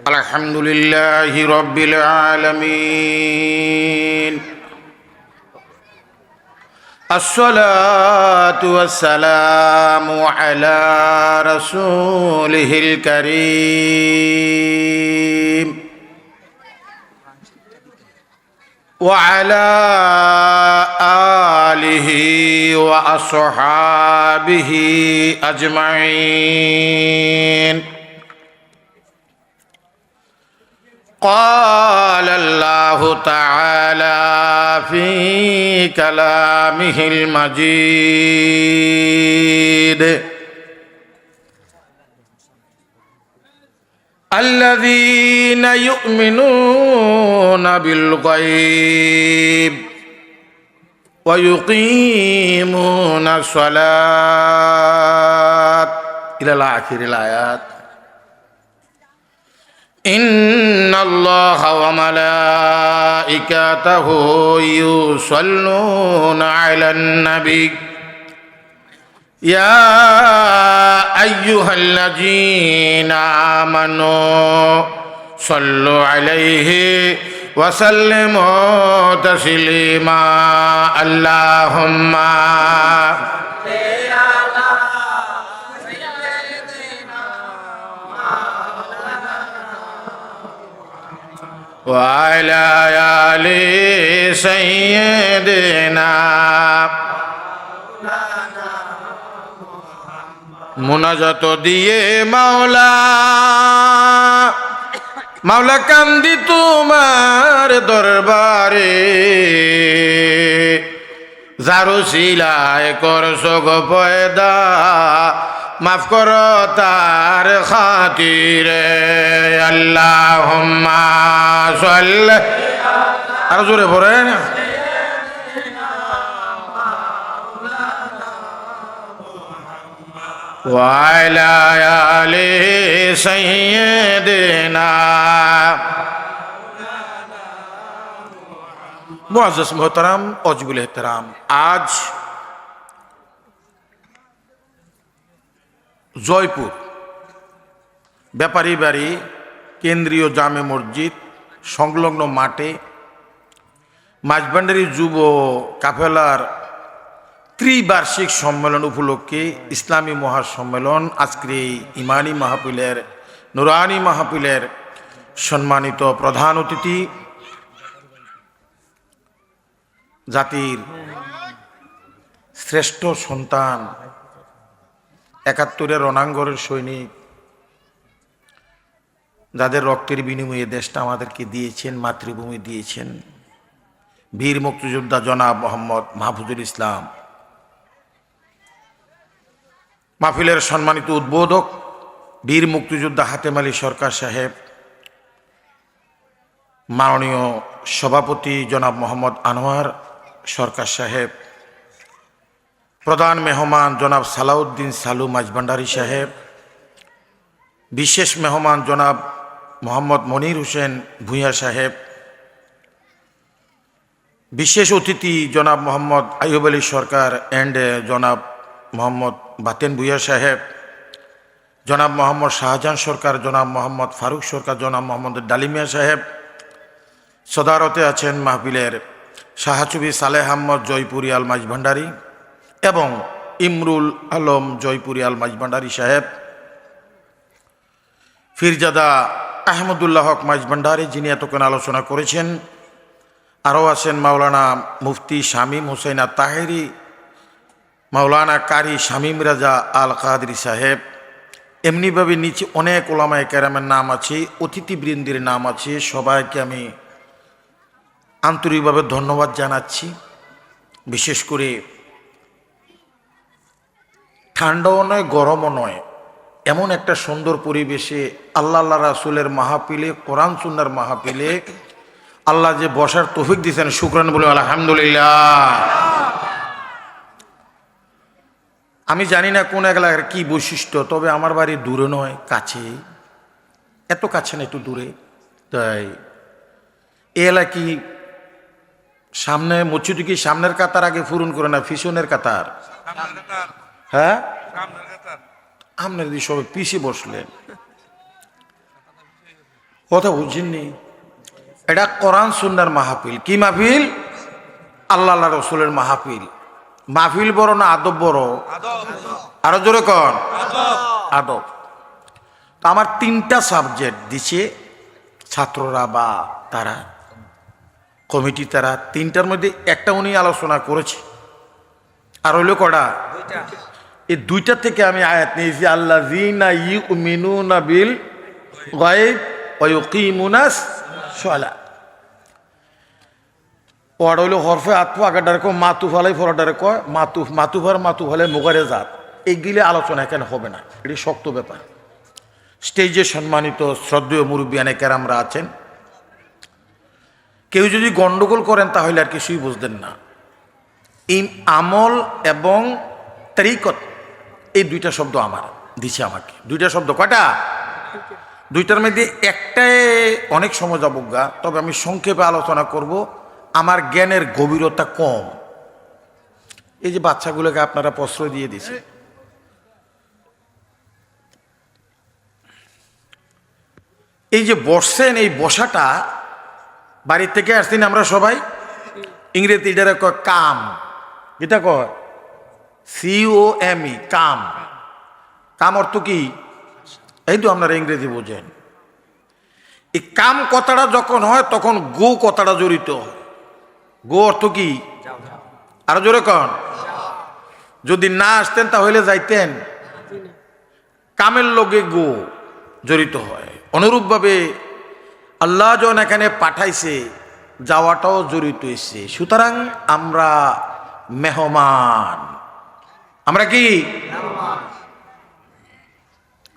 الحمد لله رب العالمين الصلاة والسلام على رسوله الكريم وعلى آله وأصحابه أجمعين قال الله تعالى في كلامه المجيد الذين يؤمنون بالغيب ويقيمون الصلاة إلى آخر الآيات إن الله وملائكته يصلون على النبي يا أيها الذين آمنوا صلوا عليه وسلموا تسليما اللهم وعلى آل سيدنا মুনাজাত দিয়ে মাওলা মাওলা কান্দি তোমার দরবারে যারো সিলায় করছো গো পয়দা মাফ করো তার খাতিরে আল্লাহুম্মা সাল্লি আর জোরে পড়েন وعلى آل سيدنا মুআজ্জাজ মোহতারাম অজবুল এহতেরাম, আজ জয়পুর ব্যাপারী বাড়ি কেন্দ্রীয় জামে মসজিদ সংলগ্ন মাঠে মাঝবান্ডারি যুব কাফেলার ত্রিবার্ষিক সম্মেলন উপলক্ষে ইসলামী মহাসম্মেলন আজকের এই ইমানি মাহফিলের নুরানি মাহফিলের সম্মানিত প্রধান অতিথি, জাতির শ্রেষ্ঠ সন্তান, ৭১-এর রণাঙ্গনের সৈনিক, যাদের রক্তের বিনিময়ে দেশটা আমাদেরকে দিয়েছেন, মাতৃভূমি দিয়েছেন, বীর মুক্তিযোদ্ধা জনাব মোহাম্মদ মাহফুজুল ইসলাম, মাহফিলের সম্মানিত উদ্বোধক বীর মুক্তিযোদ্ধা হাতেম আলী সরকার সাহেব, মাননীয় সভাপতি জনাব মোহাম্মদ আনোয়ার সরকার সাহেব, প্রধান মেহমান জনাব সালাউদ্দিন সালু মাঝভান্ডারী সাহেব, বিশেষ মেহমান জনাব মোহাম্মদ মনির হোসেন ভূঁইয়া সাহেব, বিশেষ অতিথি জনাব মোহাম্মদ আইয়ুব আলী সরকার অ্যান্ড জনাব মোহাম্মদ বাতেন ভূঁইয়া সাহেব, জনাব মোহাম্মদ শাহজাহান সরকার, জনাব মোহাম্মদ ফারুক সরকার, জনাব মোহাম্মদ ডালিমিয়া সাহেব, সদারতে আছেন মাহফিলের শাহচুবি সালেহ আহমদ জয়পুরি আল মাঝভান্ডারী এবং ইমরুল আলম জয়পুরি আল মাঝভান্ডারী সাহেব, ফিরজাদা আহমদুল্লাহ হক মাঝভান্ডারী যিনি এতক্ষণ আলোচনা করেছেন, আরও আছেন মাওলানা মুফতি শামীম হুসাইন তাহেরি, মাওলানা কারি শামীম রাজা আল কাদরি সাহেব, এমনিভাবে নিচে অনেক ওলামায়ে কেরামের নাম আছে, অতিথিবৃন্দের নাম আছে। সবাইকে আমি আন্তরিকভাবে ধন্যবাদ জানাচ্ছি। বিশেষ করে ঠান্ডাও নয়, গরমও নয়, এমন একটা সুন্দর পরিবেশে আল্লাহ রাসূলের মাহফিলে, কোরআন সুন্নাহর মাহফিলে আল্লাহ যে বসার তৌফিক দিয়েছেন, শুকরান বলে আলহামদুলিল্লাহ। আমি জানি না কোন এলাকার কি বৈশিষ্ট্য, তবে আমার বাড়ি দূরে নয়, কাছে, এত কাছে না, একটু দূরে। তাই এ এলাকি সামনে মসজিদ কি সামনের কাতার আগে পূরণ করে না পিছনের কাতার? হ্যাঁ, আপনার দিয়ে সবাই পিছিয়ে বসলেন, কথা বুঝছেননি? এটা কোরআন সুন্নাহর মাহফিল। কি মাহফিল? আল্লাহ আল্লাহ রসুলের মাহফিল। মাহফিল বড় না আদব বড়? আরো জোরে কন, আদব। তো আমার 3টা সাবজেক্ট দিছে ছাত্ররা বা তারা কমিটি, তারা 3টার মধ্যে একটা উনি আলোচনা করেছে, আর হইল কটা? এই 2টা থেকে আমি আয়াত নিয়েছি, আল্লাযীনা ইউমিনুনা বিল গায়ব ওয়া ইউকিমুনাস সালাহ। ওয়ার্ড হইল হরফে আতফ, আগাডারে কয় মাতুফ আলাই, ফরাডারে কয় মাতুফ, মাতুফার মাতুফ হলে মুগারে জাত। এইগুলি আলোচনা এখানে হবে না, এটি শক্ত ব্যাপার। স্টেজে সম্মানিত শ্রদ্ধেয় মুরব্বিয়ানে কেরামরা আছেন, কেউ যদি গন্ডগোল করেন তাহলে আর কিছুই বুঝতেন না। আমল এবং তরিকত, এই 2টা শব্দ আমার দিছে আমাকে। 2টা শব্দ কয়টা? 2টার মধ্যে একটাই অনেক সময় যাবজ্ঞা, তবে আমি সংক্ষেপে আলোচনা করব। আমার জ্ঞানের গভীরতা কম। এই যে বাচ্চাগুলোকে আপনারা প্রশ্রয় দিয়ে দিছে, এই যে বসছেন, এই বসাটা বাড়ির থেকে আসছেন আমরা সবাই। ইংরেজি এটারে কয় কাম, এটা কয় COME, কাম। কাম অর্থ কি? এই তো আপনারা ইংরেজি বোঝেন। এই কাম কথাটা যখন হয় তখন গো কথাটা জড়িত হয়। গো অর্থ কি? আরো জোরে কন। যদি না আসতেন তাহলে যাইতেন, কামের লগে গো জড়িত হয়। অনুরূপভাবে আল্লাহ যখন এখানে পাঠাইছে, যাওয়াটাও জড়িত হয়েছে। সুতরাং আমরা মেহমান। আমরা কি?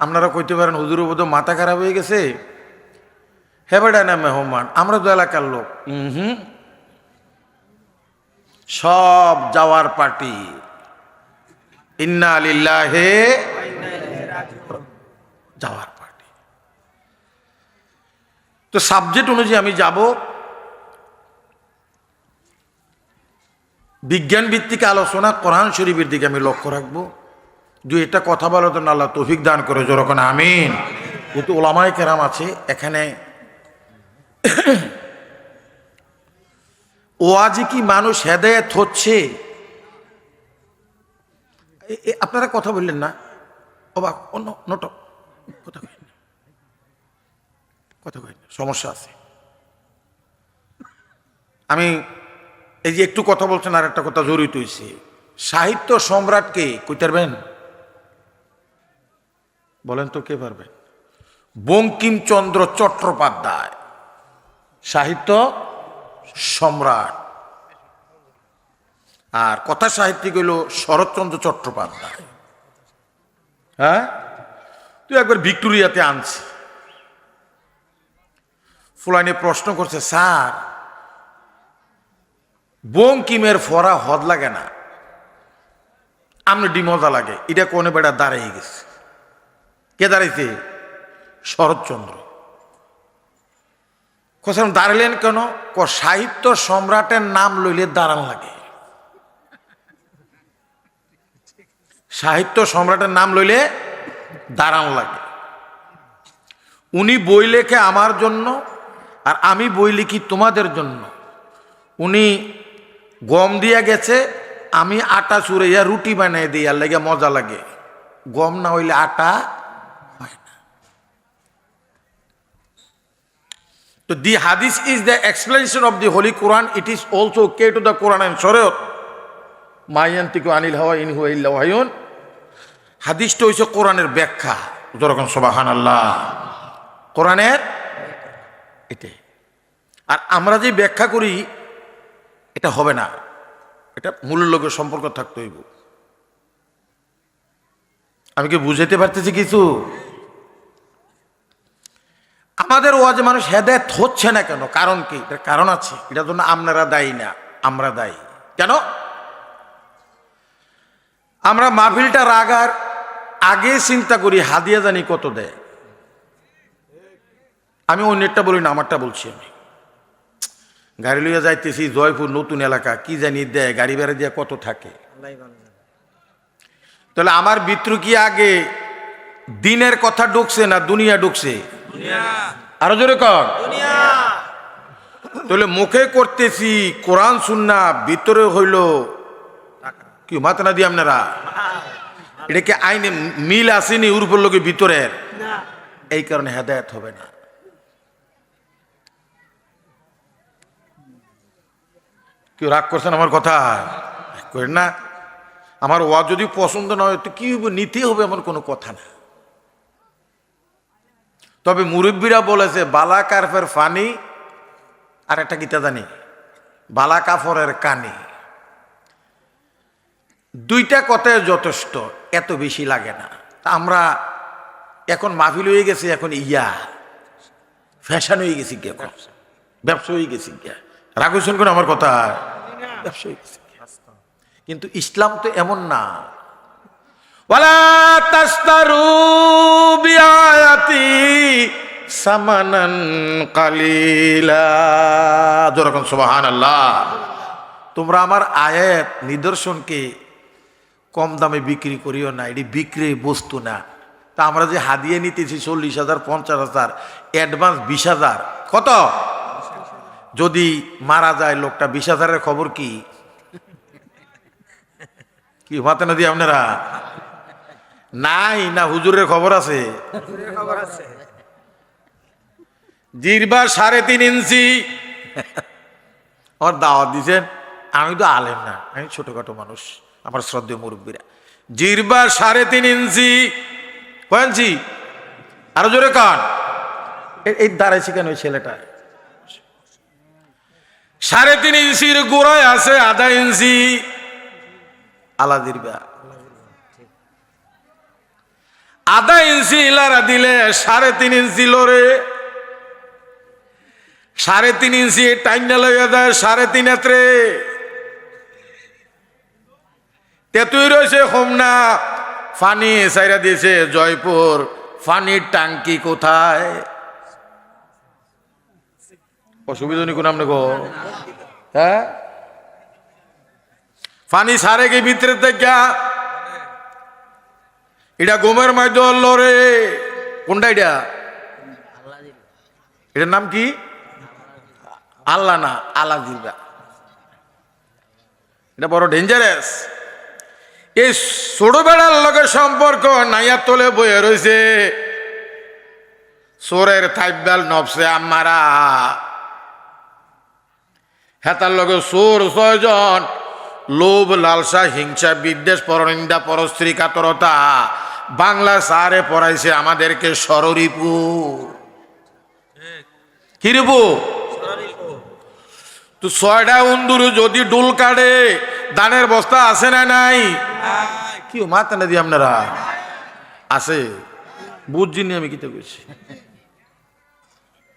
আপনারা কইতে পারেন হুজুর বোধ মাথা খারাপ হয়ে গেছে, হ্যাঁ বেটা না মেহমান, আমরা তো এলাকার লোক। সব যাওয়ার পার্টি। ইন্না লিল্লাহি যাওয়ার পার্টি। তো সাবজেক্ট অনুযায়ী আমি যাব। বিজ্ঞান ভিত্তিক আলোচনা, কোরআন শরীফের দিকে আমি লক্ষ্য রাখবো। এটা কথা বলার জন্য আল্লাহ তৌফিক দান করে, যখন আমিন। কিন্তু ওলামায়ে কেরাম আছে এখানে। ওয়াজি কি মানুষ হেদায়েত হচ্ছে? আপনারা কথা বললেন না, অবাক অন্য নটক কথা কইন, কথা কইন, সমস্যা আছে। আমি এই যে একটু কথা বলছেন, আর একটা কথা জড়িত হয়েছে। সাহিত্য সম্রাটকে কইতে পারবেন? বলেন তো, কে পারবেন? বঙ্কিমচন্দ্র চট্টোপাধ্যায় সাহিত্য সম্রাট, আর কথা সাহিত্যিক হইল শরৎচন্দ্র চট্টোপাধ্যায়। হ্যাঁ, তুই একবার ভিক্টোরিয়াতে আনছি। ফুলানি প্রশ্ন করছে, স্যার বঙ্কিমের ফরা হদ লাগে না, আমনে ডিমজা লাগে, এটা কোনে বেড়া দাঁড়িয়ে গেছে। কে দাঁড়াইছে? শরৎচন্দ্র। কোথাও দাঁড়ালেন কেন? সাহিত্য সম্রাটের নাম লইলে দাঁড়ান লাগে। সাহিত্য সম্রাটের নাম লইলে দাঁড়ান লাগে। উনি বই লেখে আমার জন্য, আর আমি বই লিখি তোমাদের জন্য। উনি গম দিয়া গেছে, আমি আটা চুরাইয়া রুটি বানাই দিই, আর লাগে মজা লাগে। গম না হইলে আটা হয় না। তো the hadith is the explanation of the Holy Quran. It is also key to the Quran and Shariat. মা ইয়ান্তিকু আনিল হাওয়া ইন হুয়া ইল্লা ওয়াহয়ুন। হাদিসটা হইছে কোরআনের ব্যাখ্যা। যখন সুবহানাল্লাহ, কোরআনের এটাই। আর আমরা যে ব্যাখ্যা করি এটা হবে না, এটা মূল লোকের সম্পর্ক থাকতে হইব। আমি কি বুঝাইতে পারতেছি কিছু? আমাদের ওয়াজে মানুষ হেদায়েত হচ্ছে না কেন? কারণ কি? এটার কারণ আছে। এটার জন্য আপনারা দায়ী না, আমরা দায়ী। কেন? আমরা মাহফিলটা রাগার আগে চিন্তা করি হাদিয়া জানি কত দেয়। আমি অন্যেরটা বলি না, আমারটা বলছি। আমি গাড়ি লইয়া যাইতেছি জয়পুর নতুন এলাকা, কি জানি দেয়, গাড়ি ভাড়া দিয়ে কত থাকে। তাহলে আমার বিতরু কি আগে দিনের কথা ঢুকছে না দুনিয়া ঢুকছে? আরো জোরে কর। তাহলে মুখে করতেছি কোরআন সুন্না, ভিতরে হইল কি মাথা না দিয়ে আপনারা এটা কি আইনে মিল আসেনি উর্বর লোকের ভিতরের? এই কারণে হেদায়েত হবে না। কেউ রাগ করছেন আমার কথা? করেন না। আমার ওয়া যদি পছন্দ না হয় তো কি হবে, নিতে হবে, আমার কোনো কথা না। তবে মুরব্বীরা বলেছে বালা কারফের ফানি আর একটা গীতা জানি বালা কাফরের কানি, দুইটা কথায় যথেষ্ট, এত বেশি লাগে না। আমরা এখন মাহফিল হয়ে গেছে, এখন ফ্যাশন হয়ে গেছি, এখন ব্যবসা হয়ে গেছি। রাগ হয়েছেন কোন আমার কথা? ব্যবসা হয়ে গেছি। কিন্তু ইসলাম তো এমন না। ওয়ালা তাস্তারু বিআয়াতি সামানান কালিলা, যেরকম সুবহানাল্লাহ। তোমরা আমার আয়াত নিদর্শনকে কম দামে বিক্রি করিও না, এটি বিক্রি বস্তু না। তা আমরা যে হাদিয়া নিতেছি 40,000, 50,000, অ্যাডভান্স 20,000, কত? যদি মারা যায় লোকটা 20,000-এর খবর কি? কি মাথা না দিয়ে আপনারা নাই না? হুজুরের খবর আছে? জিরবা 3.5 ইঞ্চি আমার দাওয়াত দিচ্ছেন। আমি তো আলেম না, আমি ছোটখাটো মানুষ, আমার শ্রদ্ধেয় মুরব্বীরা। জিরবা 3.5 ইঞ্চি, কয় ইঞ্চি? আরো জোরে কান। এই দাঁড়াইছি কেন ওই ছেলেটা? 3.5 ইঞ্চির গোড়ায় আছে 1/2 ইঞ্চি আলা জিরবা। 1/2 ইঞ্চি ইলারা দিলে 3.5 ইঞ্চি লড়ে। 3.5 ইঞ্চি টাইনা লইয়া দেয় 3.5 এত্রে। তেতুই রয়েছে হোমনা, ফানি সাইরা দিয়েছে জয়পুর। ফানির টাঙ্কি কোথায়? অসুবিধা নেই কোন আপনি গো? হ্যাঁ, ফানি সারে গে ভিতরে দেখা এটা গোমের মাইদল লরে। কোনটা এটা? এটার নাম কি? আল্লাহ না, আলা জিরবা। এটা বড় ডেঞ্জারাস। এই ছোট বেড়ার লোকের সম্পর্ক নাইয়া তোলে বয়ে রয়েছে। সোরের থাইবাল নবসে আমারা হেতার লগে সোর 6 জন। লোভ, লালসা, হিংসা, বিদ্বেষ, পরনিন্দা, পরস্ত্রী কাতরতা। বাংলা সারে পড়াইছে আমাদেরকে সররিপু। কি রিপু? তো 6টা উন্দুর যদি ডুল কাটে, দানের বস্তা আছে না নাই? কি মাথা না দিয়ে আপনারা আছে? বুঝছিনি আমি কিতে কইছি।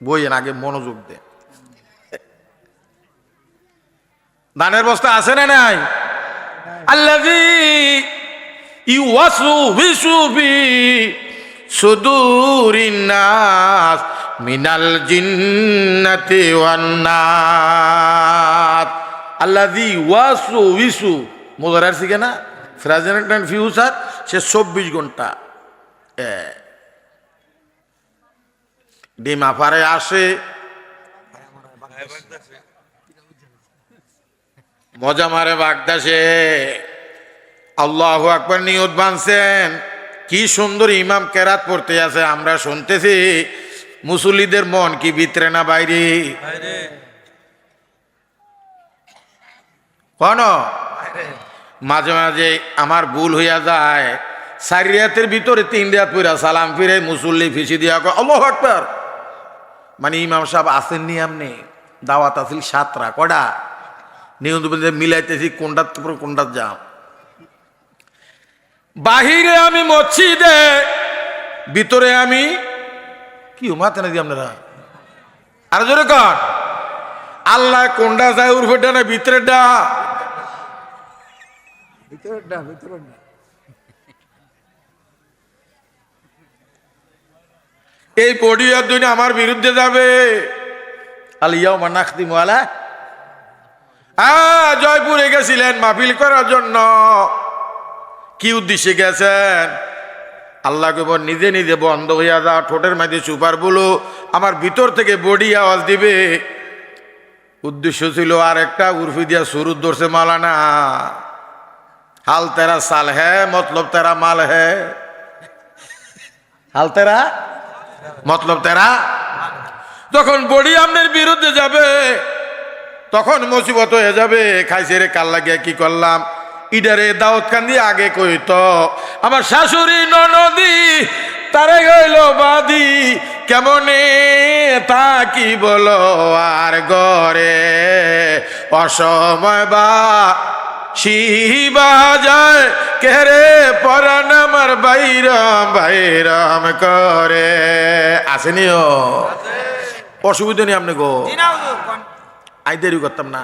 বইয়েন আগে মনোযোগ দে। দানের বস্তা আছে না নাই? আল্লাযী ইউওয়াসওয়িসু ফি সুদুরিন নাস মিনাল জিন্নাতি ওয়ান নাস। আল্লাযী ইউওয়াসওয়িসু মুযারার শিখে না, প্রেজেন্ট এন্ড ফিউচার, সে 24 ঘন্টা ডিমা পারে আসে, মজা মারে বাগদাসে। আল্লাহু আকবার নিয়ত বানছেন। কি সুন্দর ইমাম কেরাত পড়তে আছে, আমরা শুনতেছি। মুসল্লিদের মন কি ভিতরে না বাইরে? কোন মাঝে মাঝে আমার ভুল হইয়া যায়, 4 রাতের ভিতরে 3 রাত পড়া সালাম ফিরে মুসল্লি ফিসি দিয়া কয় আল্লাহু আকবার। মানে ইমাম সাহেব আসেননি, আমনি দাওয়াত আসিল 7টা, কটা নিয়ম মিলাইতেছি কোনটার পর কোনটার যাম। বাহিরে আমি মসজিদে, ভিতরে আমি কি মাথা না দিয়ে আপনারা আর জোরে কর। আল্লাহ কোনটা যায় উর্ফেটা না ভিতরেটা? এই পডিয়ার জন্য আমার বিরুদ্ধে যাবে। আলিয়াও মানাখতি মালা জয়পুরে গেছিলেন মাহফিল করার জন্য। কি উদ্দেশ্যে গেছেন? আল্লাহ কেবল নিজে নিজে বন্ধ হইয়া যা, ঠোঁটের মাঝে সুপার বলো, আমার ভিতর থেকে বডি আওয়াজ দিবে। উদ্দেশ্য ছিল আর একটা, উর্ফি দিয়া সুরুদ ধরছে মালানা, হাল তেরা সাল হ্যাঁ মতলব তেরা মাল হ্যাঁ, হাল তেরা মতলব তেরা। যখন বডি আপনার বিরুদ্ধে যাবে তখন মুসিবত হয়ে যাবে। খাইছে রে কাল লাগিয়া কি করলাম, ইডারে দাউদ কান্দি আগে কইত আমার শাশুড়ি ননদি তারে গইল বাদি, কেমনে তা কি বলো আর গরে অসময় বা শিবা যায় কেরে পরাণ আমার বাইরাম বাইরাম করে। আসেনিও অসুবিধা নেই আপনি গো, আই দেরি করতাম না,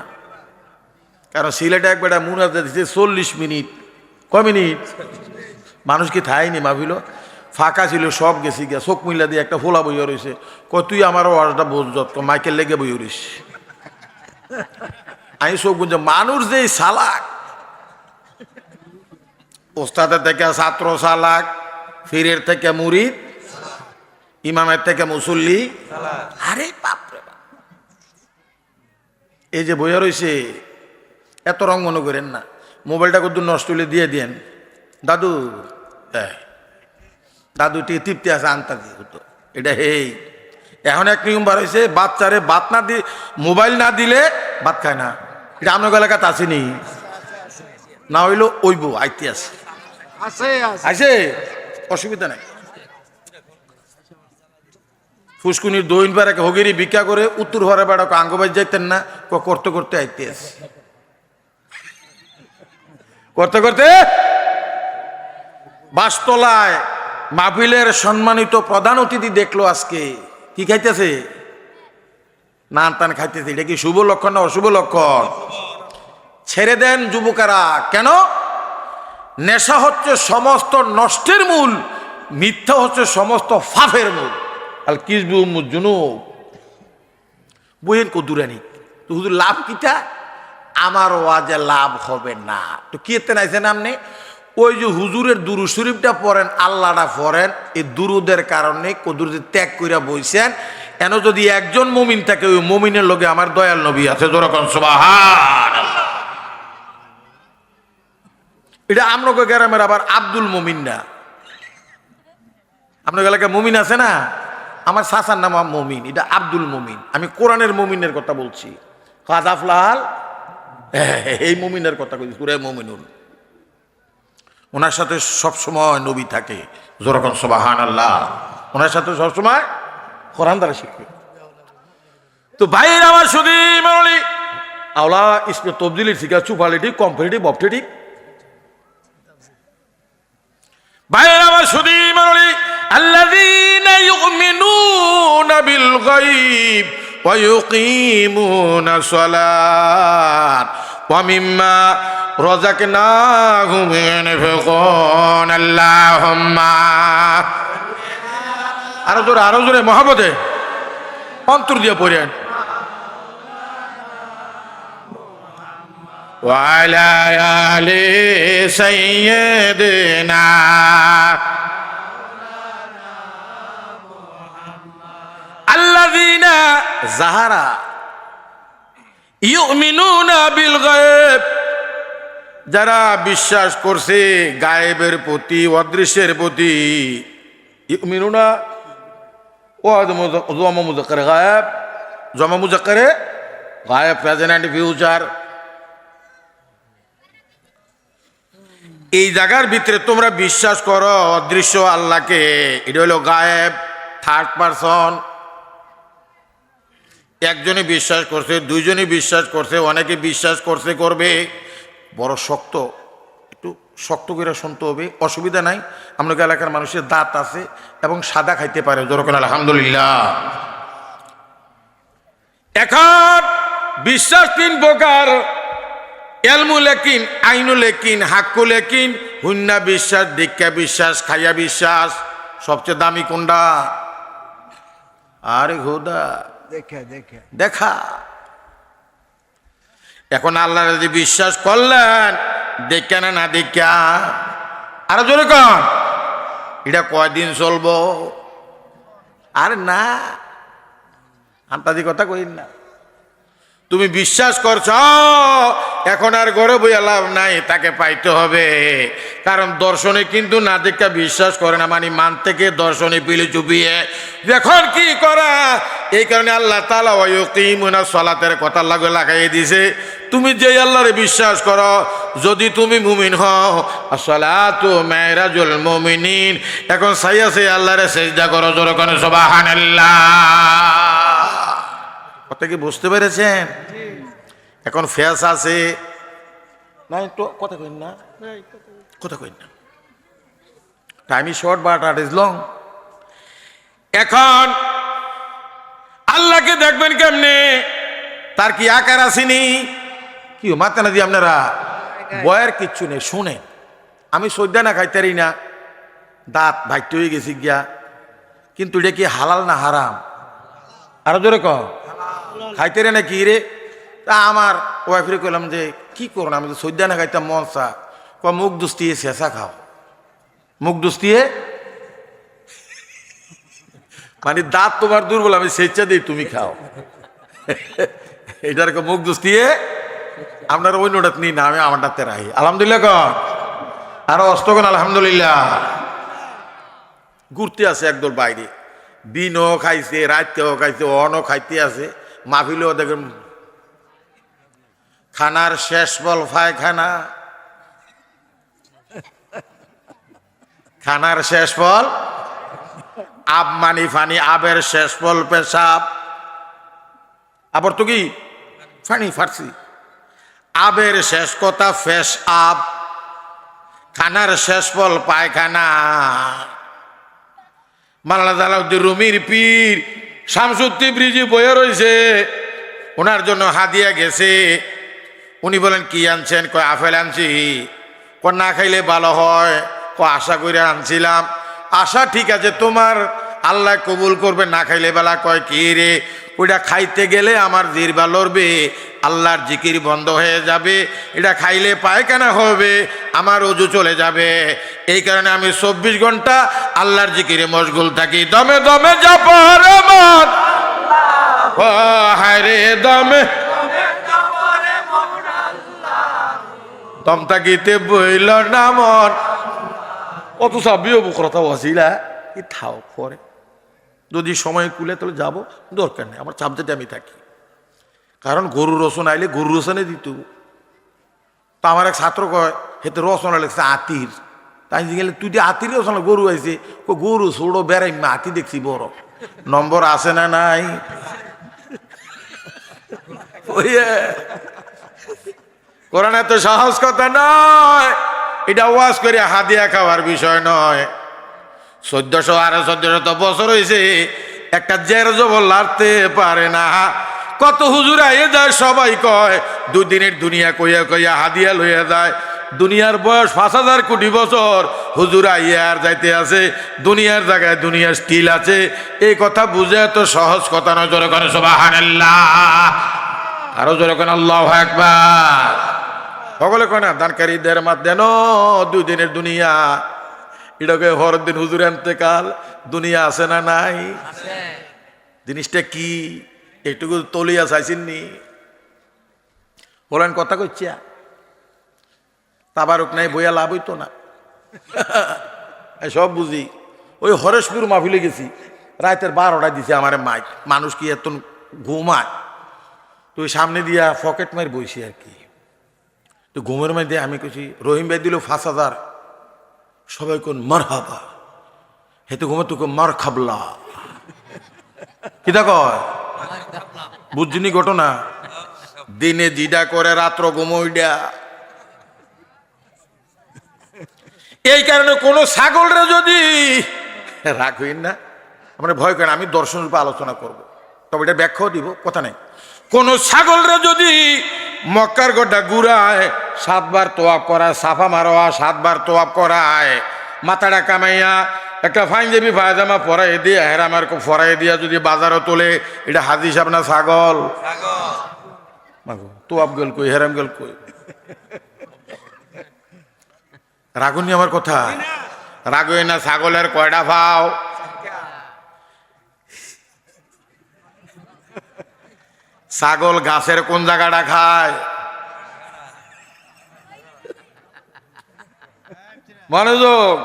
কারণ সিলেটে একবার মুনাজা দিচ্ছে 40 মিনিট। কয় মিনিট? মানুষ কি থাইনি মাহফিল, ফাঁকা ছিল, সব গেছি গিয়া চোখ মিলা দিয়ে একটা ফোলা বইয়া রয়েছে। কয় তুই আমার ওয়াজটা বোঝ, মাইকেল লেগে বইয়া রইস। আমি চোখ বুঝে, মানুষ যে সালাক, ওস্তাদের থেকে ছাত্র সালাক, ফিরের থেকে মুরিদ, ইমামের থেকে মুসল্লি। আরে বাপরে বাপ, এই যে বইয়া রয়েছে এত রং মনে করেন না। মোবাইলটা কত নষ্ট হলে দিয়ে দেন, দাদু দাদু টিকে তৃপ্তি আছে আনতা দিয়ে হতো এটা। হেই এখন এক নিয়ম বার হয়েছে, বাচ্চারে ভাত না দিয়ে মোবাইল না দিলে ভাত খায় না। এটা আপনার এলাকাতে আসেনি? না হইলো ওইব আইতে আছে, আছে অসুবিধা নাই। ফুসকুনির দইন পারে হগিরি ভিক্ষা করে উত্তর হরে বেড়া আঙ্গবাজ যাইতেন না, করতে করতে আইতে আছে, করতে করতে। বাসতলায় মাহফিলের সম্মানিত প্রধান অতিথি দেখলো আজকে কি খাইতেছে, নান টান খাইতেছে। এটা কি শুভ লক্ষণ না অশুভ লক্ষণ? ছেড়ে দেন যুবকেরা। কেন? নেশা হচ্ছে সমস্ত নষ্টের মূল, মিথ্যা হচ্ছে সমস্ত ফাফের মূল। আল কিসবু মুজুনুব, বইয়ের কদুরানি তো হুজুর লাভ কিটা? আমার ওয়াজে লাভ হবে না তো কি এতে নাইছেন আপনি? ওই যে হুজুরের দুরুদ শরীফটা পড়েন, আল্লাহটা পড়েন, এই দুরুদের কারণে কদুরুদ ত্যাগ কইরা বইছেন। এন যদি একজন মুমিন থাকে, ওই মুমিনের লগে আমার দয়াল নবী আছে, যেরকম সুবহানাল্লাহ। এটা আমনকে গ্রামের আবার আব্দুল মুমিন না, আপনার এলাকায় মুমিন আছে না? আমার চাচার নাম মুমিন, এটা আব্দুল মুমিন। আমি কোরআনের মুমিনের কথা বলছি, কাজাফলাল এই মুমিনের কথা বলছি, সূরা মুমিনুন। ওনার সাথে সবসময় নবী থাকে, যেরকম সুবহানাল্লাহ। ওনার সাথে সবসময় কোরআন দ্বারা শিখবে। তো ভাইয়ের আমার শুধু মানলি আওলা ইসমে তবদিলের শিখা চুপালিটি কম্পারেটিভ অপটেটিভ। ভাইয়ের আমার শুধু মানলি আল্লাযীনা ইউমিনুনা বিল গায়ব ওয়া ইউকিমুনা সালাত ওয়া মিম্মা রাযাকনাহুম ইউনফিকুন। আল্লাহুম্মা, আরো জোরে মহব্বতে অন্তর দিয়ে পড়েন। ওয়া আলা আলি সাইয়্যিদিনা আল্লাযীনা যাহারা ইউমিনুনা বিল গায়ব, যারা বিশ্বাস করছে গায়েবের প্রতি, অদৃশ্যের প্রতি। ইউমিনুনা ও জমা মুজাক্কারে গায়েব, জমা মুজাক্কারে গায়েব, প্রেজেন্ট এন্ড ফিউচার। এই জায়গার ভিতরে তোমরা বিশ্বাস করো অদৃশ্য আল্লাহকে, এটা হলো গায়েব, থার্ড পারসন। একজনে বিশ্বাস করছে, দুইজনে বিশ্বাস করছে, অনেকে বিশ্বাস করছে, করবে। বড় শক্ত, একটু শক্ত করে শুনতে হবে, অসুবিধা নাই। আপনাদের এলাকার মানুষের দাঁত আছে এবং সাদা খাইতে পারে, যেরকম আলহামদুলিল্লাহ। এখন বিশ্বাস 3 প্রকার: এলমুল ইয়াকিন, আইনুল ইয়াকিন, হাক্কুল ইয়াকিন। হুন্না বিশ্বাস, দীক্ষা বিশ্বাস, খাইয়া বিশ্বাস। সবচেয়ে দামি কোনটা? আরে খোদা দেখা। এখন আল্লাহ যদি বিশ্বাস করলেন, দেখা না দেখা, আরো জোরে কন, এটা কয়দিন চলবো? আর না, আন্তাজি কথা কইন না। তুমি বিশ্বাস করছ, এখন আর ঘরে বইয়া লাভ নাই, তাকে পাইতে হবে। কারণ দর্শনে কিন্তু না দেখা বিশ্বাস করে না, মানে মান থেকে দর্শনে পিলে চুপিয়ে এখন কি করা। এই কারণে আল্লাহ তাআলা ওয়ায়ুকিমুনা সলাতের কথা লাগাই দিছে। তুমি যে আল্লাহরে বিশ্বাস করো, যদি তুমি মুমিন হও, আসসালাতু মায়রাজুল মুমিনিন, এখন সাইয়া সে আল্লাহরে সিজদা করো, জোরে করে সুবহানাল্লাহ। কথা কি বুঝতে পেরেছেন? এখন ফেস আছে না, একটু কথা কইন না, কথা কইন না, টাইম ইজ শর্ট বাট আট ইজ লং। এখন আল্লাহকে দেখবেন কেমনে? তার কি আকার আসেনি? কি মাথা না দিয়ে আপনারা বয়ের কিচ্ছু নেই। শুনে, আমি সদ্যা না খাইতারি না, দাঁত ভাইতে হয়ে গেছি গিয়া, কিন্তু এটা কি হালাল না হারাম? আরো জোরে কম, খাইতে রে না কি রে? তা আমার ওয়াইফরে কইলাম যে কি করুন, আমি তো সদ্যা না খাইতাম মন চা, মুখ দুস্তিয়ে শেষা খাও, মুখ দুস্তিয়ে মানে দাঁত তোমার দুর্বল, আমি স্বেচ্ছা দিই, তুমি খাও। এটার মুখ দুস্তিয়ে আপনার ওই নোটাত নি না, আমি আমার ডাক্তার রাহি। আলহামদুলিল্লাহ কন, আরো অস্তগণ আলহামদুলিল্লাহ। ঘুরতে আছে একদল বাইরে, দিনও খাইছে, রাতেও খাইছে, অনও খাইতে আছে, মাহফিলেও দেখেন খানার শেষ বল পায়খানা, খানার শেষ ফল আব মানি ফানি, আবের শেষ ফল পেশাব, আবার তো কি ফানি ফার্সি, আবের শেষ কথা ফেস আব, খানার শেষ ফল পায়খানা। মাওলানা জালালউদ্দিন রুমির পীর শামসুদ্দিন ব্রিজি বয়ে রয়েছে, ওনার জন্য হাদিয়া গেছে। উনি বলেন কি আনছেন? কয় আপেল আনছি। কয় না খাইলে ভালো হয়। কয় আশা করে আনছিলাম। আশা ঠিক আছে, তোমার আল্লাহ কবুল করবে, না খাইলে বেলা। কয় কি রে? ওইটা খাইতে গেলে আমার জিরবা লড়বে, আল্লাহর জিকির বন্ধ হয়ে যাবে, এটা খাইলে পায়খানা হবে, আমার ওযু চলে যাবে। এই কারণে আমি 24 ঘন্টা আল্লাহর জিকিরে মশগুল থাকি। দমে দমে জপর মন, ও হায় রে দমে দম থাকিতে বইল না মন। অত সাবিও বুকরতা ওয়াসিলা কি থাও পরে, যদি সময় কুলে তাহলে যাবো, দরকার নেই, আমার চাপতে আমি থাকি। কারণ গরুর রসুন আইলে গরুর রসুনে দিত। তা আমার এক ছাত্র কয়, হেতে রসনা লেগছে আতির। তাই গেলে তুই যে আতির রসনা, গরু আইছে, গরু ছোড়ো বেড়াই, আতি দেখছি বড়। নম্বর আছে না নাই? কোরআন এত সহজ কথা নয়, এটা ওয়াজ করে হাদিয়া খাওয়ার বিষয় নয়। 1400 বছর হয়েছে, একটা জের জবর লাড়তে পারে না। কত হুজুর আইয়ে যায়, সবাই কয় 2 দিনের দুনিয়া কইয়া কইয়া হাদিয়া লইয়া যায়। দুনিয়ার বয়স 5000 কোটি বছর, হুজুর আইয়ে আর যাইতে আছে। দুনিয়ার জায়গায় দুনিয়ার স্টিল আছে। এই কথা বুঝে তো সহজ কথা নয়। জোরে করে সুবহানাল্লাহ, আরো জোরে করে আল্লাহু আকবার। সকলে কয় না দানকারীদের মাধ্যেন 2 দিনের দুনিয়া, এটাকে হরের দিন হুজুর এন্তেকাল। দুনিয়া আছে না নাই? জিনিসটা কি একটুকু তলিয়া চাইছেননি? বলেন কথা কইছিয়া তাবারুক নাই, বইয়া লাভ হইতো না। সব বুঝি। ওই হরেশপুর মাহফিলে গেছি, রাতের 12টা দিছে আমার মাইক। মানুষ কি এত ঘুমায়? তো ওই সামনে দিয়া পকেট মার বইছি আর কি। তো ঘুমের মধ্যে আমি কইছি, রহিম ভাই দিল 5000। সবাই কোন মার হাবা, হেতু ঘুমে তো মার খাবলা। কিতা কয় বুঝছিনি ঘটনা? দিনে জিডা করে রাত্র ঘুমোইডা। এই কারণে কোন ছাগলরা যদি রাগ হইন না, আমরা ভয় করেন, আমি দর্শন রূপে আলোচনা করব, তবে এটা ব্যাখ্যাও দিব, কথা নেই। কোন ছাগলরা যদি মক্কার গোটা ঘুরায়, 7 বার তোয়াব করায়, সাফা মারোয়া 7 বার তোয়াব করায়, মাথাটা কামাইয়া একটা পাঞ্জাবি পায়জামা পরাই দিয়ে, হেরামার ফরাই দিয়া যদি বাজারও তোলে, এটা হাজি সাহেব না ছাগল? তোয়াব গেল কই, হেরাম গেল কই? রাগুনি আমার কথা? রাগ হই না, ছাগলের কয়টা ভাও? ছাগল গাছের কোন জায়গাটা খায়? মনোযোগ।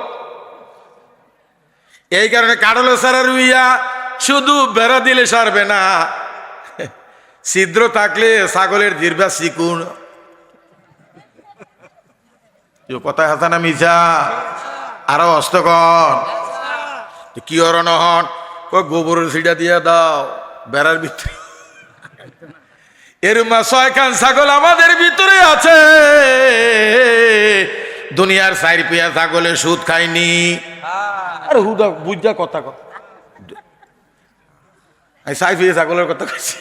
এই কারণে কাটল সারা রুইয়া শুধু বেড়া দিলে সারবে না, ছিদ্র থাকলে ছাগলের জিরবা চিকুন। কথায় হাসানা মিছা আরো হস্তকন কি ওর নহন গোবরের সিটা দিয়ে দাও বেড়ার ভিতরে। এরমা 6 খান ছাগল আমাদের ভিতরে আছে। দুনিয়ার 4 পিয়া ছাগলে সুদ খায়নি। আরে হুদা বুঝা কথা কর, আমি 4 পিয়া ছাগলের কথা কইছি।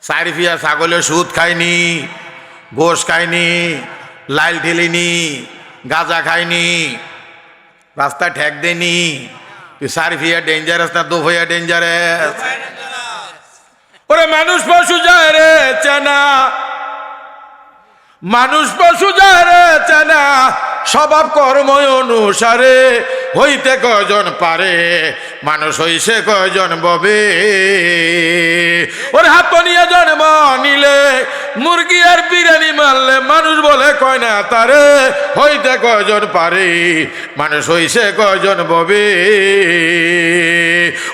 4 পিয়া ছাগলে সুদ খায়নি, গোশ খায়নি, লাইল ঢেলিনি, গাঁজা খায়নি, রাস্তা ঠেক দেয়নি। 4 পিয়া ডেঞ্জারাস না 2 পিয়া ডেঞ্জারাস? ওরে মানুষ পশু যায় রে চেনা, মানুষ পশু যায় রে চেনা, স্বভাব কর্ম অনুসারে হইতে কয়জন পারে, মানুষ হইছে কয়জন ববে। ওর হাত নিয়ে জন্ম নিলে মুরগি আর বিরিয়ানি মারলে মানুষ বলে কয় না তারে, হইতে কয়জন পারে, মানুষ হইছে কয়জন ববে।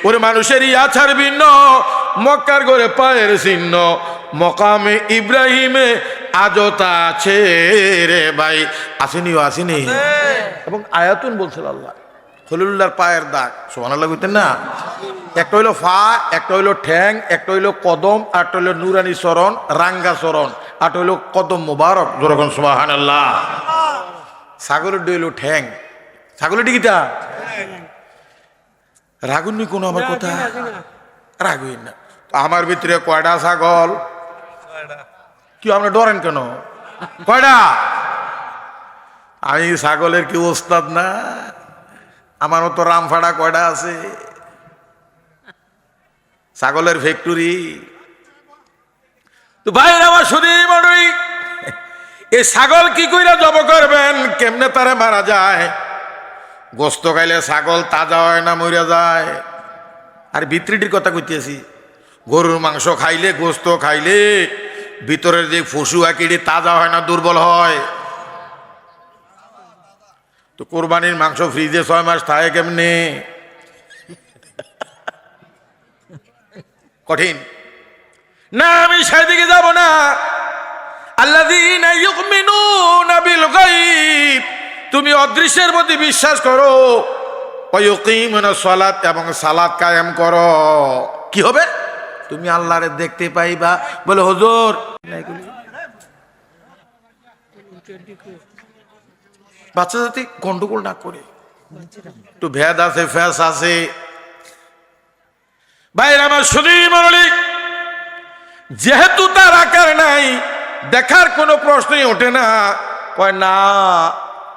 ওর মানুষেরই আছার ভিন্ন, মক্কার ঘরে পায়ের চিহ্ন, মকামে ইব্রাহিমে আজও তা আছে রে ভাই। আসেনি আসেনি এবং আয়াতুন বলছিল আল্লাহ খলিলুল্লাহর পায়ের দাগ। সুবহানাল্লাহ কইতেন না? একটা হইলো ফা, একটা হইলো ঠ্যাং, একটা হইলো কদম, আর একটা হইলো নুরানি চরণ, রাঙ্গা চরণ, আর হইলো কদম মুবারক। যখন সুবহানাল্লাহ। ছাগলের হইলো ঠ্যাং, ছাগলের ডিগিটা রাগুননি কোন আমার কথা রাগুই না। আমার ভিতরে কয়টা ছাগল? কি আপনি ডরেন কেন? কয়টা? আমি ছাগলের কি ওস্তাদ না? আমার মতো রামফাড়া কয়টা আছে? ছাগলের ফ্যাক্টরি। তো ভাই আমার শুধু মনে এই ছাগল কি কইরা জব করবেন, কেমনে তারে মারা যায়? গোস্ত খাইলে ছাগল তাজা হয় না মরে যায়? আর ভিতরিটির কথা কইতেছি, গরুর মাংস খাইলে, গোস্ত খাইলে ভিতরের যে ফসু আকিড়ি তাজা হয় না দুর্বল হয়? তো কোরবানির মাংস ফ্রিজে 6 মাস থাকে কেমনে? কঠিন না, আমি সেদিকে যাব না। আল্লাযীনা ইউমিনুনা বিল গায়ব, তুমি অদৃশ্যের প্রতি বিশ্বাস করো, ওয়া ইউকিমুনাস সালাত, এবং সালাত কায়েম করো। কি হবে? তুমি আল্লাহরে দেখতে পাইবা। বলে হুজুর বাচ্চা জাতি গন্ডগোল না করে, একটু ভেদ আছে, ফ্যাস আছে। ভাইরা আমার শুধুই মরলি, যেহেতু তার আকার নাই, দেখার কোনো প্রশ্নই ওঠে না। কয় না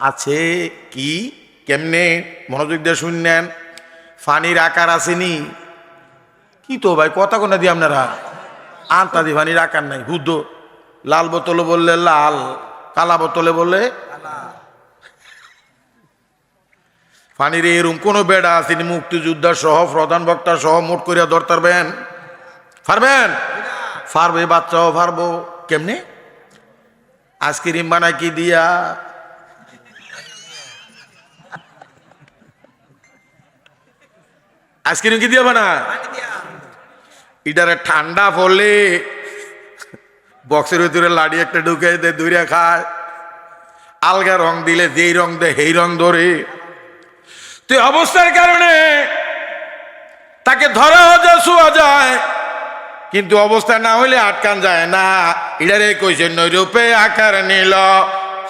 আছে। কি কেমনে? মনোযোগ দিয়ে শুনলেন। ফানির আকার আসেনি। কি তো ভাই কথা কোনা দিয়ে আপনারা আনতা দি ফানির আকার নাই। হুদ্দ লাল বোতলে বললে লাল, কালা বোতলে বললে ফানির এরম কোনো বেড়া আসেনি মুক্তিযোদ্ধা সহ, প্রধান বক্তা সহ মোট করিয়া ধরতারবেন? পারবেন? পারবে, বাচ্চাও পারবো। কেমনে? আইসক্রিম বানায় কি দিয়া? আইসক্রিম কি দিয়া বানায়? ইটারে ঠান্ডা পড়লে বক্সের ভিতরে লাড়ি একটা ঢুকে দেয়, দূরে খায়। আলগা রং দিলে যেই রং দেয় সেই রং ধরে। তো অবস্থার কারণে তাকে ধরা যায়, শোয়া যায়, কিন্তু অবস্থা না হইলে আটকান যায় না। ইডারে কইছে নৈরূপে আকার নিল,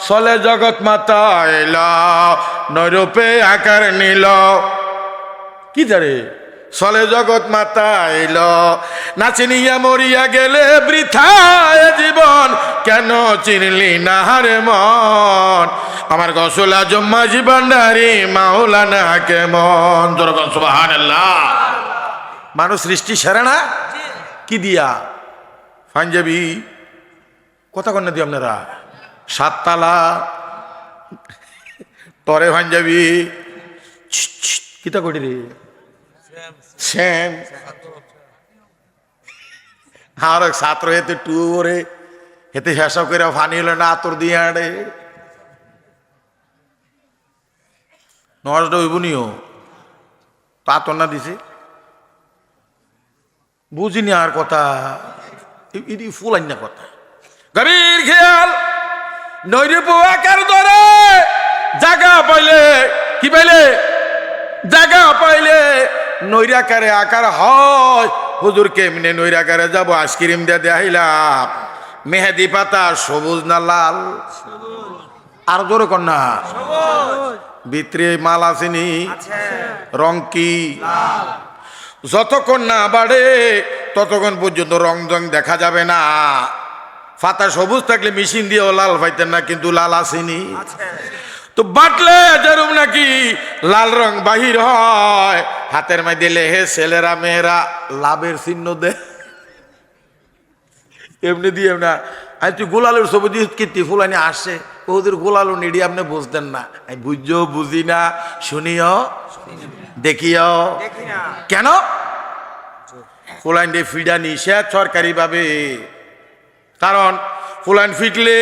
চলে জগৎ মাতা এল, নৈরূপে আকার নিল। কি জারে? চলে জগৎ মাতা এল, নাচিনিয়া মরিয়া গেলে বৃথায় জীবন, কেন চিনলি না হারে মন? আমার গসল আজম মাঝি ভান্ডারি মাওলানা কেমন। জনগণ সুবহানাল্লাহ। মানুষ সৃষ্টি সেরে না কি দিয়া? পাঞ্জাবি কথা কন্যা দিয়ে আপনারা 7 তালা তরে পাঞ্জাবি কিতা করি রে শ্যাম আর ছাত্র হেতে টু ওরে হেতে হিসাব করে ফানি হলো না আতর দিয়ে আড়ে নজটা হইব নিও তা আতর না দিছে বুঝিনি আর কথা এটি ফুল আইন না কথা গভীর খেয়াল নৈরে পোয়াকার ধরে জায়গা পাইলে কি পাইলে জায়গা পাইলে নৈরাকারে আকার হয় হুজুর কেমনে নৈরাকারে যাব আইসক্রিম দিয়ে দেখাইলাম মেহেদি পাতা সবুজ না লাল আর জোরে কন্যা ভিতরে মাল আসেনি রং কি যতক্ষণ না বাড়ে ততক্ষণ পর্যন্ত রং জং দেখা যাবে না পাতা সবুজ থাকলে মেশিন দিয়েও লাল পাইতেন না কিন্তু লাল আসেনি তো বাটলে যেরকম নাকি লাল রং বাহির হয় হাতের মধ্যে লেহে ছেলেরা মেয়েরা লাভের চিহ্ন দে এমনি দিয়ে না আমি তুই গোলালের ছবি দিয়ে কীর্তি ফুলানি আসছে ওদের গোলালো নিডি আপনি বুঝতেন না আমি বুঝছো বুঝি না শুনিও দেখিও কেন ফুলাইন দিয়ে ফিডা নিষেধ সরকারি ভাবে কারণ ফুলাইন ফিটলে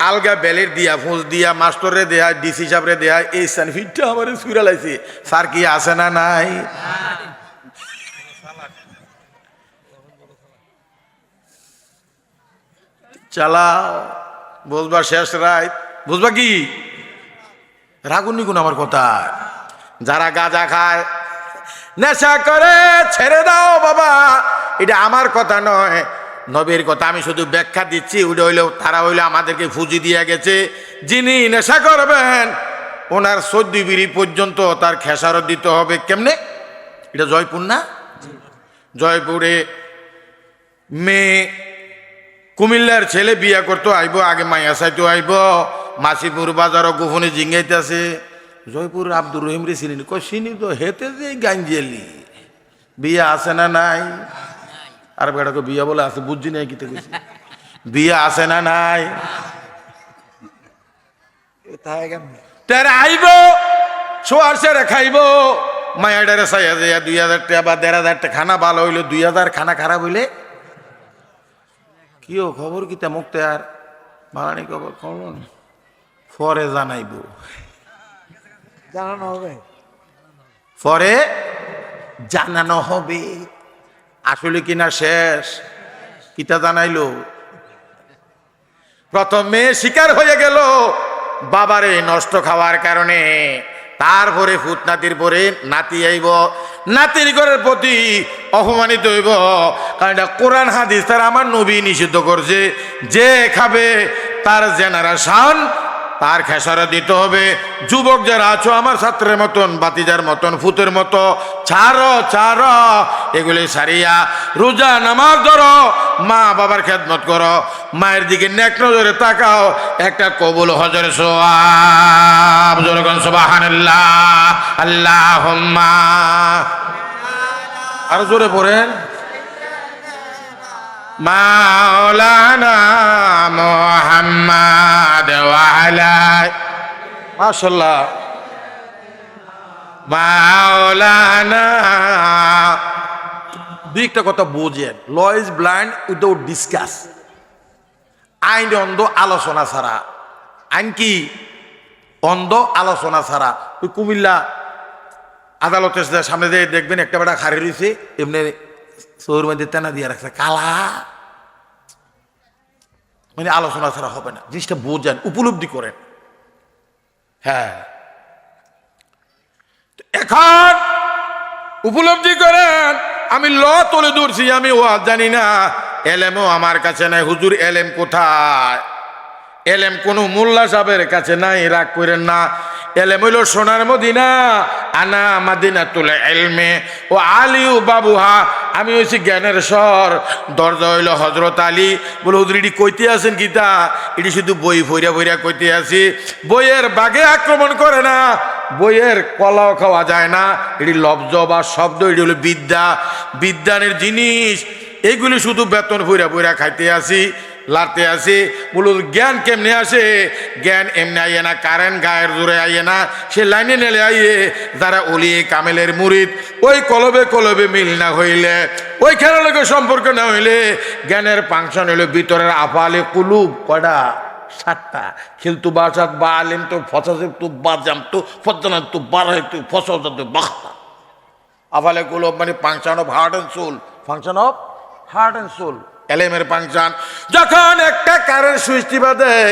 আলগা বেলের দিয়া ফুঁস দিয়া মাস্টরে দেয়া ডিসি সাহেবরে দেয়া এই সানফিটটা আমার সুরা লাইছে স্যার কি আছে না নাই চালা বুঝবা শেষ রাত বুঝবা কি রাগুনি কোন আমার কথা যারা গাঁজা খায় নেশা করে ছেড়ে দাও বাবা এটা আমার কথা নয় নবীর কথা আমি শুধু ব্যাখ্যা দিচ্ছি ওটা হইলেও তারা হইলে আমাদেরকে ফুজি দিয়ে গেছে যিনি নেশা করবেন ওনার 14 বিড়ি পর্যন্ত তার খেসারত দিতে হবে কেমনে এটা জয়পুর না জয়পুরে মেয়ে কুমিল্লার ছেলে বিয়া করতো আইব আগে মাইয়া চাইতো আইব মাসিপুর বাজারও গোপনে জিঙ্গাইতেছে জয়পুর আব্দুর রহিম রে চিনি কই চিনি তো হেতে যে গাঞ্জেলি বিয়া আছে না নাই আর বেটাকে বিয়া বলে আছে বুঝছি নাই কি কইছি বিয়া আছে না নাই তারা আইব সোয়ার সেরে খাইব মায়াডারে চাইয়া যাইয়া 2000 টাকা বা 1500 টাকা খানা ভালো হইলো 2000 খানা খারাপ হইলে কিও খবর কিতা মুক্তে আর মারানি খবর খবর পরে জানাইব জানানো হবে পরে জানানো হবে আসলে কিনা শেষ কিতা জানাইলো প্রথম মেয়ে শিকার হয়ে গেল বাবারে নষ্ট খাওয়ার কারণে তারপরে ফুটনাতির পরে নাতি আইব নাতির ঘরের প্রতি অপমানিত হইব কারণ এটা কোরআন হাদিস তার আমার নবী নিষিদ্ধ করছে যে খাবে তার জেনারেশন তার খেসারা দিতে হবে যুবক যারা আছো আমার ছাত্রের মতন বাতিজার মতন ফুতের মতো ছাড়ো ছাড়ো এগুলি সারিয়া রোজা নামাজ ধরো মা বাবার খেদমত করো মায়ের দিকে নেক নজরে তাকাও একটা কবুল হজরে সওয়াব জোরগণ সুবহানাল্লাহ আল্লাহুম্মা আর জোরে পড়েন মাওলানা মুহাম্মদ ওয়া আলা মাশাআল্লাহ মাওলানা দুইটা কথা বুঝেন law is blind without discuss আইন অন্ধ আলোচনা ছাড়া আইন কি অন্ধ আলোচনা ছাড়া ওই কুমিল্লা আদালতের সামনে দিয়ে দেখবেন একটা বেটা খাড়ি রয়েছে এমনি শহর মধ্যে তেনা দিয়ে রাখছে কালা মানে আলোচনা ছাড়া হবে না জিনিসটা বোঝেন উপলব্ধি করেন হ্যাঁ এখন উপলব্ধি করেন আমি ল তুলে ধরছি আমি ওয়াজ জানি না এলেমও আমার কাছে নাই হুজুর এলেম কোথায় এলেম কোন মোল্লা সাহেবের কাছে নাই রাগ করেন না এলেম হইল সোনার মদিনা আনা মাদিনাতুল ইলমে ও আলিউ বাবুহা আমি হইছি জ্ঞানের স্বর দরজা হইল হযরত আলী বলে হুজুর এটি কইতে আছেন কিতা এটি শুধু বই ফইরা ফইরা কইতে আছি বইয়ের বাগে আক্রমণ করে না বইয়ের কলাও খাওয়া যায় না এটি লব্জ বা শব্দ এটি হলো বিদ্যা বিজ্ঞানের জিনিস এইগুলি শুধু বেতন ফইরা ফইরা খাইতে আসি লাড়তে আসি। মূলত জ্ঞান কেমনে আসে? জ্ঞান এমনি আইয়ে না, কারেন্ট গায়ের জোরে আইয়ে না, সে লাইনে নেলে আইয়ে। যারা ওলি কামেলের মুরিদ, ওই কলবে কলবে মিল না হইলে, ওই খেলালকে সম্পর্ক না হইলে, জ্ঞানের ফাংশন হইলে ভিতরের আফালে কুলুব কয়টা? 7টা। খিলতু বাসাত বা আলিম তো ফসাসিব তু বাজাম তু ফজ্জানাত তু বারাহ তু ফসাসত তু বাখতা। আফালে কুলুব মানে function of heart and soul, function of heart and soul, এলেমের ফাংশন। যখন একটা কারেন্ট সুইচ টিপা দেয়,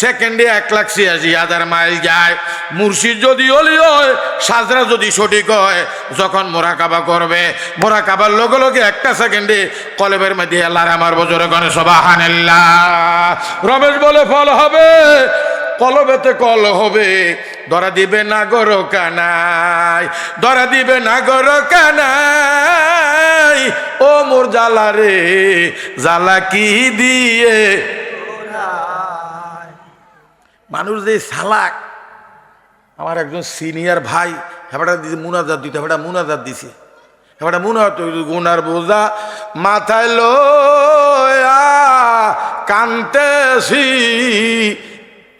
সেকেন্ডে 1,86,000 মাইল যায়। মুর্শিদ যদি অলি হয়, সাজরা যদি সঠিক হয়, যখন মোরাকাবা করবে, মোরাকাবার লগে লগে একটা সেকেন্ডে কলবের মধ্যে আল্লাহর আমার বজরে গনে সুবহানাল্লাহ। রমেশ বলে ফল হবে, কলবেতে কল হবে। ধরা দিবে না গরো কানাই, ধরা দিবে না গরো কানাই। ও মোর জালা রে, জালা কি দিয়ে। মানুষ যে সালাক। আমার একজন সিনিয়র ভাই হেবাটা দিছে মুনাজাত দিতে, হেবাটা মুনাজাত দিছে, হেবাটা মুনাজাত গুনার বোঝা মাথায় লয়া কানতেছি।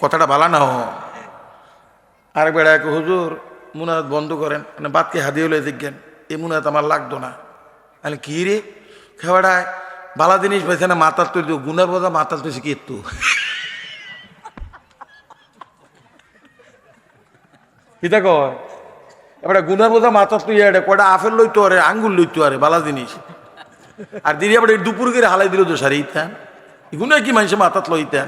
কথাটা ভালো না। আরেক বেড়া এক হুজুর মুনাজাত বন্ধ করেন, মানে বাদকে হাদিয়ে হলে দেখবেন এই মুনাজাত আমার লাগতো না। আমি কি রে খেবাড়ায় বালা জিনিস পাইছে না, মাথার তৈরি গুনার বোঝা মাথার তৈরি কি একটু কিতা কয় এবার গুনার বোঝা মাথার তুই কয়টা আফেল লইতো আরে, আঙ্গুল লইতো আরে, বালা জিনিস। আর দিদি আবার দুপুর করে হালাই দিল তো সারি ইতান গুনায় কি মানুষে মাথাত লইতেন।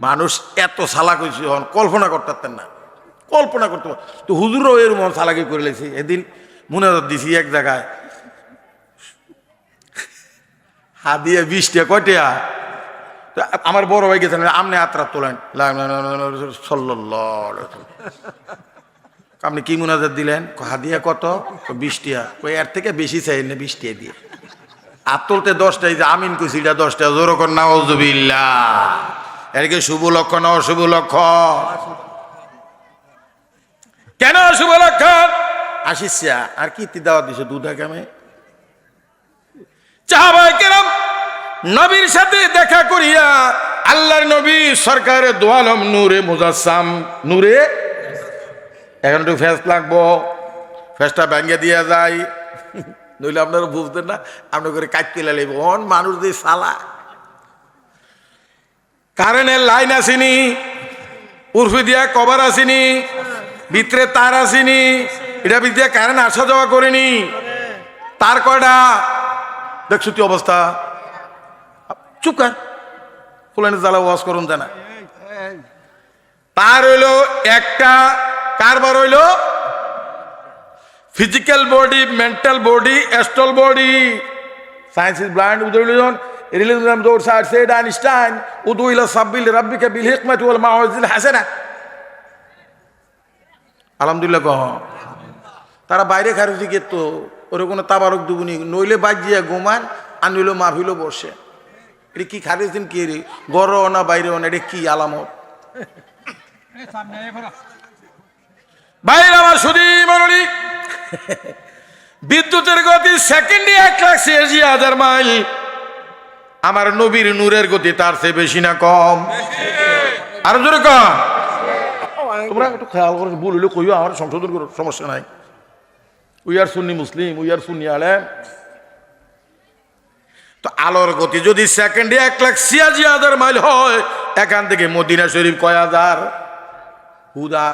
মানুষ এত সালাক হয়েছে কল্পনা করতেন না, কল্পনা করতে। তো হুজুরও এরকম সালাকি করে লেছি। এদিন মুনাজাত দিছি এক জায়গায়, হাদিয়ে 20 টাকা, কয়টা? আমার বড় ভাই গেছেন, আমনে আত্রা তোলেন, আপনি কি মুনাজাত দিলেন? হাদিয়া কত? 20 টাকা। এর থেকে বেশি চাই না, 20 টাকা দিয়ে আর তুলতে 10টা। যে আমিন কইছি এটা 10টা, জোর কর নাউযুবিল্লাহ। এর কি শুভ লক্ষণ না অশুভ লক্ষণ? কেন অশুভ লক্ষণ? আসিসা আর কি দাওয়াত দিছে দুধা কামে। সাহাবায়ে কেরাম নবীর সাথে দেখা করিয়া, আল্লাহর নবী সরকারে দু আলম নূরে মুজাসসাম, নূরে এখন একটু ফেস লাগবো, ফেসটা ভেঙে দিয়া যায়, নইলে আপনারা বুঝতেন না, আপনার করে কাটতে লাগব। অন মানুষ দিয়ে সালা কারেন্টের লাইন আসেনি, উর্ফি দিয়া কভার আসেনি, ভিতরে তার আসেনি, এটা ভিতরে কারেন্ট আসা যাওয়া করেনি। তার কয়টা দেখছো কি অবস্থা? চুপ কর, ফুলানি জ্বালা ওয়াজ করুন জানা। তার হইল একটা কারবার হইল physical body, mental body, astral body. Science is blind উদয়জন রিলিজম দৌড় সাইড সেড আইনস্টাইন উদু ইলা সাব্বিল রাব্বিকা বিল হিকমাতি ওয়াল মাউইজিল হাসানা। আলহামদুলিল্লাহ কহ। তারা বাইরে খারুজি গেত, ওরে কোনো তাবারক দুগুনি, নইলে বাজিয়া ঘুমান আর নইলে মাহফিল বসে। এটা কি খারিজিন কি রে? গর না বাইরে না, এটা কি আলামত? বাইরে আমার শুধু মরণি বিদ্যুতের গতি সেকেন্ডে 1,86,000 মাইল। আমার নবীর নূরের গতি তার চেয়ে বেশি না কম? আরো জোরে কম। তোমরা একটু খেয়াল করে বলিলে কইও, আমার সংশোধন করো, সমস্যা নাই। We are Sunni Muslim, we are সুন্নি আলেম। তো আলোর গতি যদি সেকেন্ডে 1,86,000 মাইল হয়, এখান থেকে মদিনা শরীফ কয় হাজার? হুদা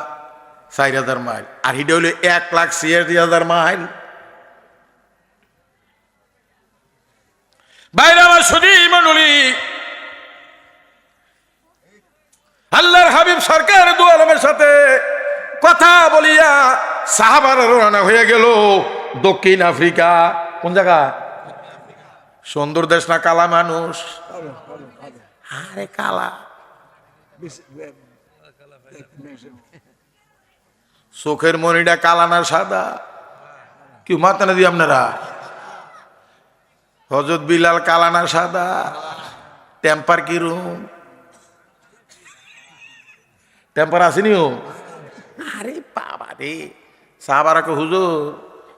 4,000 মাইল। আর হিটা হইলে 1,86,000 মাইল। বাইরে আমার সুদী মন্ডলী, আল্লাহর হাবিব সরকার দু আলমের সাথে কথা বলিয়া সাহাবারা রওনা হয়ে গেল দক্ষিণ আফ্রিকা। কোন জায়গা? সুন্দর দেশ না কালা মানুষ? আরে কালা, চোখের মনিটা কালা না সাদা? কি মাথা না দিয়ে আপনারা? হযরত বিলাল কালা না সাদা? টেম্পার কি রুম? টেম্পার আসেনি ও? আরে বাবা রে, সাহাবারাকে হুজুর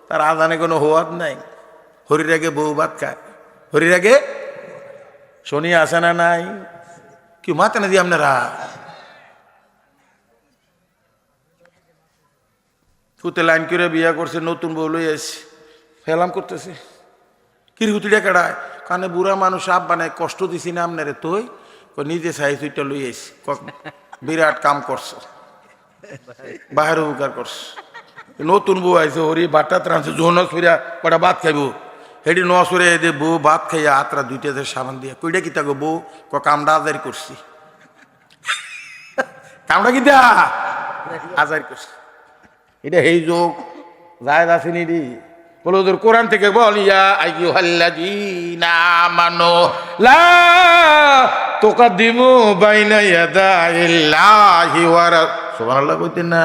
তার আজানে কোনো হওয়াত নাই, হরির আগে বউ ভাত খায়, হরির আগে শনি আসে না নাই? কি মাতে না দিয়ে আপনারা ফুতে লাইন করে বিয়া করছে, নতুন বউ লই আসি, ফেলাম করতেছে। কিরকুতিটা কেডায়? কানে বুড়া মানুষ আপ বানায়, কষ্ট দিছি না আপনারে? তুই নিজে চাই তুইটা লই আসি, বিরাট কাম করছো, বাহির উপকার করছো। নতুন বউ আইছে, হরি বাটা ত্রানছে, জোন সরিয়া কটা ভাত খাইব, হেডি ন সরে দে বউ ভাত খাইয়া আত্রা দুইটা সাবান দিয়ে কইটা কি তাকে বউ কামটা আজারি করছি, কামটা কি দা আজারি করছি। এটা এই যোগ জায়েদ আসেনি রে, বলো তোর কোরআন থেকে বল, ইয়া আইয়ুহাল্লাযীনা আমানু লা তুকদ্দিমু বাইনা ইয়াদাইল্লাহি ওয়া সুবহানাল্লাহ কইতেন না?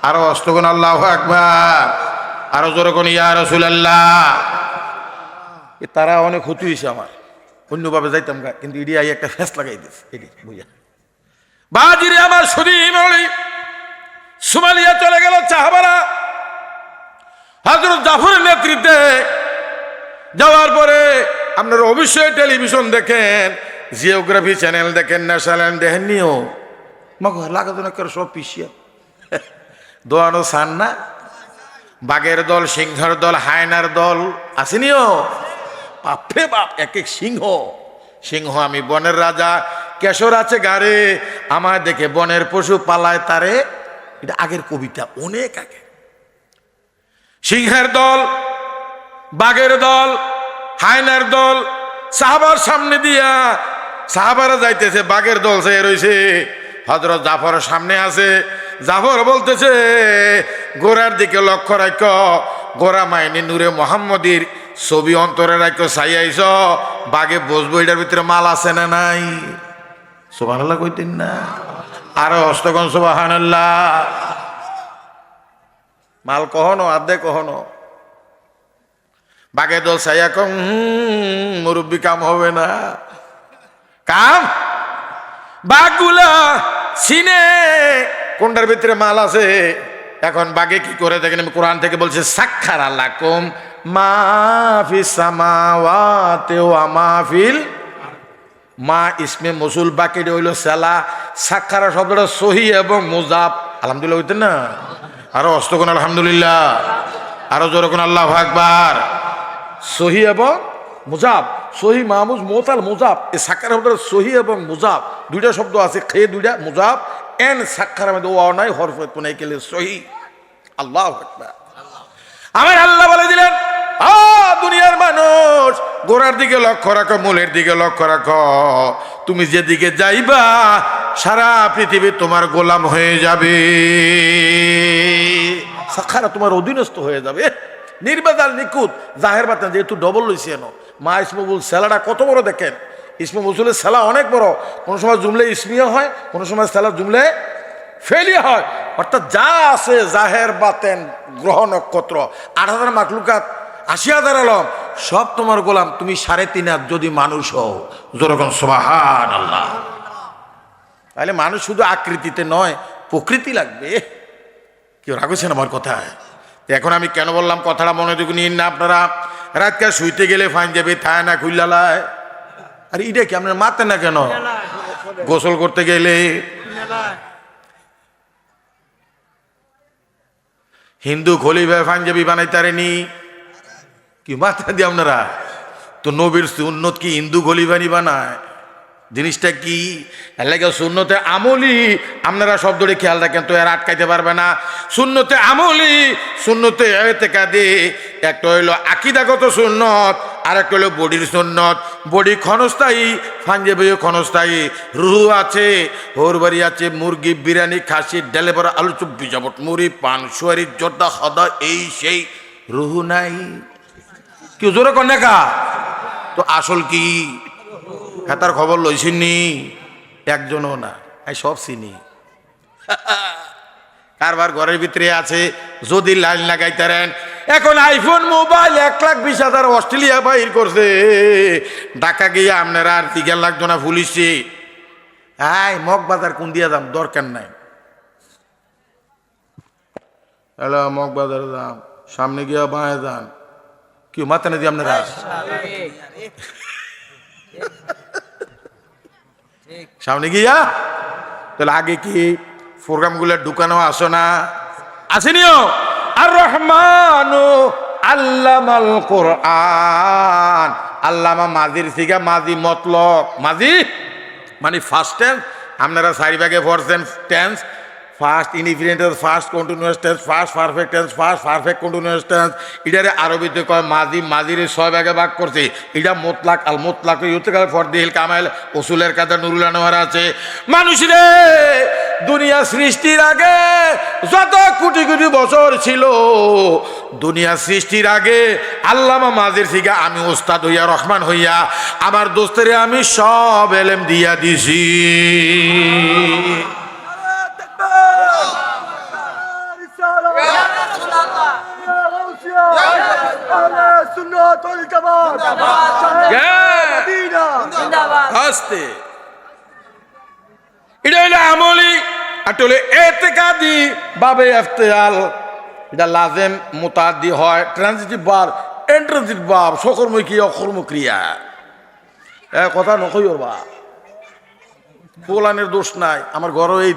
আরো অষ্টগুণ আল্লাহু আকবার, আরো জোরে কোন ইয়া রাসূলুল্লাহ। তারা অনেক ক্ষতি হয়েছে আমার, অন্যভাবে যাইতাম গা, কিন্তু ইডি আই একটা ফেস লাগাই দিস এটি বুঝা। বাজিরে আমার সুদী মৌলি সোমালিয়া চলে গেল চাহাবারা, হযরত জাফরের নেতৃত্বে যাওয়ার পরে আপনারা অবশ্যই টেলিভিশন দেখেন, জিওগ্রাফি চ্যানেল দেখেন, ন্যাশনাল দেখেন নিও মাগো লাগাতো না করে সব পিছিয়ে দোয়ানো সান না। বাঘের দল, সিংহের দল, হায়নার দল আসেনিও, বাপরে বাপ এক এক সিংহ। সিংহ আমি বনের রাজা, কেশর আছে গাড়ে, আমার দেখে বনের পশু পালায় তারে। এটা আগের কবিতা, অনেক আগে। সিংহের দল, বাঘের দল, হায়নার দল সাহাবার সামনে দিয়া, সাহাবারা যাইতেছে, বাঘের দল সে রয়েছে, হযরত জাফর সামনে আছে। জাফর বলতেছে গোরার দিকে লক্ষ্য রাখ, গোরা মাইনি নূরে মোহাম্মদীর ছবি অন্তরে রাখ, চাইয়াইছ বাঘে বসবো, এটার ভিতরে মাল আছে না নাই? সুবহানাল্লাহ কইতেন না? আরো হস্তগণ সুবহানাল্লাহ। মাল কহনো আদে কহনো, বাঘে দল চাইয়া কম মুরব্বী কাম হবে না, কাম বাঘগুলা চিনে কোনটার ভিতরে মাল আছে। এখন বাঘে কি করে দেখেন, আমি কোরআন থেকে বলছি, সাক্ষারা লাকুম মা ফিস সামাওয়াতি ওয়া মা ফিল, মা ইসমে মৌসুল, বাকি হইল সেলা। সাক্ষারা শব্দটা সহি এবং মুজাব, আলহামদুলিল্লাহ হইতেন না? আরো অস্তগুণ আলহামদুলিল্লাহ, আরো জোরে কোন আল্লাহু আকবার। সহি এবং মুজাব, সহি মাহমুজ মোতাল মুজাব, এই সাক্ষার শব্দটা সহি এবং মুজাব দুইটা শব্দ আছে, খেয়ে দুইটা মুজাব এন সাক্ষার মধ্যে ও নাই, হরফ কোনাই গেলে সহি। আল্লাহু আকবার। আমার আল্লাহ বলে দিলেন, দুনিয়ার মানুষ গোড়ার দিকে লক্ষ্য রাখো, মূলের দিকে লক্ষ্য রাখো, তুমি যেদিকে যাইবা সারা পৃথিবী তোমার গোলাম হয়ে যাবে, সাক্ষারা তোমার অধীনস্থ হয়ে যাবে, নির্বেজাল নিকুত জাহের বাতেন। যেহেতু ডবল লইছে এনো, মা ইসমুল সেলাটা কত বড় দেখেন, ইসমে মৌসুলের সেলা অনেক বড়, কোনো সময় জুমলে ইসমিয়া হয়, কোনো সময় সেলা জুমলে ফেলিয়া হয়। অর্থাৎ যা আছে জাহের বাতেন গ্রহ নক্ষত্র ৮,০০০ মাখলুকাত ৮০,০০০ আলম সব তোমার গোলাম। তুমি ৩.৫ যদি মানুষ হও, যেরকম সুবহানাল্লাহ। তাহলে মানুষ শুধু আকৃতিতে নয়, প্রকৃতি লাগবে। কেউ রাখছেন আমার কথায়? এখন আমি কেন বললাম কথাটা মনোযোগ নিন না আপনারা। রাতকে শুইতে গেলে ফাইন যাবে, থায় না খুললালায়। আর এটা কি আপনার মারতেন না কেন? গোসল করতে গেলে হিন্দু খলিফা পাঞ্জাবি বানাইতারেনি, কি মাথা দিয়ে আপনারা? তো নবীর সুন্নত কি হিন্দু খলিফানি বানায়? জিনিসটা কি এলাকা সুন্নতে আমলি, আপনারা শব্দটি খেয়াল রাখেন তো এর আটকাইতে পারবে না। সুন্নতে আমলি, সুন্নতে ইতিকাদি, একটা হইল আকীদাগত সুন্নত, আর একটা হইল বডির সুন্নত। বডি ক্ষণস্থায়ী, পাঞ্জাবিও ক্ষণস্থায়ী। রুহু আছে, হোরবাড়ি আছে, মুরগি, বিরিয়ানি, খাসি, ডেলেবরা, আলু চুপ, বিজাবট, মুড়ি, পান, সুয়ারি, জর্দা, খদা, এই সেই। রুহু নাই, কেউ জোরে কন্যা। তো আসল কি? তার খবর লইছিনি একজনও না, আমি সব চিনি। কারবার ঘরের ভিতরে আছে, যদি লাইন লাগাইতারেন। এখন আইফোন মোবাইল 1,20,000 অস্ট্রেলিয়া বাইর করছে, ঢাকা গিয়ে আপনারা আর 3 লাখ জনা পুলিশে। মগবাজার কোন দিয়া দাম দরকার নাই, মগবাজারে দাম, সামনে গিয়া বাঁয়ে যান। কি মাথা না দিয়ে আপনারা সামনে গিয়া তাহলে আগে কি প্রোগ্রামগুলো ঢুকানো আসো না আসেনিও আর রহমানু আল্লামাল কোরআন আল্লামা মাজির সিগা মাজি মতলব মাজি মানে ফার্স্ট টেন্স আপনারা চারি ভাগে পড়ছেন tense first indefinite tense first continuous tense first perfect tense first perfect continuous tense এটারে আরবিতে কয় মাজি মাজির 6 ভাগে ভাগ করছে এটা মুতলাক আল মুতলাক ইউতিকাল ফরদিল কামাল উসুলের কাদা নুরুল আনোয়ার আছে মানুষরে দুনিয়া সৃষ্টির আগে যত কোটি কোটি বছর ছিল দুনিয়া সৃষ্টির আগে আল্লামা মাজির থেকে আমি ওস্তাদ হইয়া রহমান হইয়া আমার দোস্তেরে আমি সব এলেম দিয়া দিছি এটা হইলে আমলি আর হলে এতেকাদি বাবে ইফতিআল এটা লাজেম মুতাআদ্দি হয় ট্রানজিটিভ ভার্ব ইন্ট্রানজিটিভ ভার্ব সকর্মী অকর্ম ক্রিয়া কথা নকই ওর বা পোলানের দোষ নাই আমার ঘরও এই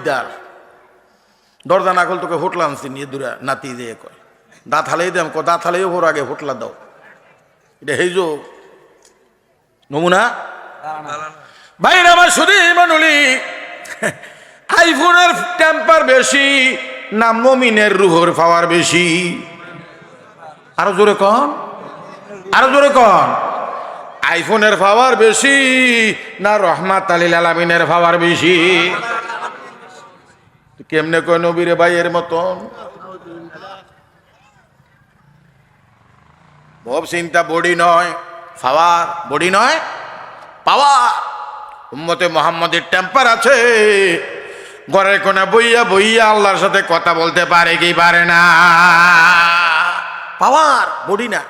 দরজা না খোল তোকে হোটলা আনছি নিয়ে দূরে নাতি দিয়ে কয় দাঁত হালেই দাম দাঁত হালেই ওর আগে হোটলা দাও এটা হেইজো নমুনা বাইরে আমার শুধু মানুলি আইফোনের টেম্পার বেশি না মমিনের রুহর পাওয়ার বেশি আরো জোরে কন আরো জোরে কন আইফোনের পাওয়ার বেশি না রহমাত আলিল আলামিনের পাওয়ার বেশি কেমনে কয় নবীরে ভাইয়ের মতন ভব চিন্তা বডি নয় পাওয়ার বডি নয় পাওয়ার উম্মতে মুহাম্মদের টেম্পার আছে ঘরের কোণে বইয়া বইয়া আল্লাহর সাথে কথা বলতে পারে কি পারে না পাওয়ার বডি না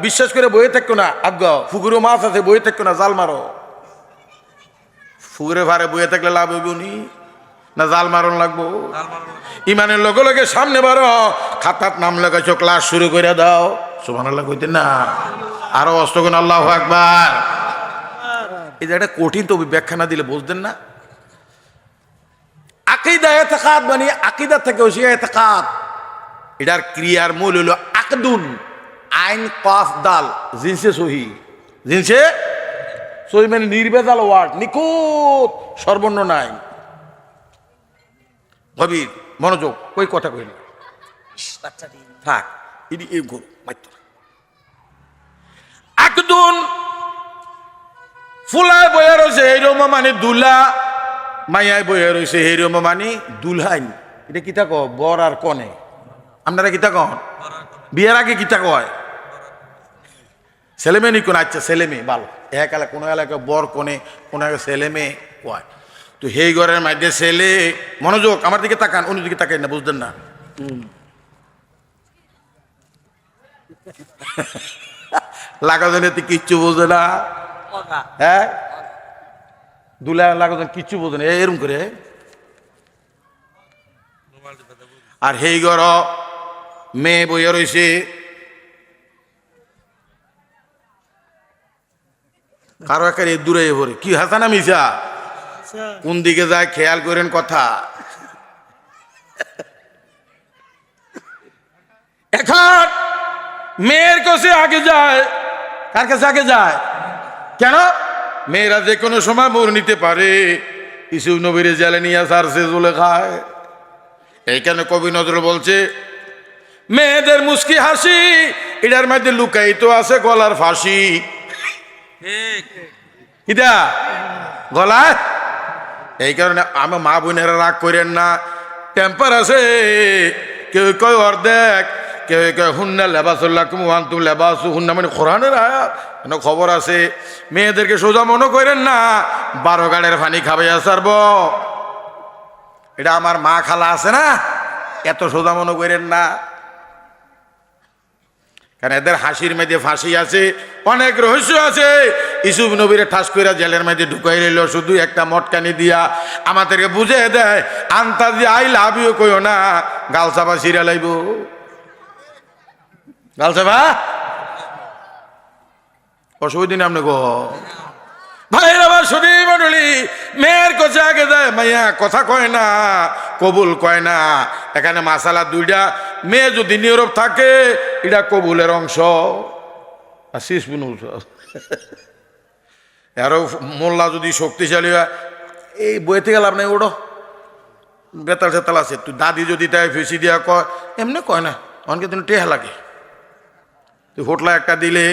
বিশ্বাস করে বইয়ে থাকো না আজ্ঞ ফুকুরো মাছ আছে বইয়ে থাকো না জাল মারো ফুকুরে ভারে বইয়ে থাকলে লাভ হইব নি না জাল মারণ লাগবো ইমানের লগে লগে সামনে বারো খাতার নাম লাগাইছো ক্লাস শুরু করে দাও সুবহানাল্লাহ কইতে না আরো অষ্টগুণ আল্লাহু আকবার এই যে একটা কঠিন তো ব্যাখ্যা না দিলে বুঝতেন না আকীদা ইতিকাদ মানে আকীদা থেকে হইছে ইতিকাদ এটার ক্রিয়ার মূল হলো আকদুন আইন কফ দাল জিনসে সহি জিনসে সহি মানে নির্ভেজাল ওয়ার্ড নিখুঁত সর্বর্ণ নাই গভীর মনোযোগ কই কথা কইল থাক ইডি এই গো মাইতো আকদুন ফুলায় বয়ে রয়েছে এইরকম মানে দুলা মাইয়ায় বয়ে রয়েছে এইরকম মানে দুলহাইন এটা কিতা কো বর আর কনে আপনারা কিতা কন বিয়ের আগে কিতা কয় ছেলে মেয়ে নিকোন আচ্ছা ছেলে মেয়ে ভালো এক এলাকা কোনো এলাকায় বর কনে কোনো এলাকায় ছেলে মেয়ে কয় তো সেই ঘরের মধ্যে ছেলে মনোযোগ আমার দিকে তাকান অন্য দিকে তাকান না বুঝতেন না লাগাজনে কিচ্ছু বোঝে না হ্যাঁ দুলা লাগাজন কিচ্ছু বোঝে না এরম করে আর সেই ঘর মেয়ে বইয়া রয়েছে কারো একার দূরে ভরে কি হাসানা মিশা কোন দিকে যায় খেয়াল করেন কথা এখন মেয়ের কাছে আগে যায় কার কাছে আগে যায় কেন মেয়েরা যে কোনো সময় মোর নিতে পারে ইসুফ নবীর জেলে নিয়ে সারছে জুলে খায় এইখানে কবি নজরুল বলছে মেয়েদের মুস্কি হাসি এটার মধ্যে লুকায়িত আছে গলার ফাঁসি কিটা গলায় এই কারণে আমার মা বোনেরা রাগ করেন না টেম্পার আছে কেউ কয় অর্ধেক কেউ কয় হুন্না লেবাসুল্লাহ কুমু লেবাসু হুন্না মানে কোরআনের আয়াত খবর আছে মেয়েদেরকে সোজা মনে করেন না 12 গাড়ের পানি খাবাইয়া সারব এটা আমার মা খালা আছে না এত সোজা মনে করেন না কারণ এদের হাসির মধ্যে ফাঁসি আছে অনেক রহস্য আছে ইসুফ নবীরে ঠাস করে জেলের মধ্যে ঢুকাই নিল শুধু একটা মটকানি দিয়া আমাদেরকে বুঝে দেয় আন্তাজি আই লাভ ইউ কইও না গালসাবা সিরিয়া লাইব গালসাবা অসুবিধা নেই আপনি গো ভাইয়ের আবার শুধু মন্ডলী মেয়ের কাছে আগে যায় মাইয়া কথা কয় না কবুল কয় না এখানে মাসালা দুইটা মেয়ে যদি নীরব থাকে এটা কবুলের অংশ আসিস আরো মোল্লা যদি শক্তিশালী হয় এই বইতে গেলাম না ওড়ো বেতাল সেতাল আছে তুই দাদি যদি তাই ফেসি দিয়া কয় এমনি কয় না অনেকে তুমি টেহা লাগে তুই হোটলা একটা দিলে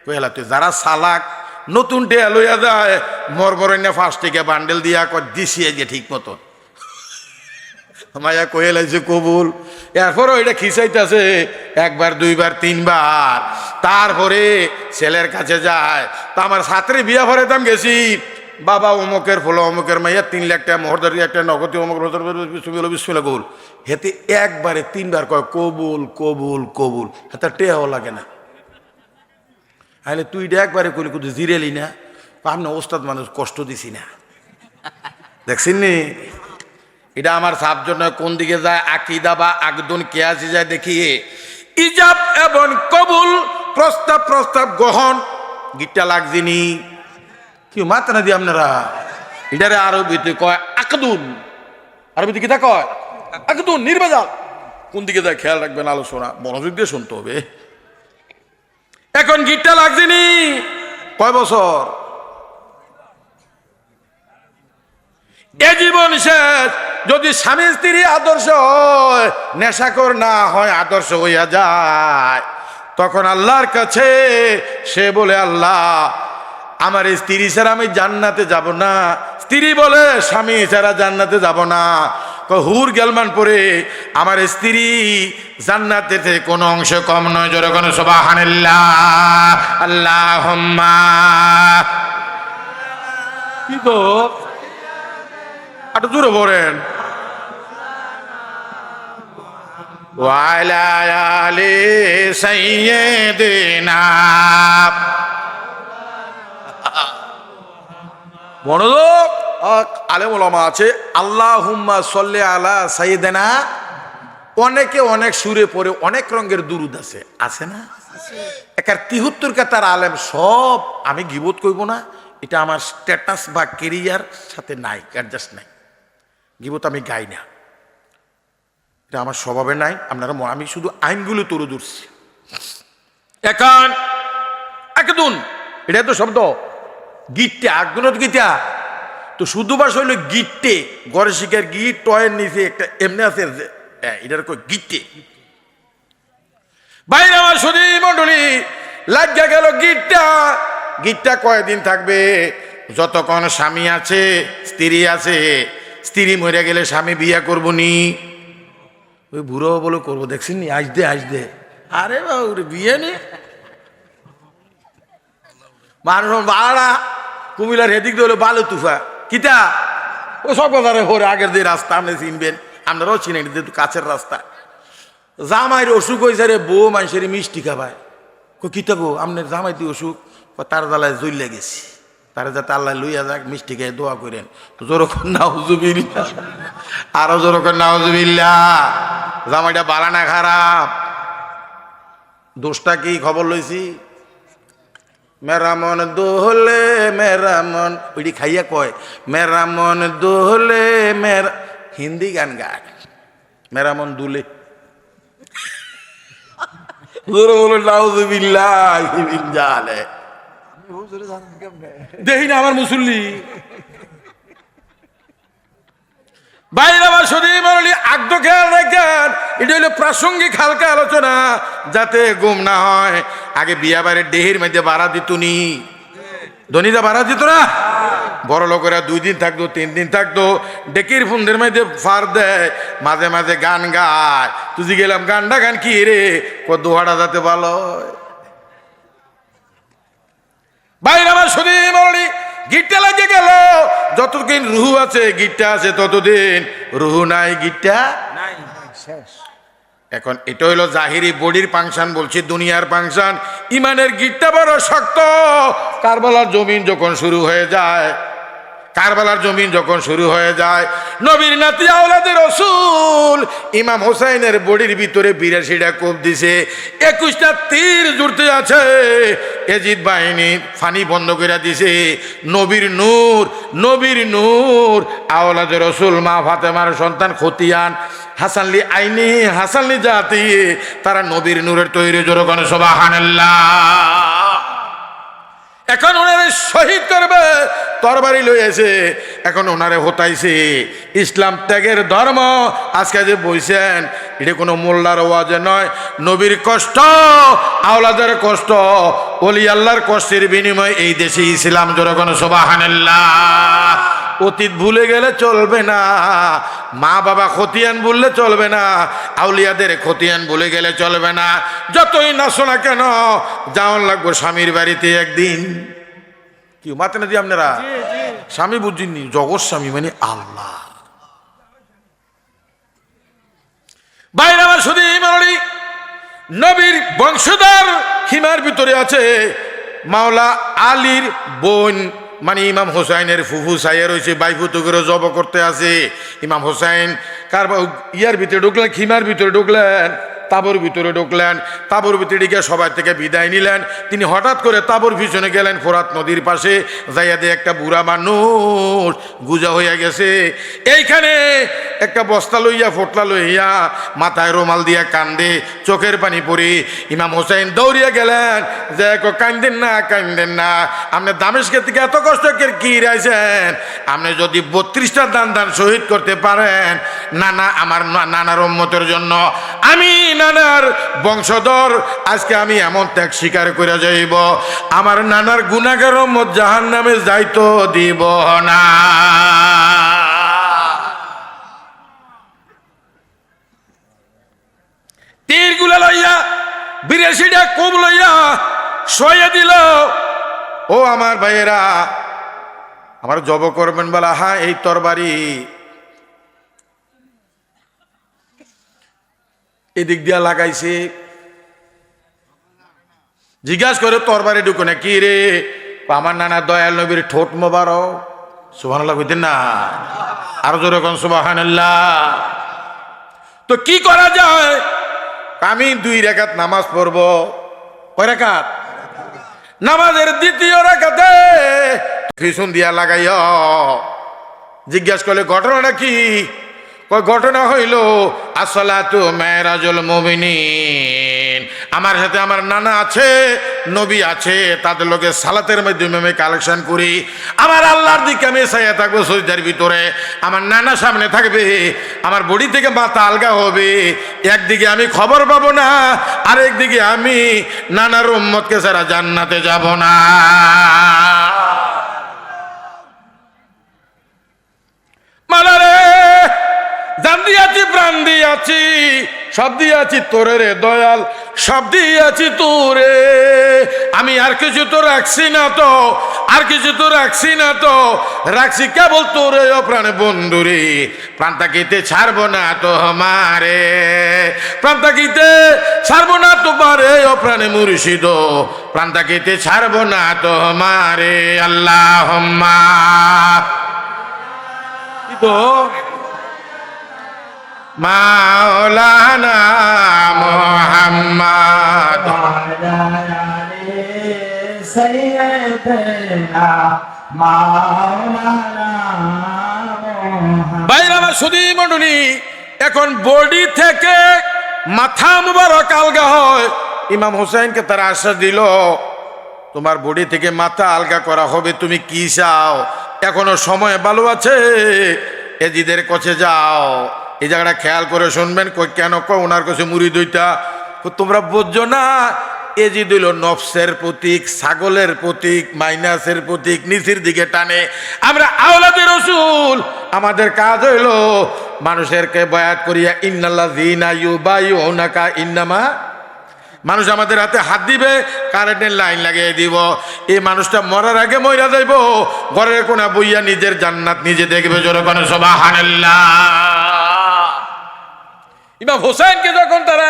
কয়লা তুই যারা সালাক নতুন টেহা লইয়া যায় মরমরে ফার্স্ট থেকে বান্ডেল দিয়া কয় দিছি যে ঠিক মতো মায়া কয়ে লাইছে কবুল এরপরও এটা খিচাইতেছে একবার দুইবার তিনবার তারপরে ছেলের কাছে যায় তা আমার ছাত্রী বিয়া ভরাইতাম গেছি বাবা অমুকের ফলো অমুকের মাইয়া 3 লাখ টাকা মোহরদারি একটা নগতি অমুক বিসমিল্লাহ কবুল হেতে একবারে তিনবার কয় কবুল কবুল কবুল হাতে টেহাও লাগে না আইলে তুই একবারে কইলি কিন্তু জিরেলি না আপনি ওস্তাদ মানুষ কষ্ট দিছি না দেখছেন নি এটা আমার সাপ জন্য কোন দিকে যায় আকিদা বা আকদুন কেয়াসি যায় দেখিয়ে ইজাব এবং কবুল প্রস্তাব প্রস্তাব গ্রহণ গিটটা লাগছিনি কি মাত্র না দিয়ে আপনারা এটারে আরবিতে কয় আকদুন আরবিতে কিতা কয় আকদুন নির্বাজাল কোন দিকে যায় খেয়াল রাখবেন আলোচনা মনোযোগ দিয়ে শুনতে হবে এখন গিটটা লাগছিনি কয় বছর এ জীবন শেষ যদি স্বামী স্ত্রী আদর্শ হয় নেশাখোর না হয় আদর্শ হইয়া যায় তখন আল্লাহর কাছে সে বলে আল্লাহ আমার স্ত্রী ছাড়া আমি জান্নাতে যাব না স্ত্রী বলে স্বামী ছাড়া জান্নাতে যাব না হুর গেলমান পরে আমার স্ত্রী জান্নাতে থেকে কোনো অংশ কম নয় জোরে কোনো সুবহানাল্লাহ আল্লাহুম্মা কি তো একটু জোরে বলেন ওয়ালা আলি সাইয়্যিদিনা মনোযোগ আলেম ওলামা আছে আল্লাহুম্মা সাল্লি আলা সাইয়্যিদিনা অনেকে অনেক সুরে পড়ে অনেক রঙের দুরুদ আছে আছে না একার 73 কাতার আলেম সব আমি গীবত কইব না এটা আমার স্ট্যাটাস বা কেরিয়ার সাথে নাই অ্যাডজাস্ট নাই গীবত আমি গাই না এটা আমার স্বভাবে নাই আপনারা আমি শুধু আইনগুলো তুলে ধরছি এখন একদম এটা তো শব্দ গিটটা একদম গীতা তো শুধু ভাষা হইল গিট্টে গড়ে শিকার গিট টয়ের নিচে একটা এমনি আছে এটার কই গিট্টে বাইরে আমার সুধী মন্ডলী লাগিয়া গেল গিটটা গিটটা কয়দিন থাকবে যতক্ষণ স্বামী আছে স্ত্রী আছে স্ত্রী মরে গেলে স্বামী বিয়া করবো নি ওই বুড়ো বলে করবো দেখছেন নি আজ দে আরে বাবু বিয়ে নি মানুষ বাড়া কুমিল্লার হেদিক দিয়ে হলো বালু তুফা কিতা ও সব বাজারে হরে আগের যে রাস্তা আপনি চিনবেন আপনারাও চিনেন যেহেতু কাছের রাস্তা জামাইয়ের অসুখ হয়েছে রে বউ মানুষের মিষ্টি খাবায় কিতা গো আপনার জামাইতে অসুখ তার জ্বালায় জ্বললে গেছি তারা যাতে আল্লাহ লইয়া যাক মিষ্টি খেয়ে দোয়া করেন জোরক্ষণ নাউজুবিল্লাহ আরো জোরক্ষণ নাউজুবিল্লাহ জামাইটা বালা না খারাপ দোষটা কি খবর লইছি মেরা মন দোহলে মেরা মন ওইটি খাইয়া কয় মেরা মন দোহলে মেরা হিন্দি গান গায় মেরা মন দুলে দেখি না আমার মুসল্লি বাইরে আবার সদী মরলি আগ্ধ খেয়াল রাখেন এটা হলো প্রাসঙ্গিক হালকা আলোচনা যাতে গুম না হয় আগে বিয়া বাড়ির দেহের মধ্যে ভাড়া দিত নি ধনীরা ভাড়া দিত না বড় লোকেরা 2 দিন থাকতো 3 দিন থাকতো ডেকির ফোনদের মধ্যে ফার দেয় মাঝে মাঝে গান গায় তুই গেলাম গানটা গান কি রে দোহাটা যাতে ভালো বাইরে আমার সদী মরলি গিটটা লাগে গেল যতদিন রুহু আছে গিটটা আছে ততদিন রুহু নাই গিটটা নাই শেষ এখন এটা হইলো জাহিরি বডির ফাংশন বলছি দুনিয়ার ফাংশন ইমানের গিটটা বড় শক্ত কারবালার জমিন যখন শুরু হয়ে যায় কারবালার জমিন যখন শুরু হয়ে যায়, নবীর নাতি আওলাদে রসুল ইমাম হোসাইনের বডির ভিতরে 82টা কোপ দিছে, 21টা তীর জুড়তে আছে। এজিদ বাহিনী ফানি বন্ধ করে দিছে। নবীর নূর আওলাদে রসুল মা ফাতেমার সন্তান খতিয়ান হাসানলি আইনি হাসানলি জাতি, তারা নবীর নূরের তৈরি জোরগান সুবহানাল্লাহ। এখন ওনারে শহীদ করবে, তরবারি লইয়াছে, এখন ওনারে হতাইছে। ইসলাম ত্যাগের ধর্ম আজকে যে বইছেন, এটা কোনো মোল্লার ওয়াজে নয়। নবীর কষ্ট, আওলাদের কষ্ট, ওলি আল্লাহর কষ্টের বিনিময়ে এই দেশে ইসলাম জোরগান সুবহানাল্লাহ। অতীত ভুলে গেলে চলবে না, মা বাবা খতিয়ান ভুললে চলবে না, আউলিয়াদের খতিয়ান ভুলে গেলে চলবে না। যতই নাচো না কেন, যাওয়ান লাগবো স্বামীর বাড়িতে একদিন। কি মাতে না দিয়ে আপনারা স্বামী বুঝিনি, জগৎ স্বামী মানে আল্লাহ। বাইরে আমার শুধু ইমানি নবীর বংশধর হিমার ভিতরে আছে মাওলা আলীর বোন, মানে ইমাম হোসাইনের ফুফু সাইয়া রয়েছে, বাইফুতু করে জব করতে আছে। ইমাম হোসাইন ইয়ার ভিতরে ঢুকলেন, খিমার ভিতরে ঢুকলেন, তাবুর ভিতরে ঢুকলেন, তাবুর ভিতরে গিয়ে সবাই থেকে বিদায় নিলেন। তিনি হঠাৎ করে তাবুর পিছনে গেলেন, ফোরাত নদীর পাশে যাইয়া দিয়ে একটা বুড়া মানুষ গুজা হইয়া গেছে। এইখানে একটা বস্তা লইয়া ফোটলা লইয়া মাথায় রুমাল দিয়া কান্দে, চোখের পানি পড়ি। ইমাম হোসাইন দৌড়িয়া গেলেন, যে কান্দেন না, কান্দেন না, আপনি দামেস্কের থেকে এত কষ্ট কি রাইছেন, আপনি যদি 32টা দান শহীদ করতে পারেন, নানা আমার নানার উম্মতের জন্য, আমি নানার বংশধর, আজকে আমি এমন ত্যাগ স্বীকার করে যাইব, আমার নানার গুনাহগার উম্মত জাহান্নামে যাইতো দিব না। তীরগুলা লইয়া 82টা কোপ লইয়া শোয়া দিল। ও আমার ভাইয়েরা, আমার জব করবেন বলা, হ্যাঁ এই তরবারি এদিক দিয়া লাগাইছে। জিজ্ঞাসা করে তরবারি ঢুকো না, কি রে? আমার নানা দয়াল নবীর ঠোঁট মোবারক। সুবহানাল্লাহ কইতেন না? আরো জোরে কোন সুবহানাল্লাহ। তো কি করা যায়? আমি 2 রাকাত নামাজ পড়বো। কয় রাকাত? নামাজের 2য় রাকাতে পিছন দিয়া লাগাইয়া জিজ্ঞাসা করলে ঘটনাটা কি? ঘটনা হইল আসসালাতু মেরাজুল মুমিনিন, আমার সাথে আমার নানা আছে, নবী আছে, তাদের লোকের সালাতের মাধ্যমে আমি কালেকশন করি। আমার আল্লাহর দিকে আমি চাইয়া থাকবো সজদার ভিতরে, আমার নানা সামনে থাকবে, আমার বডি থেকে মাথা আলগা হবে। একদিকে আমি খবর পাবো না, আরেকদিকে আমি নানার উম্মতকে ছাড়া জান্নাতে যাব না। মালারে জান দিয়াছি, প্রাণ দিয়াছি, সব দিয়াছি তোরে রে দয়াল, সব দিয়াছি তোরে। আমি আর কিছু তো রাখছি না, তো আর কিছু তো রাখছি না, তো রাখছি কেবল তোরে ও প্রাণ বন্ধুরে। প্রাণ তাকিতে ছাড়বো না তোমারে, প্রাণ তাকিতে ছাড়বো না তোমারে ও প্রাণে মুর্শিদ, প্রাণ তাকিতে ছাড়বো না তোমারে। আল্লাহুম্মা তো মাওলানা মুহাম্মদ বাইরামা সুদী মণ্ডলী, এখন বডি থেকে মাথা মুবারক আলগা হয়। ইমাম হোসেনকে তারা আশ্বাস দিল, তোমার বডি থেকে মাথা আলগা করা হবে, তুমি কি চাও? এখনো সময় ভালো আছে, এজিদের কাছে যাও। এই জায়গাটা খেয়াল করে শুনবেন। কই কেন? ওনার কাছে মুড়ি দইটা তোমরা বুঝছো না? এজিদ হইল নফসের প্রতীক, ছাগলের প্রতীক, মাইনাসের প্রতীক, নিচের দিকে টানে। আমরা আওলাদে রসুল, আমাদের কাজ হইল মানুষেরকে বয়াত করিয়া ইন্নাল্লাযীনা ইউবাইউনাকা ইন্নামা, মানুষ আমাদের হাতে হাত দিবে, কারেন্টের লাইন লাগিয়ে দিব। এই মানুষটা মরার আগে মইরা যাইব, ঘরের কোনা বইয়া নিজের জান্নাত নিজে দেখবে। জোরে কোন সুবহানাল্লাহ। ইমাম হোসেনকে যখন তারা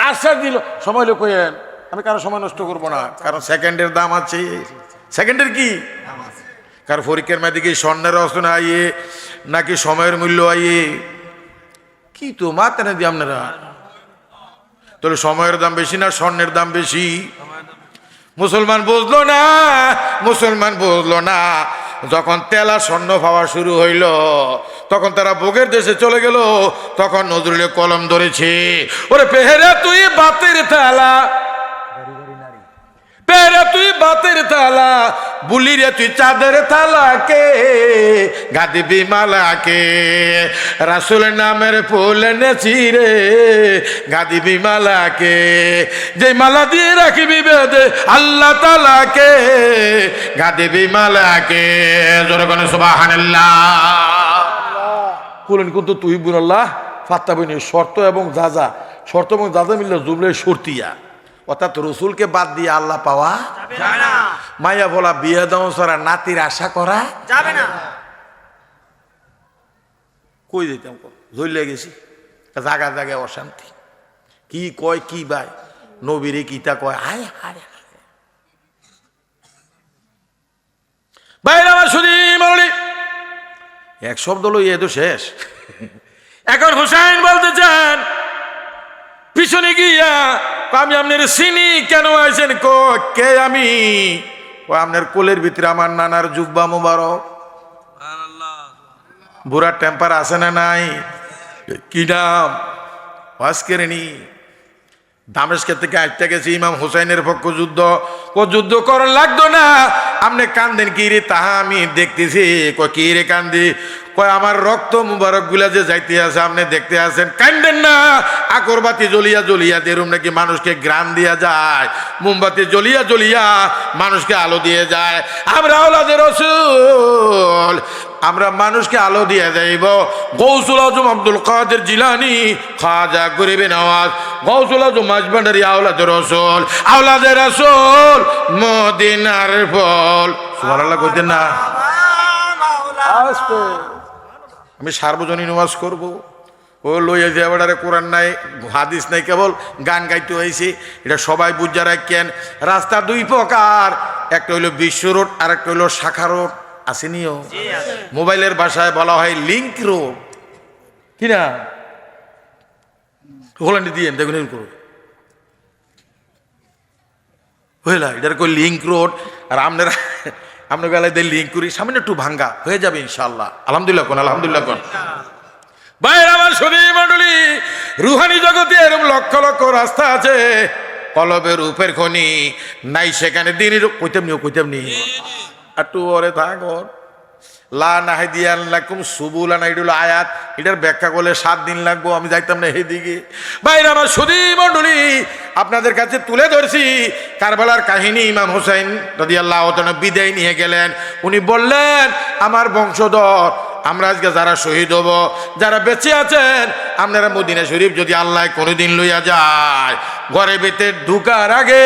আশ্বাস দিল, সময় লোক কইেন, আমি কারো সময় নষ্ট করবো না, কারণ সেকেন্ডের দাম আছে। সেকেন্ডের কি? কার পরীক্ষার মেয়েদি কি স্বর্ণের রচনা আইয়ে নাকি সময়ের মূল্য আইয়ে? কি তো মাতেন দিয়ে আপনারা? তাহলে সময়ের দাম বেশি না স্বর্ণের দাম বেশি? মুসলমান বুঝলো না, মুসলমান বুঝলো না। যখন তেলা স্বর্ণ পাওয়া শুরু হইল তখন তারা ভোগের দেশে চলে গেল। তখন নজরুলের কলম ধরেছে, ওরে পেহেরা তুই বাতের তালা, পেহেরা তুই বাতের তালা, বুলি রে তুই চাঁদের তালাকে, গাদিবি মালাকে, রাসূলের নামের ফুল এনেছি রে, গাদিবি মালাকে, যে মালা দিয়ে রাখিবি বেদে আল্লাহ তালাকে, গাদিবি মালাকে। জোরে বলেন সুবহানাল্লাহ। বলেন কিন্তু তুই বুনাল্লাহ ফাত্তা বইনি শর্ত এবং যাজা, শর্ত এবং যাজা মিললে জুমলে শর্তিয়া, অর্থাৎ রসুলকে বাদ দিয়ে আল্লাহ পাওয়া যাবে না। মাইয়া বলা বিয়ে দাও ছাড়া নাতির আশা করা যাবে না। কই যেতাম ঝুলে গেছি, জায়গা জায়গায় অশান্তি, কি কয় কি ভাই নবীরে কিতা কয়, হায় হায় বাইরে আমার শুধু মারলি এক শব্দ লই এ তো শেষ। এখন হুসাইন বলতে চান পিছনে গিয়া, আমি আপনার চিনি কেন আছেন? কে আমি? আপনার কোলের ভিতরে আমার নানার জুব্বা মুবারক, বুড়া টেম্পার আছে না নাই? কি নাম? ওয়াসকেরেনি দামেস্কের থেকে আইতে গেছে ইমাম হুসাইনের পক্ষ যুদ্ধ। ও যুদ্ধ করার লাগতো না, আপনি কান্দেন কি রে? তাহা আমি দেখতেছি। কি রে কান্দি? কয় আমার রক্ত মুবারক গুলা যে যাইতে আছে আপনি দেখতে আছেন, কান্দেন না। আকরবাতি জ্বলিয়া জ্বলিয়া দেরুম নাকি মানুষকে গ্রাম দিয়া যায়, মোমবাতি জ্বলিয়া জ্বলিয়া মানুষকে আলো দিয়ে যায়। আমরা আওলাদের রাসূল, আমরা মানুষকে আলো দিয়ে যাইব। গৌসুল আজম আব্দুল কাদের জিলানী, খাজা গরিবে নওয়াজ, গৌসুল আজম মাঝভান্ডারী আওলাদের রাসূল, আওলাদের রাসূল মদিনার ফল। সুবহানাল্লাহ কইতেন না? আমি সার্বজনীন ওয়াজ করবো, ও লইয়া যে এবারে কোরআন নাই হাদিস নাই, কেবল গান গাইতে হয়েছে। এটা সবাই বুঝা রাখেন। রাস্তা দুই প্রকার, একটা হইলো বিশ্ব রোড আর একটা হইলো শাখা রোড। আসেনিও? মোবাইলের ভাষায় বলা হয় লিঙ্ক রোড, কি না? হোলান্ডি দিয়ে দেখুন করো হইলা, এটার কই লিঙ্ক রোড। আর আপনারা আপনার বেলায় দিয়ে লিঙ্ক করি, সামনে একটু ভাঙ্গা হয়ে যাবে ইনশাল্লাহ। আলহামদুলিল্লাহ কোন, আলহামদুলিল্লাহ কোন। বাইরে আমার শরীর মন্ডলী, রুহানি জগতে এরকম লক্ষ লক্ষ রাস্তা আছে, কলবের রূপের খনি নাই সেখানে দিনের কইতাম নি একটু ওরে থাকর লা নাহিদিয়ান লাকুম সুবুলান, এইডুল আয়াত, এটার ব্যাখ্যা করলে 7 দিন লাগবো, আমি যাইতাম না এদিকে। বাইরে আমার সুধী মণ্ডলী, আপনাদের কাছে তুলে ধরছি কারবালার কাহিনী। ইমাম হুসাইন রাদিয়াল্লাহু তাআলা বিদায় নিয়ে গেলেন। উনি বললেন আমার বংশধর, আমরা আজকে যারা শহীদ হব, যারা বেঁচে আছেন, আপনারা মদিনা শরীফ যদি আল্লাহ কোনোদিন লইয়া যায়, ঘরে ভিতরে ঢুকার আগে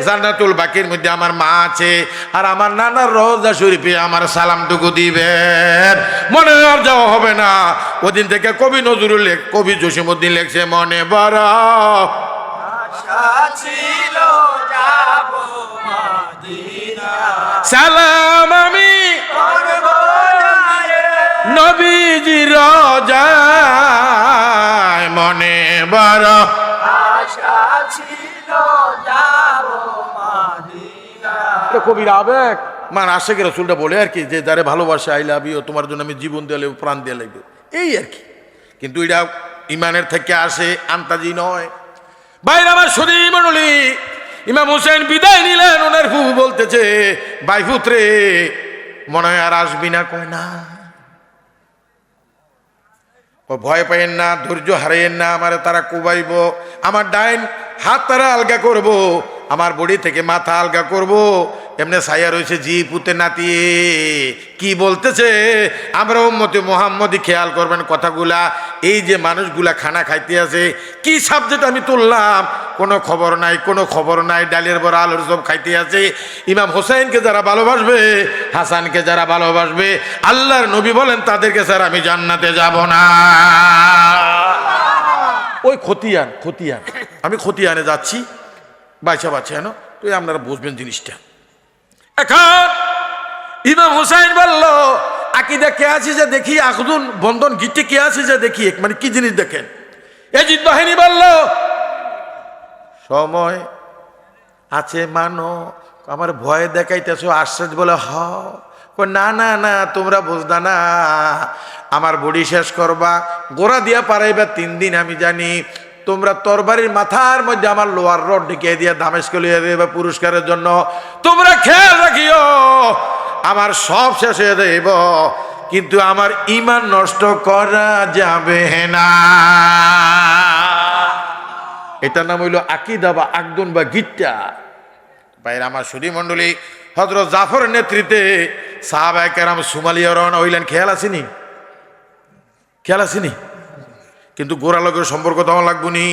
জান্নাতুল বাকির মধ্যে আমার মা আছে, আর আমার নানার রওজা শরীফে আমার সালামটুকু দিবেন। মনে আর যাওয়া হবে না। ওদিন থেকে কবি নজরুল, কবি জসিমউদ্দিন লেখছে, মনে বড় আশা ছিল যাব মদিনা, সালাম আমি নবীজি রওজায়, মনে বড় আশা ছিল যাব মদিনা। কবির আবেগ মান আশেকের রাসূলটা বলে আর কি, যে যারে ভালোবাসে আই লাভ ইউ, তোমার জন্য আমি জীবন দিয়ে লাগবে, প্রাণ দিয়ে লাগবে, এই আর কি। কিন্তু এটা ইমানের থেকে আসে, আন্তাজি নয়। বাইরে আমার শরীর মণ্ডলী, ইমাম হুসাইন বিদায় নিলেন। ওনার ফুফু বলতেছে, ভাই পুত্রে মনে হয় আর আসবি না? কয় না, ভয় পাইয়েন না, ধৈর্য হারাইয়েন না, আমার তারা কোবাইব, আমার ডাইন হাত তারা আলগা করব, আমার বডি থেকে মাথা আলগা করব। এমনি ছায়া রয়েছে জি পুতে নাতিয়ে কি বলতেছে, আমরা উম্মতে মুহাম্মদি, খেয়াল করবেন কথাগুলা। এই যে মানুষগুলা খানা খাইতে আছে, কি সাবজেক্ট আমি তুললাম, কোনো খবর নাই, কোনো খবর নাই, ডালের বড় আলুর সব খাইতে আছে। ইমাম হোসেনকে যারা ভালোবাসবে, হাসানকে যারা ভালোবাসবে, আল্লাহর নবী বলেন তাদেরকে স্যার আমি জান্নাতে যাব না। ওই খতিয়ান, আমি খতিয়ানে যাচ্ছি, বাচ্চা বাচ্চা হেন, তো আপনারা বুঝবেন জিনিসটা। এখন ইমাম হুসাইন বলল আকিদা কে আছে যে দেখি, আখদুন বন্ধন গিটে কে আছে যে দেখি, মানে কি জিনিস দেখেন। ইয়াজিদ বাহিনী বলল সময় আছে মানো, আমার ভয় দেখাইতেছো আশ্চর্য বলে হ, না না না তোমরা বুঝদা না, আমার বডি শেষ করবা, গোড়া দিয়া পারাইবা 3 দিন আমি জানি, তোমরা তরবারির মাথার মধ্যে আমার লোয়ার রড ঢুকিয়ে দিয়ে দামেস্কে লিয়ে দেবে পুরস্কারের জন্য, তোমরা খেয়াল রাখিও আমার সব শেষ হয়ে দেব, কিন্তু আমার ঈমান নষ্ট করা যাবে না। এটার নাম হইল আকিদা বা আকদুন বা গিট্টা। ভাইরা আমার সুধী মণ্ডলী, হযরত জাফরের নেতৃত্বে সাহাবায়ে কেরাম সোমালিয়া রওনা হইলেন। খেয়াল আসেনি? খেয়াল আসেনি? কিন্তু গোড়া লোকের সম্পর্ক তখন লাগবো নি,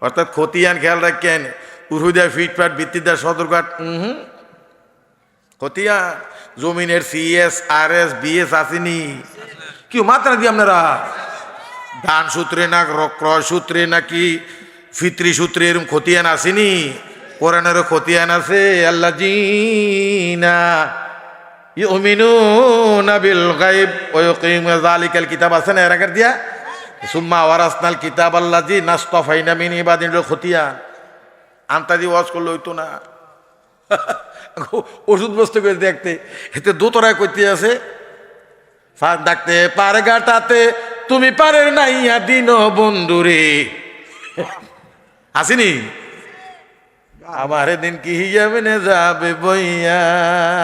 অর্থাৎ খতিয়ান খেয়াল রাখেন, উরহুদা ফিটফাট ভিত্তিদা সদরঘাট খতিয়ান, জমিনের সিএস আরএস বিএস আসেনি? কি মাত্রা দিয়ে আপনারা ধান সূত্রে না ক্রয় সূত্রে নাকি ফিত্রি সূত্রে এরকম খতিয়ান আসেনি? কোরআনেরও খতিয়ান আছে, আল্লাযীনা ইউমিনুনা বিল গায়ব ওয়া ইউকিমুনা যালিকাল কিতাব আছে না, এর আগের দিয়া সুম্মা ওয়ারাসনাল কিতাব আল্লাযী নাসতাফাইনা মিন ইবাদিনা খতিয়ান। আন্তাজি ওয়াজ করলে হইতো না, ওষুধ বস্তু করে দেখতে, এতে দোতরায় করতে আছে ডাকতে পার গাটাতে তুমি পারের নাইয়া দিন বন্ধুরে, আসেনি? আমার দিন কি যাবে না যাবে বইয়া,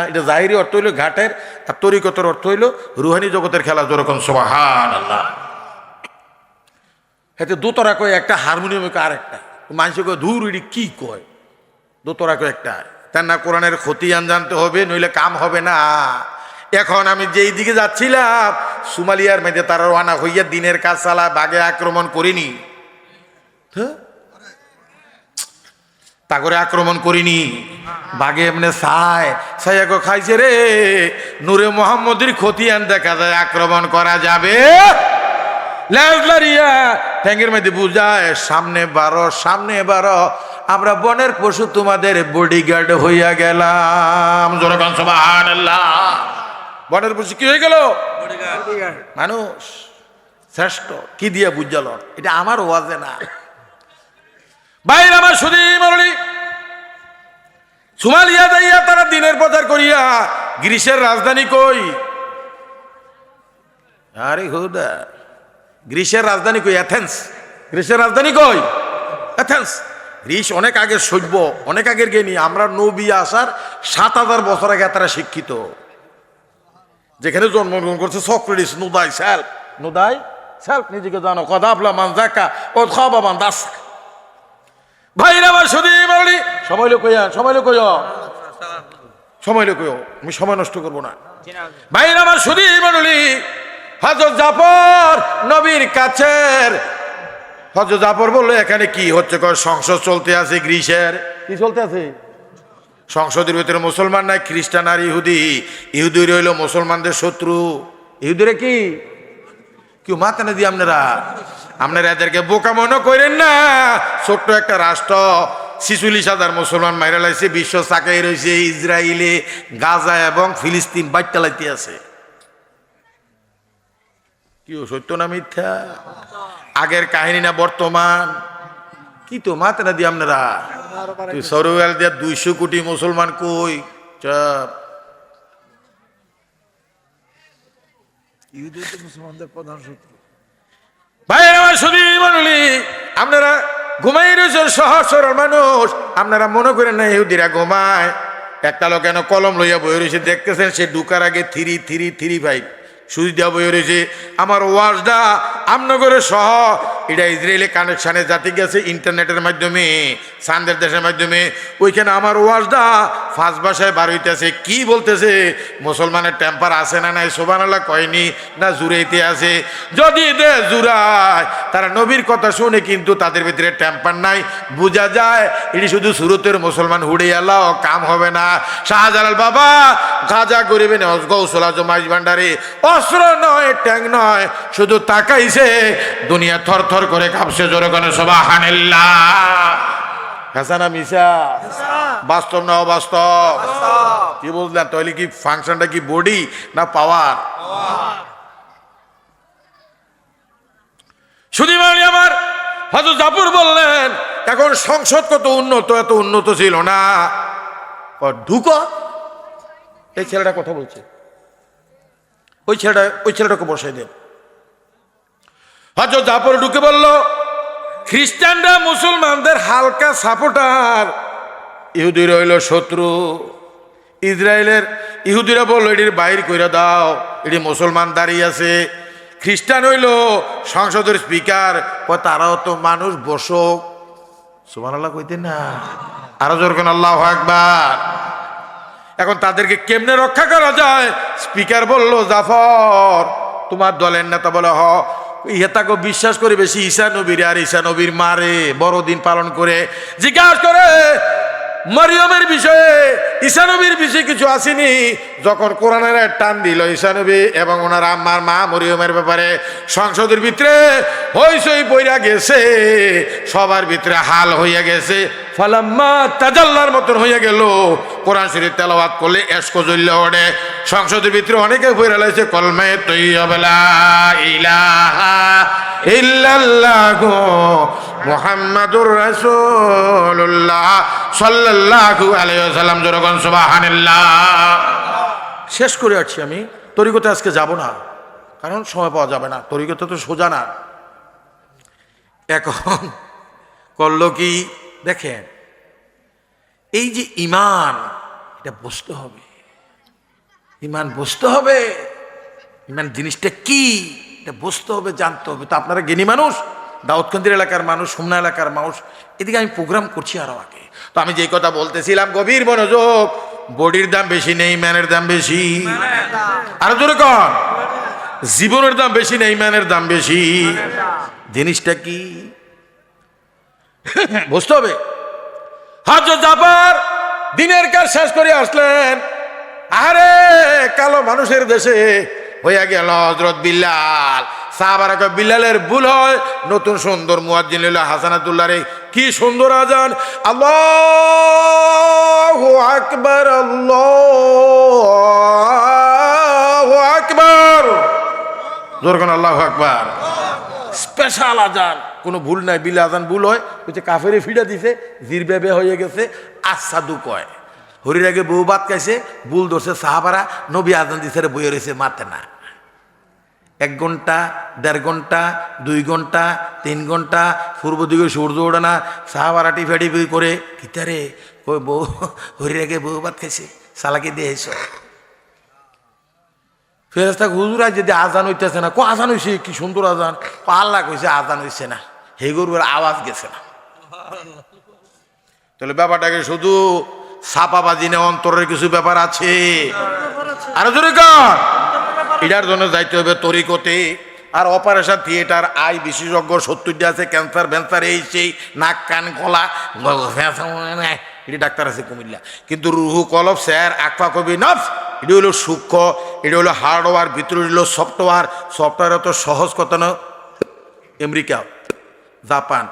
এটা জাহিরি অর্থ হইল ঘাটের, আর তরিকতের অর্থ হইল রুহানি জগতের খেলা। যেরকম সুবহানাল্লাহ। এতে দোতরা কয় একটা, হারমোনিয়ামে আর একটা, মানুষকে কয় ধুর ইডি কি কয়, দোতরা কয় একটা। তার না কোরআনের খতিয়ান জানতে হবে, নইলে কাম হবে না। এখন আমি যেই দিকে যাচ্ছিলাম সোমালিয়ার মধ্যে তারা রানা হইয়া দিনের কাজ চালা, বাঘে আক্রমণ করিনি, তা করে আক্রমণ করিনি, বাঘে এমনি ছায়াকে খাইছে রে। নূরে মোহাম্মদের খতিয়ান দেখা যায়, আক্রমণ করা যাবে লারিয়া ঠ্যাঙ্গের মধ্যে বুঝায় সামনে বারো, সামনে বারো, আমরা বনের পশু তোমাদের বডিগার্ড হইয়া গেলাম। জোরকান সুবহানাল্লাহ। বনের পশু কি হয়ে গেল? মানুষ শ্রেষ্ঠ। কি দিয়া বুঝাল? এটা আমার ওয়াজে না, বাইরে আমার সুধী মরলি। সোমালিয়া যাইয়া তারা দিনের প্রচার করিয়া, গ্রিসের রাজধানী কই? আরে হুদা, গ্রিসের রাজধানী কই? অ্যাথেন্স। গ্রিসের রাজধানী কই? অ্যাথেন্স। গ্রিস অনেক আগের সভ্য, অনেক আগের জ্ঞানী। আমরা নবী আসার 7000 বছর আগে তারা শিক্ষিত। যেখানে জন্মগ্রহণ করছে সক্রেটিস, নুদাই সেলফ, নুদাই সেলফ, নিজেকে জানো, কদাফলা মান যাকা ও খাবা মান দাস। ভাইরা আমার সুধী বলি, সময় লোক সময় লোক সময় লোক, আমি সময় নষ্ট করবো না। ভাইরা আমার সুধী বলি, হযরত জাফর নবীর কাছের, হযরত জাফর বললো এখানে কি হচ্ছে? সংসদ চলতে আছে গ্রিসের। কি চলতে আছে? সংসদের ভিতরে মুসলমান নাই, খ্রিস্টান আর ইহুদি। ইহুদি রইল মুসলমানদের শত্রু। ইহুদিরা কি কেউ মাথা না দিয়ে আপনারা এদেরকে বোকা মনে করেন না। ছোট্ট একটা রাষ্ট্র, 46,000 মুসলমান মাইরা লাইছে, বিশ্ব চাকাই রয়েছে, ইসরায়েলে গাজা এবং ফিলিস্তিন বাইট লাইতে আছে। কি সত্য না মিথ্যা? আগের কাহিনী না বর্তমান? কি তো মাথা না দিয়ে আপনারা সরুয়াল দিয়া 200 কোটি মুসলমান কই? চাপ। ইহুদি তো মুসলমানদের প্রধান শত্রু। ভাই আমার সুধী মণ্ডলী, আপনারা ঘুমাই রয়েছেন সহজ সরল মানুষ, আপনারা মনে করেন না ইহুদিরা ঘুমায়। একটা লোক কেন কলম লইয়া বই রয়েছে, দেখতেছেন সে ঢুকার আগে 3-3-3-5 সুইচ দেওয়া বই রয়েছে। আমার ওয়াজটা আমনগরে সহ এটা ইসরায়েলি কানেকশানে জাতি গেছে ইন্টারনেটের মাধ্যমে, চাঁদের দেশের মাধ্যমে। ওইখানে আমার ওয়াজটা ফার্স্ট ভাষায় বার হইতেছে। কি বলতেছে? মুসলমানের টেম্পার আছে না নাই? সুবহানাল্লাহ কয়নি না জুড়াইতে আছে? যদি দে জুড়ায়, তারা নবীর কথা শুনে কিন্তু তাদের ভিতরে টেম্পার নাই, বোঝা যায় এটি শুধু সুরতের মুসলমান হুড়ে এলাও, কাম হবে না। শাহজালাল বাবা গাজা গরিবে গৌসল আজম মাইজ ভান্ডারে অস্ত্র নয়, ট্যাঙ্ক নয়, শুধু তাকাইছে, দুনিয়া থর থর করে কাঁপছে। জোরে করে সুবহানাল্লাহ। হাসানা মিশা, বাস্তব না অবাস্তব? কি বুঝলেন? তাহলে কি ফাংশনটা কি বডি না পাওয়ার? শুধু মানে আমার হযরত জাফর বললেন, এখন সংসদ কত উন্নত, এত উন্নত ছিল না। ঢুকো, এই ছেলেটা কথা বলছে, ওই ছেলেটাকে বসাই দেন। হযরত জাফর ঢুকে বলল, খ্রিস্টানরা মুসলমানদের হালকা সাপোর্টার, ইহুদিরা হইল শত্রু। ইসরায়েলের ইহুদিরা বলল, এটির বাইর কইরা দাও, এটি মুসলমান দাঁড়িয়ে আছে। খ্রিস্টান হইল সংসদের স্পিকার, তারাও তো মানুষ, বসক। সুবহানাল্লাহ কইতেন না? আরো জোর করে আল্লাহু আকবার। এখন তাদেরকে কেমনে রক্ষা করা যায়? স্পিকার বলল, জাফর তোমার দলের নেতা বলে, ইহেতাকে বিশ্বাস করে বেশি ঈসা নবীর, আর ঈসা নবীর মারে বড়দিন পালন করে। জিজ্ঞাসা করে মরিয়মের বিষয়ে, ঈসা নবীর বিষয়ে কিছু আসেনি? যখন কোরআনের টান দিল ঈসা নবী এবং ওনার আম্মার মা মরিয়মের ব্যাপারে, সংসদের ভিতরে হইচই পইরা গেছে, সবার ভিতরে হাল হইয়া গেছে। ফালাম্মা তাজাল্লার মতন হইয়া গেল, কোরআন শরীফ তেলাওয়াত করলে এশক জ্বললে ওঠে। সংসদের ভিতরে অনেকে পইরা লাইছে কলমে তৈয়্যিবা লা ইলাহা ইল্লাল্লাহু মুহাম্মাদুর রাসূলুল্লাহ সাল্লাল্লাহু আলাইহি ওয়াসাল্লাম। জোরগণ সুবহানাল্লাহ। শেষ করে আসছি আমি। তরিকতে আজকে যাব না, কারণ সময় পাওয়া যাবে না, তরিকতে তো সোজা না। এখন করলো কি দেখেন, এই যে ইমান, এটা বুঝতে হবে, ইমান বুঝতে হবে। ইমান জিনিসটা কি এটা বুঝতে হবে, জানতে হবে। তো আপনারা জ্ঞানী মানুষ, দাউদকান্দির এলাকার মানুষ, সুমনা এলাকার মানুষ, এদিকে আমি প্রোগ্রাম করছি আরো আগে। তো আমি যেই কথা বলতেছিলাম, গভীর মনোযোগ। বডির দাম বেশি নেই, ইমানের দাম বেশি। আরো জোরে কন, জীবনের দাম বেশি নেই, ইমানের দাম বেশি। জিনিসটা কি বুঝতে হবে। হযরত জাফর দিনের কাজ শেষ করে আসলেন। আরে কালো মানুষের দেশে হইয়া গেল হযরত বিল্লাল। সাহাবারা কয়, বিল্লালের ভুল হয়, নতুন সুন্দর মুয়াজ্জিন হইল হাসানাতুল্লাহ রে। কি সুন্দর আজান, আল্লাহু আকবার, আল্লাহু আকবার। জোর করে আল্লাহু আকবার। স্পেশাল আজান, কোনো ভুল নাই। বিল্লাল আজান ভুল হয়, ওই যে কাফেরে ফিডা দিছে, জিরবেবে হয়ে গেছে, আসাদু কয়। হরির আগে বউ ভাত খাইছে, ভুল ধরছে সাহাবারা, নবী আজান দিছে, বইয়ে রয়েছে, মাতে না। 1 ঘন্টা, 1.5 ঘন্টা, 2 ঘন্টা, 3 ঘন্টা, পূর্ব দিকে সূর্য ওঠে না, সাহাবারা টিফাটিফি করে, কিতারে কই বউ, হরির আগে বউ ভাত খাইছে, সালাকি দিয়ে এসো। ফেরেশতা হুজুর আজ যদি আজান হইতেছে না, আজান হইছে, কি সুন্দর আজান। আল্লাহ কইছে আজান হইছে না, হে গরুর আওয়াজ গেছে না। তাহলে ব্যাপারটাকে শুধু ছাপাবাজি না, অন্তরের কিছু ব্যাপার আছে। আরো জোরে কর। এটার জন্য যাইতে হবে তরিকতে। আর অপারেশন থিয়েটার, আই বিশেষজ্ঞ 70টা আছে, ক্যান্সার ভ্যান্সার, এই সেই, নাক কান গলা, এটি ডাক্তার আছে কুমিল্লা। কিন্তু রুহু কলব স্যার আকফা কবি নফস, এটি হলো সূক্ষ্ম, এটি হলো হার্ডওয়্যার, ভিতরে হলো সফটওয়্যার। সফটওয়্যার এত সহজ কথা না। আমেরিকা, জাপান,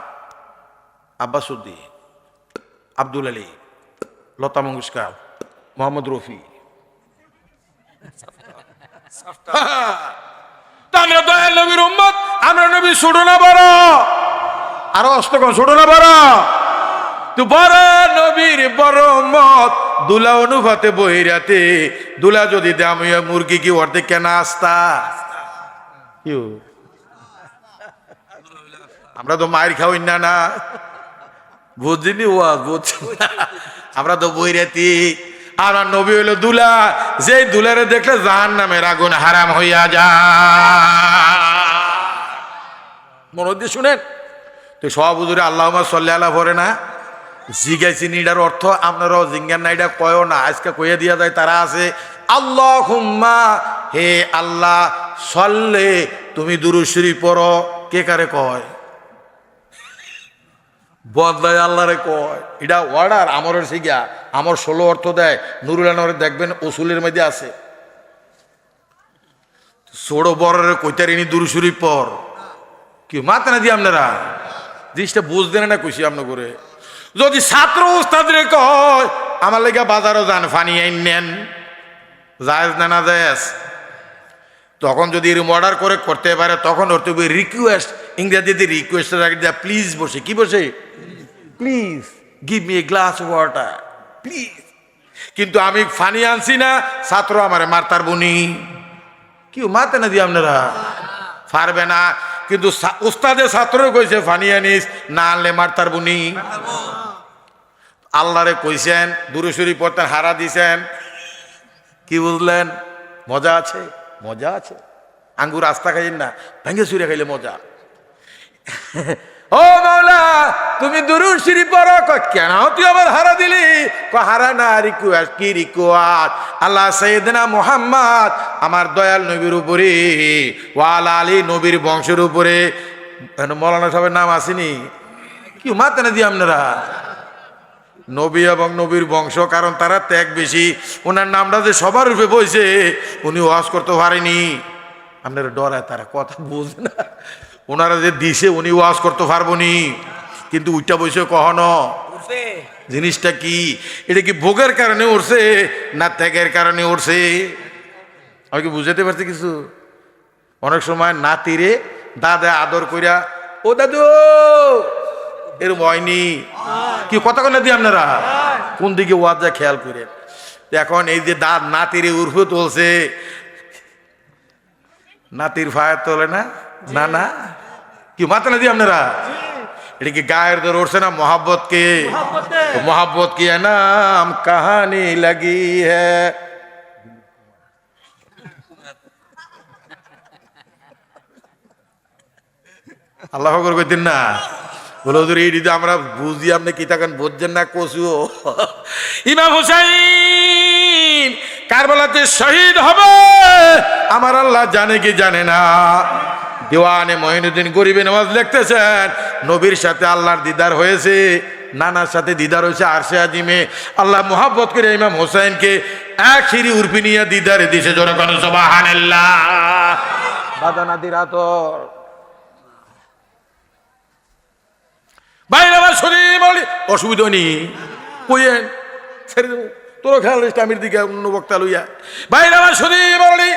আব্বাসুদ্দি, আব্দুল আলী, লতা মঙ্গেশকর, মোহাম্মদ রফি, আমরা দয়াল নবীর উম্মত, আমরা নবী ছোট না বড়? আরো অস্তকন ছোট না বড়? তো বড় নবীর বড় উম্মত, দুলা অনুভাতে বহিরাতে, দুলা যদি দাম হইয়া মুরগি কি অর্ধেক কেনা আস্তা? আমরা তো মায়ের খাওয়াই না, না বুঝিনি, আমরা তো বহিরাতি। আমার নবী হইল দুলা, যে দুলারে দেখলে জাহান্নামের আগুন হারাম হইয়া যায়। মনে দিয়ে শুনেন তো, সব হুজুরে আল্লাহুম্মা সাল্লি আলা পড়ে না, জিগাইছি নিডার অর্থ আপনারাও জিঙ্গার না, এটা কয়ও না, আজকে কইয়া দিয়া যায়। তারা আছে আল্লাহুম্মা, হে আল্লাহ, সাল্লি, তুমি দুরূদ শরীফ পড়ো। কে কারে কয়? বদলায় আল্লাহরে কয়। এটা অর্ডার আমরের শিখা, আমর 16 অর্থ দেয়। নুরুল আনোয়ারে দেখবেন উসুলের মধ্যে আছে। ছোড়ো বড়রে কইতারিনি দুরূদ শরীফ পড়, কি মাথা না দিয়ে আপনারা জিনিসটা বুঝতেন না, কইছি আপনার করে। যদি ছাত্র উস্তাদরে কয় আমার লেগে বাজারও যান ফানি আইন নেন, জায়েজ না না জায়েজ? তখন যদি এরকম অর্ডার করে করতে পারে তখন ওর তো রিকোয়েস্ট, ইংরেজিতে রিকোয়েস্ট দেওয়া প্লিজ বসে, কি বসে? Please give me a glass water please. কিন্তু আমি ফানি আনছি না, ছাত্র আমারে মারতার বুনি, কি মারতে না দিয়ে আপনারা পারবে না। কিন্তু উস্তাদে ছাত্র কইছে ফানি আনিস, না আনলে মারতার বুনি। আল্লাহরে কইছেন, দুরুশরী পড়তেন, হারা দিছেন, কি বুঝলেন? মজা আছে, মজা আছে। আঙ্গুর আস্তা খাইন না, ভেঙে চুরে খাইলে মজা। ও মাওলা তুমি দুরূদ শরীফ পড়ো, কেন তুই আবার হারা দিলি? হারা না, রিকোয়েস্ট। কি রিকোয়েস্ট? আল্লাহ সাইয়েদনা মুহাম্মদ আমার দয়াল নবীর উপরে, ওয়ালা আলী নবীর বংশের উপরে মৌলানা সাহেবের নাম আসেনি, কি মাতে না দিয়ে আপনারা? নবী এবং নবীর বংশ, কারণ তারা ত্যাগ বেশি। ওনার নামটা যে সবার রূপে বইছে, উনি ওয়াজ করতে পারেনি। আপনারা ডরায়, তারা কথা বুঝে না। ওনারা যে দিছে উনি ওয়াজ করতে পারবো নি, কিন্তু উইটা বসে কখনো জিনিসটা কি? এটা কি ভোগের কারণে উঠছে না ত্যাগের কারণে উঠছে? আমি কি বুঝাতে পারছি কিছু? অনেক সময় নাতিরে দাদা আদর কইরা, ও দাদু এরকম হয়নি, কি কথা কেন দিয়ে আপনারা কোন দিকে ওয়াজ যা খেয়াল করে। এখন এই যে দাদ নাতিরে উর্ফে তুলছে, নাতির ফায়ার তোলে না, না না, কি মাথা না দিয়ে আপনারা? এটা কি গায়ের দর উঠছে না মোহাব্বত কে? মোহাব্বত কি নাম কাহানি লাগি হ্যাঁ। আল্লাহ কইতেন না, বলে ওদের এই দিদি আমরা বুঝি, আপনি কি থাকেন বুঝছেন না? কচু ইমাম হুসাইন কারবালাতে শহীদ হবে, আমার আল্লাহ জানে কি জানে না? দেওয়ানে মঈনুদ্দিন গরিবে নওয়াজ লিখতেছেন, নবীর সাথে আল্লাহর দিদার হয়েছে, নানার সাথে দিদার হয়েছে আরশে আজিমে। আল্লাহ মোহাব্বত করে ইমাম হোসেনকে এক সিঁড়ি উর্ফি নিয়ে দিদারে দিছে। জোরে কোন সুবহানাল্লাহ। বাদানাদির আতর বাইরে আমার শরীর বলি অসুবিধা নেই, কইয়েন ছেড়ে দেবো, তোর খেয়াল ইসলামের দিকে অন্য বক্তা লইয়া। বাইরে আমার শরীর বলি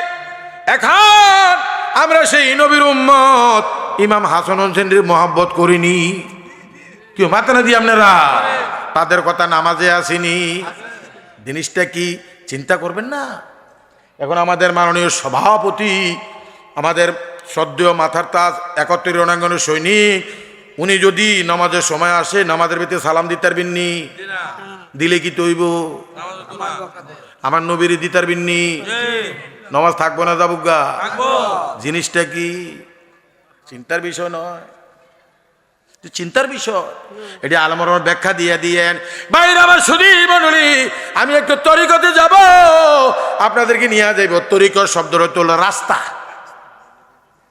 এখন আমরা সেই নবীর উম্মত ইমাম হাসান হোসেনের মহব্বত করিনি, কেউ মাথা না দিয়ে আপনারা? তাদের কথা নামাজে আসেনি। জিনিসটা কি চিন্তা করবেন না? এখন আমাদের মাননীয় সভাপতি, আমাদের শ্রদ্ধেয় মাথার তাজ 71 রণাঙ্গনের সৈনিক, উনি যদি নামাজের সময় আসে নামাজের ভিতরে সালাম দিতে পারবেননি? দিলে কি তৈব? আমার নবীর দিতে পারবেননি? নামাজ থাকবো না যাবুগা? জিনিসটা কি চিন্তার বিষয় নয়, চিন্তার বিষয়। এটি আলমর ব্যাখ্যা দিয়ে দিয়েন। বাইরে আমার সুধী মণ্ডলী, আমি একটু তরিকতে যাব, আপনাদেরকে নিয়ে যাইব। তরিকত শব্দ হলো রাস্তা,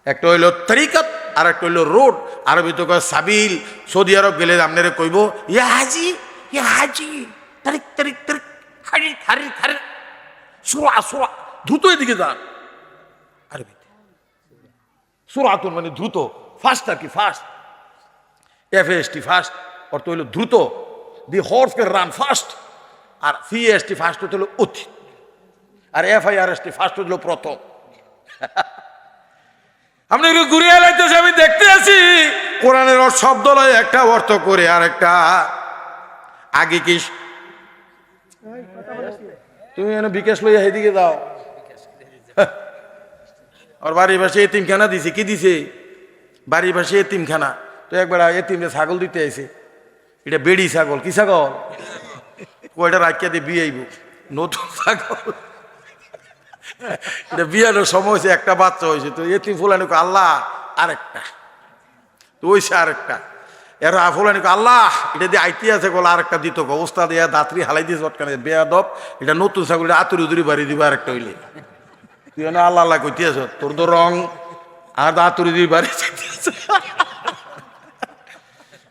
একটা হইল তরিকত আর একটা হইল রোড। আরবি তো কয় সাবিল। সৌদি আরব গেলে আপনারা কইব ইয়া হাজি, ইয়া হাজি, তারিক তারিক তারিক, হারি হারি হারি, সুরা সুরা, দ্রুত এদিকে যান। আরবিতে সুরাতুন মানে দ্রুত, ফাস্ট আর কি, ফাস্ট, FAST ফাস্ট অর্থ হইল দ্রুত। The horse can run fast. আর CAST ফাস্ট হলো অতি, আর FIRST ফাস্ট হলো প্রথম। আপনি একটু ঘুরিয়ে লাইতেছে, আমি দেখতে আছি কোরআনের শব্দ লয় একটা অর্থ করে আর একটা। আগে কি তুমি বিকাশ লইয়া সেদিকে যাও, আর বাড়ির পাশে এতিমখানা দিছে, কি দিছে? বাড়ির পাশে এতিমখানা। তো একবার এতিমে ছাগল দিতে আইছে, এটা বেড়ি ছাগল। কি ছাগল? কয়টা রাখিয়া দিয়ে বিয়ে আইব, নতুন ছাগল। এটা বিয়ানোর সময় হয়েছে, একটা বাচ্চা হয়েছে। তো এতিম ফুলানি আল্লাহ আরেকটা, তো ওইছে আরেকটা। এর ফুলানি আল্লাহ এটা দিয়ে আইতে আছে, বলে আরেকটা দিত। অবস্থা দিয়ে দাঁতরি হালাই দিয়েছে ওটকানে, বেয়াদব। এটা নতুন ছাগল, এটা আতুরি উতুরি বাড়ি দিবে আরেকটা হইলে। তুই আল্লাহ আল্লাহ কইতে আছ, তোর তো রং আর আতুরি দিয়ে বাড়ি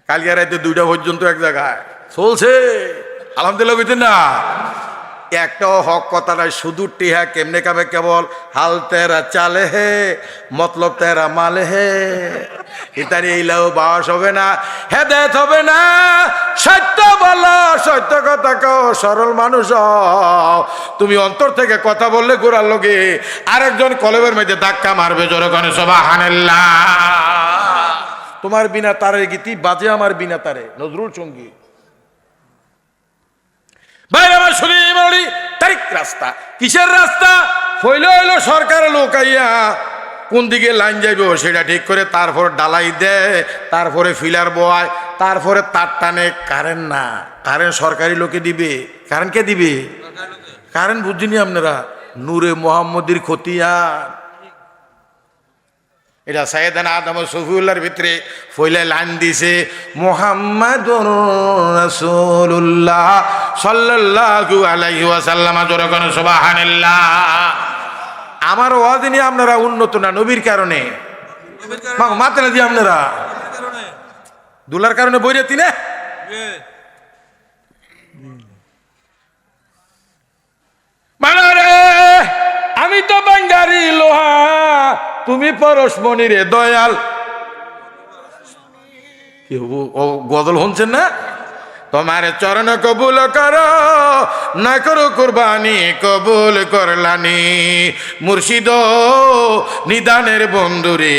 কালকে রাইতে 2টা পর্যন্ত এক জায়গায় চলছে। আলহামদুলিল্লাহ কইতেন না? একটাও হক কথা নাই, শুধু টিহা কেমনে কাবে কেবল হাল তেরা চালে হে মতলব তেরা মালে হে। ইতারি এইলাও বাস হবে না, হেদায়েত হবে না। সত্য বলো, সত্য কথা কও, সরল মানুষ হও। তুমি অন্তর থেকে কথা বললে গোড়ার লগে আরেকজন কলবের মধ্যে ধাক্কা মারবে, জোরে কোন সুবহানাল্লাহ। তোমার বিনা তারে গীতি বাজে আমার বিনা তারে, নজরুল সঙ্গীত। বাইরে আমার শুনি বলি তারিখ রাস্তা, কিসের রাস্তা? হইল হইলো সরকারের লোক আইয়া কোন দিকে লাইন যাইব সেটা ঠিক করে, তারপর ডালাই দেয়, তারপরে ফিলার বয়, তারপরে তার টানে। কারেন্ট না, কারেন্ট সরকারি লোকে দিবে। কারেন্ট কে দিবে? কারেন্ট বুঝিনি আপনারা? নূরে মোহাম্মদীর খতিয়ান। এটা সাইয়েদানা আদম সফিউল্লাহর ভিতরে ফইলে লাইন দিছে, মুহাম্মাদুর রাসূলুল্লাহ সাল্লাল্লাহু আলাইহি ওয়াসাল্লাম, জোরে কোন সুবহানাল্লাহ। আমার ওয়াজ নিয়ে আপনারা উন্নত না, নবীর কারণে মাথা না দিয়ে আপনারা দুলার কারণে বইরে তিনে আমি তো বাঙ্গারি লোহা, তুমি পরশমণি রে দয়াল। গজল শুনছেন না? তোমার চরণ কবুল করো, না করো কুরবানি কবুল করলানি। মুর্শিদ নিদানের বন্ধুরে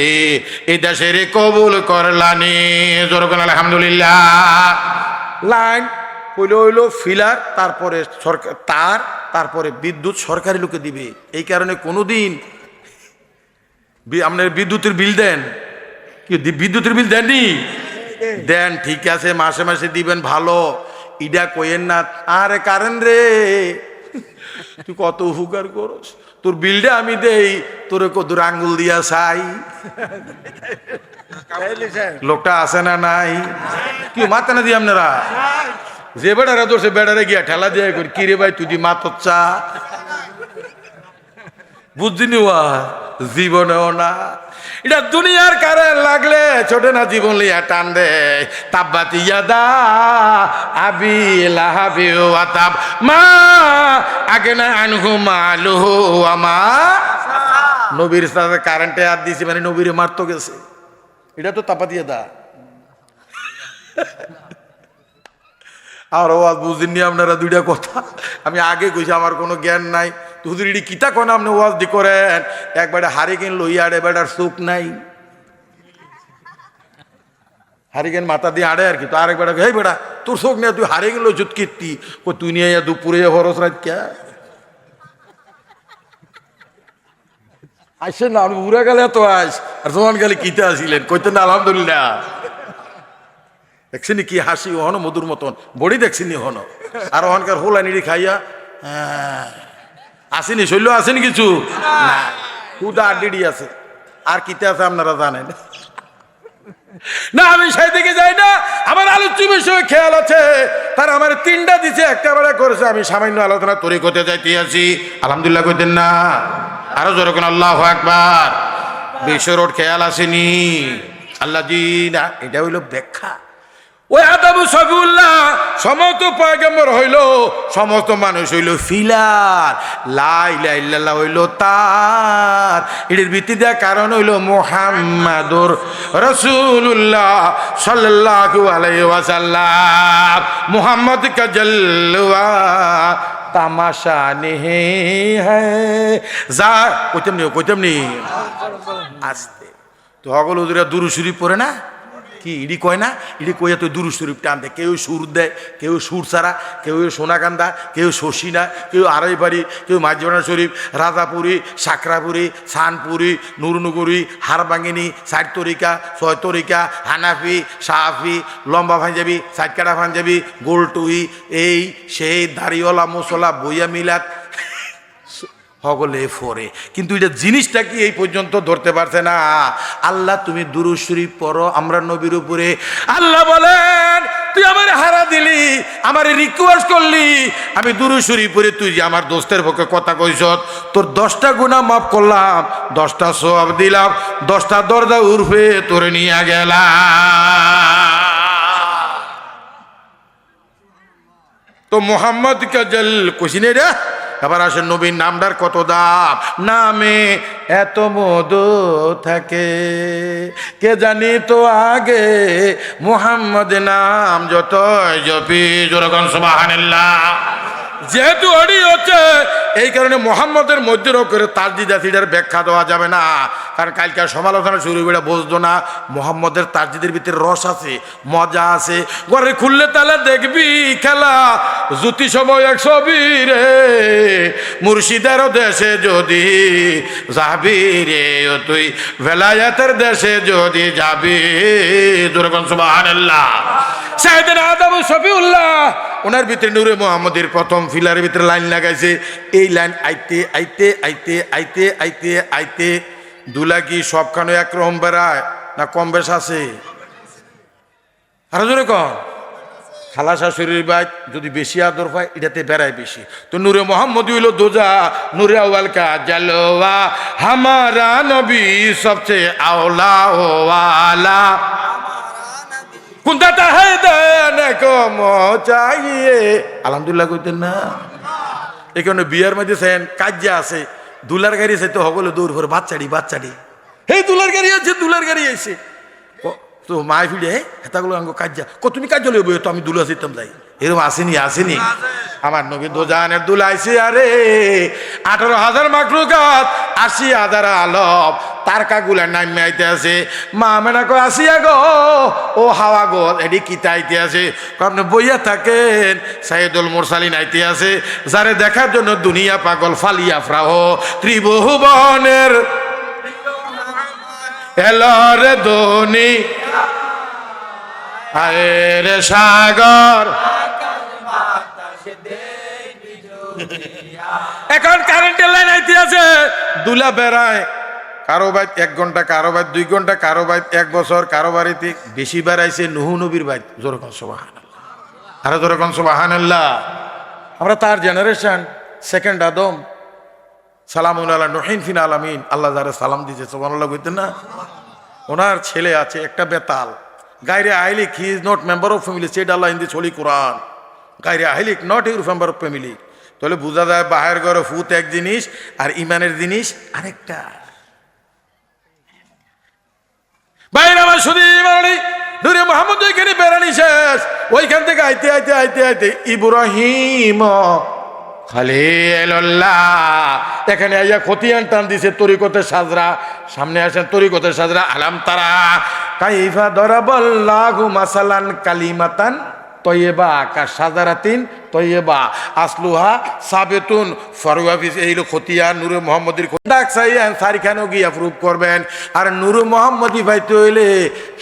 এই দেশের কবুল করলানি, জোরে কোন আলহামদুলিল্লাহ। লাইন হইল হইলো ফিলার, তারপরে সরকার তার, তারপরে বিদ্যুৎ সরকারি লোকে দিবে। এই কারণে কোনোদিন আপনার বিদ্যুতের বিল দেন কি? বিদ্যুতের বিল দেননি? দেন, ঠিক আছে, মাসে মাসে দিবেন, ভালো। ইডা কইেন না আরে কারেন্ট রে তুই কত উপকার করস, তোর বিলটা আমি দেই, তোরে কত আঙ্গুল দিয়া চাই। লোকটা আছে না নাই? কি মাথা না দিয়ে আপনারা যে বেড়ারা ধরছে বেড়ারে গিয়া ঠেলা দিয়ে করি, কিরে ভাই তুই দি মাতর চা বুঝিনি? জীবনেও না। এটা দুনিয়ার কারেন্ট লাগলে ছোটে না, জীবন লিয়া টান দে। তাব্বাত ইয়াদা আবি লাহাবি ওয়া তাব মা আগনা আনহু মালুহু ওয়া মা। নবীর সাথে কারেন্টে হাত দিয়েছে মানে নবীরে মারতো গেছে। এটা তো তাব্বাত ইয়াদা। আর ওয়াজ বুঝিনি আপনারা দুইটা কথা। আমি আগে কইছি আমার কোনো জ্ঞান নাই। হুজুর ইডি কিতা কোন আপনি ওয়াজ দি করেন, একবারে হারিকেন লইয়া আড়ে, বেটার চোখ নাই, হারিকেন মাথা দিয়ে আড়ে আর কি। তো আরেক বেটা, এই বেটা তোর চোখ নেই, তুই হারিকেন লই জুত কীর্তি, তুই নিয়ে দুপুরে হরস রাত কে আসছেন না? আমি উড়া গেলে তো আস, আর জোয়ান গেলে কিতে আসিলেন, কইতেন না আলহামদুলিল্লাহ। দেখছিনি কি হাসি হন মধুর মতন, বড়ি দেখছিনি হন। আর ওখানকার হোলা নিড়ি খাইয়া আসেনি, শৈল আসেনি কিছু না, হুদা আড্ডি আছে। আর কিতে আছে আপনারা জানেন না, আমি সেই দিকে যাই না। আমার আলোচ্য বিষয়ে খেয়াল আছে, তারা আমার 3টা দিছে, একটা বেলা করেছে। আমি সামান্য আলোচনা তরিকতে যাইতে আছি, আলহামদুলিল্লাহ কইতেন না? আরো জোরে কোন আল্লাহু আকবার। বিশ্ব রোড খেয়াল আসেনি? আল্লাহ জি না, এটা হইল ব্যাখ্যা। ওই আদম সফিউল্লাহ সমস্ত পয়গম্বর হইল, সমস্ত মানুষ হইল ফিলার, লা ইলাহা ইল্লাল্লাহ হইল তার। এর ভিত্তিতে কারণ হইল মুহাম্মাদুর রাসূলুল্লাহ সাল্লাল্লাহু আলাইহি ওয়াসাল্লাম। মুহাম্মদ কা জলওয়া তামাশা নেহি হ্যায় যা কইতাম নি আস্তে। তো হগল হুজুরা দুরূদ শরীফ পড়ে না কি? ইডি কয় না? ইডি কইয়া তো দুরূদ শরীফ টান দেয়। কেউ সুর দেয়, কেউ সুর ছাড়া, কেউ সোনাকান্দা, কেউ শশিনা, কেউ আড়াইবাড়ি, কেউ মাঝবানা শরীফ, রাজাপুরি, সাকরাপুরি, সানপুরি, নুরনগরী, হারবাঙ্গিনী, 4 তরিকা, 6 তরিকা, হানাফি, সাহাফি, লম্বা পাঞ্জাবি, সাইডকাটা পাঞ্জাবি, গোলটুই, এই সেই দাড়িওয়ালা মুসলা বইয়া মিলাত সকলে ফরে। কিন্তু এটা জিনিসটা কি এই পর্যন্ত ধরতে পারছে না। আল্লাহ তুমি দুরূদ শরীফ পড়ো আমরা নবীর উপরে। আল্লাহ বলেন তুই আমার হারা দিলি, আমার রিকোয়েস্ট করলি, আমি দুরূদ শরীফ পড়ে তুই যে আমার দোস্তের পক্ষে কথা কইছ, তোর 10টা গুনাহ মাফ করলাম, 10টা সওয়াব দিলাম, 10টা দরজা উর্ফে তোরে নিয়ে গেলাম। তো মোহাম্মদ কাজল কুশিনে রে। এবার আসেন নবীর নামটার কত দাম, নামে এত মধু থাকে, কে জানি তো আগে মোহাম্মদ নাম যতই জপি, জোরগণ সুবহানাল্লাহ। যেহেতু অডি হচ্ছে এই কারণে মোহাম্মদের মধ্যে করে তাজদিদ আসিটার ব্যাখ্যা দেওয়া যাবে না, কারণ কালকার সমালোচনা শুরু করে বুঝতো না। মোহাম্মদের তাজদিদের ভিতরে রস আছে, মজা আছে, ঘরে খুললে তাহলে দেখবি খেলা, জ্যোতি সময় এক ছবি রে, মুর্শিদের দেশে যদি যাবি রে, তুই ভেলায়েতের দেশে যদি যাবি, দুরকম সুবহানাল্লাহ। সাইয়েদনা আদম শফিউল্লাহ ওনার ভিতরে নূরে মুহাম্মদের প্রথম ফিলারের ভিতরে লাইন লাগাইছে। এই লাইন আইতে আইতে আইতে আইতে আইতে আইতে দুলা কি সবখানে একরকম বেড়ায় না কম বেশ আছে? আরো জোরে কম। খালা শাশুড়ির বাইত যদি বেশি আদর পায় এটাতে বেড়ায় বেশি। তো নূরে মোহাম্মদ হইল দোজা, নূরে আউয়াল কা জালওয়া, হামারা নবী সবচেয়ে আওলা ও ওয়ালা, কুন্দাতা হে দেনে কম চাইয়ে। আলহামদুলিল্লাহ কইতেন না? এই কারণে বিয়ার মধ্যে সেন কাজ্যা আছে, দুলার গাড়ি আছে তো হগলে দৌড় করে বাচ্চাড়ি বাচ্চাড়ি, হে দুলার গাড়ি আছে, দুলার গাড়ি আছে। তো মায় ফিরে হেতাগুলো আঙ্গ কাজ্যা, তুমি কাজ লইব তো আমি দুলা যেতাম যাই, এরকম আসেনি আসেনি? আমার নবী দোজানের দুলা আইসি, আরে 18,000 মাখলুকাত, 80,000 আলম তারকা গুলা নামে আইতে আছে। মা মেনা কয় আসিয়া গো, ও হাওয়া গো এডি কিতা আইতে আছে? আপনি বইয়া থাকেন, সাইয়েদুল মুরসালিন আইতে আছে, যারে দেখার জন্য দুনিয়া পাগল ফালিয়া ফ্রাহ, ত্রিভুবনের এলর ধনী আয়ের সাগর। এখন কারেন্টের লাইন আইতে আছে, দুলা বেড়ায়, কারো বাইত 1 ঘন্টা, কারো বাইত 2 ঘন্টা, কারো বাইত 1 বছর, কারো বাড়িতে বেশি বেড়াইছে নুহু নবীর বাইত। জোরকন সুবহানাল্লাহ, আরো জোরকন সুবহানাল্লাহ। আমরা তার জেনারেশন, সেকেন্ড আদম, সালামুন আলা নুহিন ফিল আলামিন, আল্লাহ যারা সালাম দিয়েছে সুবহানাল্লাহ কইতেন না? ওনার ছেলে আছে একটা বেতাল, গায়রে আহলিক, he is not member of family, said Allah in the holy Quran, গায়রে আহলিক not your member of family. তাহলে বোঝা যায় বাহের ঘরে ফুত এক জিনিস আর ইমানের জিনিস আরেকটা। বাইরে আমার শুধু ইমানি নূরে মুহাম্মদ ওইখানে বেড়ানি শেষ, ওইখান থেকে আইতে আইতে আইতে আইতে ইব্রাহিম খলিলুল্লাহ, এখানে আইয়া খতিয়ান টান দিছে তরিকতের সাজরা। সামনে আসেন তরিকতের সাজরা। আলাম তারা কাইফা দরাবাল্লাহু মাসালান কালিমাতান তয়্যিবা কা সাজারাতিন তয়্যিবা আসলুহা সাবিতুন ফারওয়াফিস। এই হলো খতিয়ান নূরে মুহাম্মদের ডাক চাইয়া সারিখানেও গিয়া প্রুফ করবেন। আর নূরে মুহাম্মদি পাইতে হইলে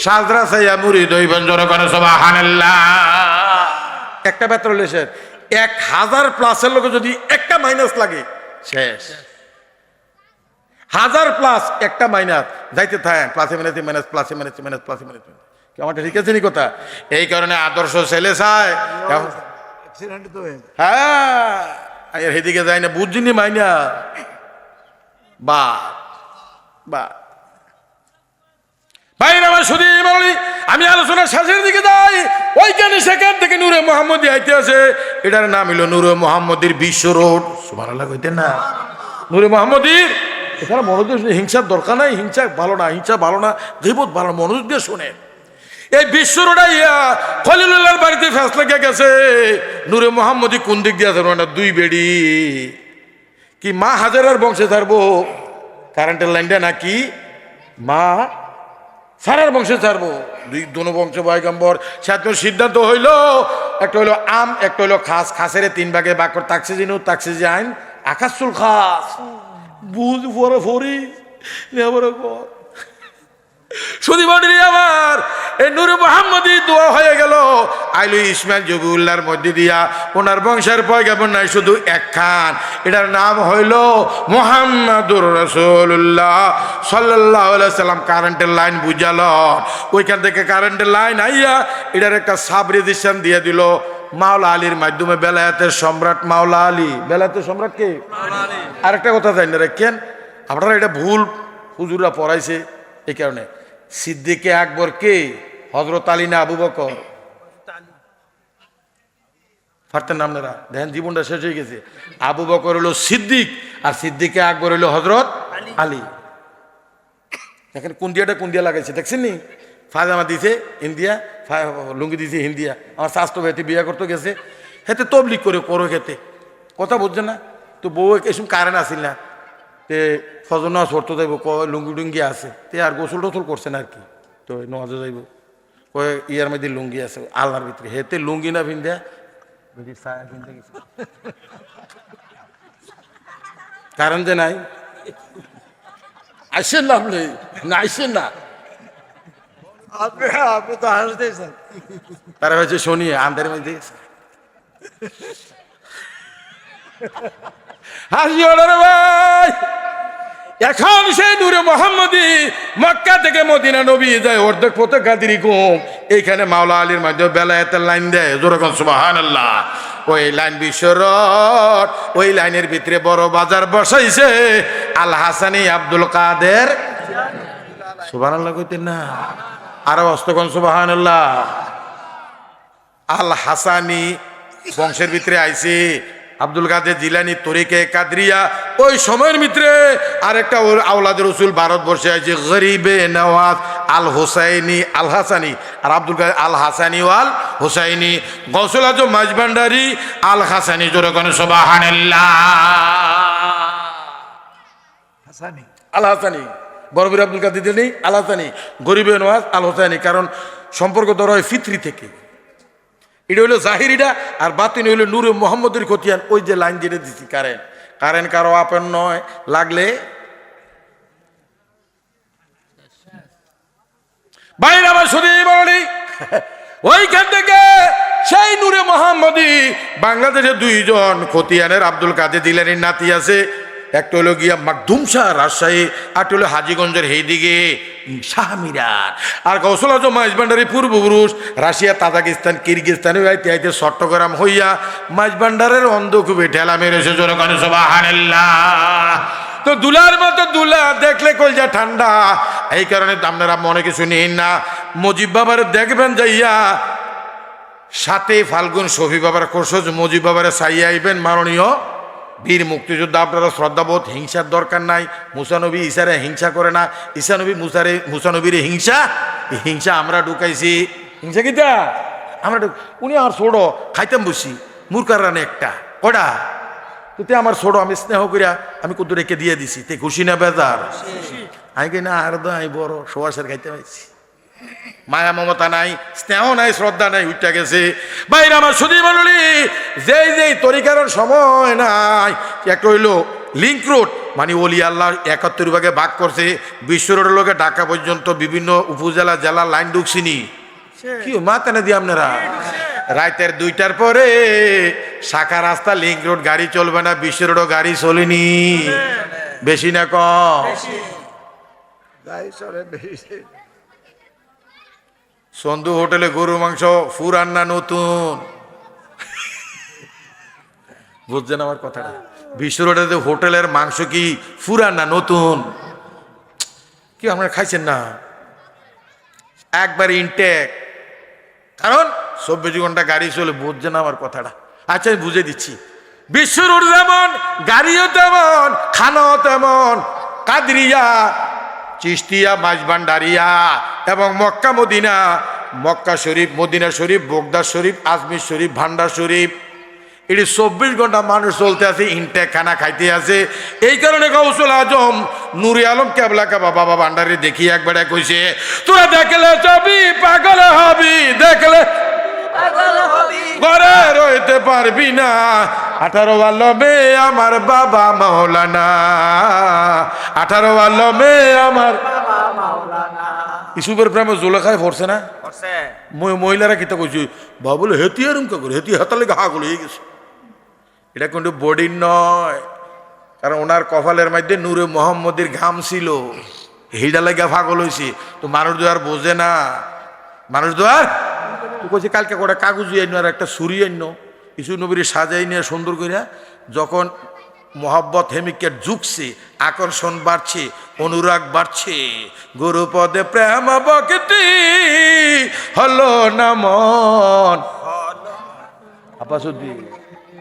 সাজরা চাইয়া মুরিদ হইবেন। জোরে করে সুবহানাল্লাহ। একটা বেতন লেসের 1000 প্লাসের লোকে যদি একটা মাইনাস লাগে শেষ। 1000 প্লাস একটা মাইনাস যাইতে থাকেন, প্লাসে মাইনাসে মাইনাস, প্লাসে মাইনাসে মাইনাস, প্লাসে মাইনাসে। আমারটা ঠিক আছে নি কথা? এই কারণে আদর্শ ছেলে চায়। হ্যাঁ সেদিকে যায় না, বুঝিনি মাইনা বা বা ভাইরা আমার শুধু আমি আলোচনার শেষের দিকে যাই। ওইখানে সেখান থেকে নূরে মুহাম্মদি আইতে আছে, এটার নাম হলো নূরে মুহাম্মদির বিশ্ব রোড। সুবহানাল্লাহ কইতেন না? নূরে মুহাম্মদির এখানে মনোযোগ, হিংসার দরকার নাই, হিংসা ভালো না, হিংসা ভালো না, গীবত ভালো, মনোযোগ দিয়ে শোনেন। এই বিশ্ব রোড আইয়া খলিলুল্লাহর বাড়িতে ফেসলা কে গেছে। নূরে মুহাম্মদি কোন দিক দিয়ে আছে? না 2 বেডি কি মা হাজারার বংশে ছাড়বো কারেন্টের লাইনটা, নাকি মা সারার বংশে ছাড়বো? দুনো বংশ পয়গম্বর। সাথে সিদ্ধান্ত হইল, একটা হইলো আম, একটা হইলো খাস। খাসের 3 ভাগে ভাগ করে তাকসিজিনু তাকসিজি আইন আকাশুল খাস। বুঝ পরে ফরি শুধু বলি আমার এই নূরে মুহাম্মদি দোয়া হয়ে গেল। আইলো ইসমাইল জবিউল্লাহর মধ্যে দিয়া, ওনার বংশের পয়গাম্বর নাই শুধু একখান, এটার নাম হইল মুহাম্মাদুর রাসূলুল্লাহ সাল্লাল্লাহু আলাইহি সাল্লাম। কারেন্টের লাইন বুঝালো, ওইখান থেকে কারেন্টের লাইন আইয়া এটার একটা সাব রেজিস্ট্রেশন দিয়ে দিল মাওলা আলীর মাধ্যমে। বেলায়েতের সম্রাট মাওলা আলী। বেলায়েতের সম্রাট কে? আরেকটা কথা জানি না রাখেন আপনারা, এটা ভুল হুজুররা পড়াইছে। এই কারণে সিদ্দিকে আকবর কে? হযরত আলী না আবু বকর? পারতেন না আপনারা? দেখেন জীবনটা শেষ হয়ে গেছে। আবু বকর হলো সিদ্দিক, আর সিদ্দিকে আকবর হলো হজরত আলী। দেখেন কোন দিয়া লাগাইছে, দেখছেন নি? ফাজামা দিছে ইন্ডিয়া, লুঙ্গি দিছে হিন্দিয়া। আমার স্বাস্থ্য ভাইতে বিয়ে করতে গেছে, হেতে তবলিক করে করো খেতে, কথা বুঝছে না তো। বউ এসব কারেন্ট আসিল না, তে ফজর নামাজ পড়তে যাইব, লুঙ্গি টুঙ্গি আছে, তে আর গোসল টোসল করছে না আর কি। তো নজর যাইব, কয়ে ইয়ার মধ্যে লুঙ্গি আছে আল্লাহর ভিতরে, হেতে লুঙ্গি না ভিন্দা কারণ যে নাই, আসেন না আপনি, না আসেন না, আপনি তো হাসতেছেন। তারা হয়েছে শুনিয়ে আন্ধার মধ্যে হাসিও না রে ভাই। এখন সেই নূরে মোহাম্মদী মক্কা থেকে মদিনা নবী যায় অর্ধেক পথে কাদিরি ঘুম, এইখানে মাওলা আলীর মাধ্যমে বেলায়েতের লাইন দেয়, যেরকম সুবহানাল্লাহ। ওই লাইন বিশ্বরট, ওই লাইনের ভিতরে বড় বাজার বসাইছে আল হাসানি আব্দুল কাদের। সুবহানাল্লাহ কইতেন না? আরো অস্তকন সুবহানাল্লাহ। আল হাসানি বংশের ভিতরে আইছে আব্দুল কাদের জিলানি তরিকে কাদরিয়া। ওই সময়ের ভিতরে আরেকটা আওলাদের রসুল ভারতবর্ষে আছে গরিবে নওয়াজ আল হোসাইনি আল হাসানি, আর আব্দুল কাদের আল হাসানি ওয়াল হোসাইনি। গৌসুল আজম মাঝভান্ডারি আল হাসানি, জোরে কোন সুবহানাল্লাহ। হাসানি আল হাসানি, বড়বীর আব্দুল কাদের জিলানি আল হাসানি, গরিবে নওয়াজ আল হোসাইনি। কারণ সম্পর্ক ধরা হয় ফিতরি থেকে, এটা হইলো জাহিরিটা, আর বাতিন হইলো নূরে মোহাম্মদের খতিয়ান। ওই যে লাইন যেটা দিচ্ছি, কারেন্ট কারো আপন নয়, লাগলে বাইরে আমার শুধু বলি। ওইখান থেকে সেই নূরে মোহাম্মদী বাংলাদেশে দুইজন খতিয়ানের আব্দুল কাদের জিলানির নাতি আছে, একটা হলো গিয়া মাকদুম শাহ রাজশাহী, আরটা হলো হাজীগঞ্জের হেদিকে শাহ মিরার। আর গৌসুল আজম মাঝভান্ডারি পূর্বপুরুষ রাশিয়া, তাজাকিস্তান, কিরগিস্তানে আইতে আইতে চট্টগ্রাম হইয়া মাঝভান্ডারের অন্ধকূপে ঠেলা মেরেছে, জোরে কোন সুবহানাল্লাহ। তো দুলার মতো দুলা দেখলে কলজা ঠান্ডা। এই কারণে আপনারা মনে কিছু নিন না, মুজিব বাবার দেখবেন যাইয়া 7 ফাল্গুন শফি বাবার কোর্সজ মুজিব বাবারে চাইয়া আইবেন মাননীয় বীর মুক্তিযোদ্ধা। আপনারা শ্রদ্ধাবোধ, হিংসার দরকার নাই। মুসানবী ঈসারে হিংসা করে না, ঈসানবী মুসানবীর হিংসা আমরা ঢুকাইছি। হিংসা কিতা আমরা উনি আর ছোড়ো খাইতাম বসি মূর্খার রানে একটা কটা, তুই আমার ছোড়ো, আমি স্নেহ করিয়া আমি কত রেখে দিয়ে দিছি, তে খুশি না বেজার? আমি কি না আর আমি বড় সোয়াশের খাইতে পাইছি, মায়া মমতা নাই, স্নেহ নাই, শ্রদ্ধা নাই, উঠা গেছে। বাইরে আমার শুধু বলি, যেই তরিকার সময় নাই। একটা হইলো লিঙ্ক রোড, মানে ওলি আল্লাহ 71 ভাগে ভাগ করছে, বিশ্ব রোডের লোকে ঢাকা পর্যন্ত বিভিন্ন উপজেলা জেলা লাইন ঢুকছিনি। কি মাথা না দিয়ে আপনারা রাতের 2টার পরে শাখা রাস্তা লিঙ্ক রোড গাড়ি চলবে না, বিশ্ব রোডও গাড়ি চলেনি, বেশি না কম? সন্ধু হোটেলে গরু মাংস ফুরান না নতুন, বুঝছেন আমার কথাটা? বিশ্ব রোডে হোটেলের মাংস কি ফুরান না নতুন? কি আপনারা খাইছেন না? একবার ইনটেক, কারণ 24 ঘন্টা গাড়ি চলে, বুঝছেন আমার কথাটা? আচ্ছা আমি বুঝে দিচ্ছি। বিশ্ব রোড যেমন, গাড়িও তেমন, খানাও তেমন। কাদরিয়া, চিশতিয়া, মাঝভান্ডারিয়া এবং মক্কা মদিনা, মক্কা শরীফ, মদিনা শরীফ, বোগদা শরীফ, আজমির শরীফ, ভান্ডার শরীফ, এটি 24 ঘন্টা মানুষ চলতে আছে, ইনটেক খানা খাইতে আছে। এই কারণে গৌসুল আজম নুরে আলম কেবলাকা বাবা ভান্ডারি দেখি একবারে কইছে, তোরা দেখলে যাবি পাগল হবি, দেখলে ঘরে রইতে পারবি না। 18 আলমে আমার বাবা মাওলানা, 18 আলমে আমার ইসুবের প্রেমে জোলেখায় পড়ছে না? মহিলারা কিতা কইছে, বাবা বলে হেতি আর করে, হেতি হাতালে ঘা গুলো হয়ে গেছে। এটা কিন্তু বডির নয়, কারণ ওনার কপালের মধ্যে নূরে মোহাম্মদের ঘাম ছিল, হিডা লাগা পাগল হয়েছে। তো মানুষ তো আর বোঝে না, মানুষ তো আর কইছে কালকে করে কাগজ আইন আর একটা ছুরি আইন, কিছু নবীর সাজাই নিয়ে সুন্দর করিয়া। যখন মোহাব্বত হেমিকেট ঝুঁকছে, আকর্ষণ বাড়ছে, অনুরাগ বাড়ছে, গুরু পদে প্রেম ভক্তি হলো না মন।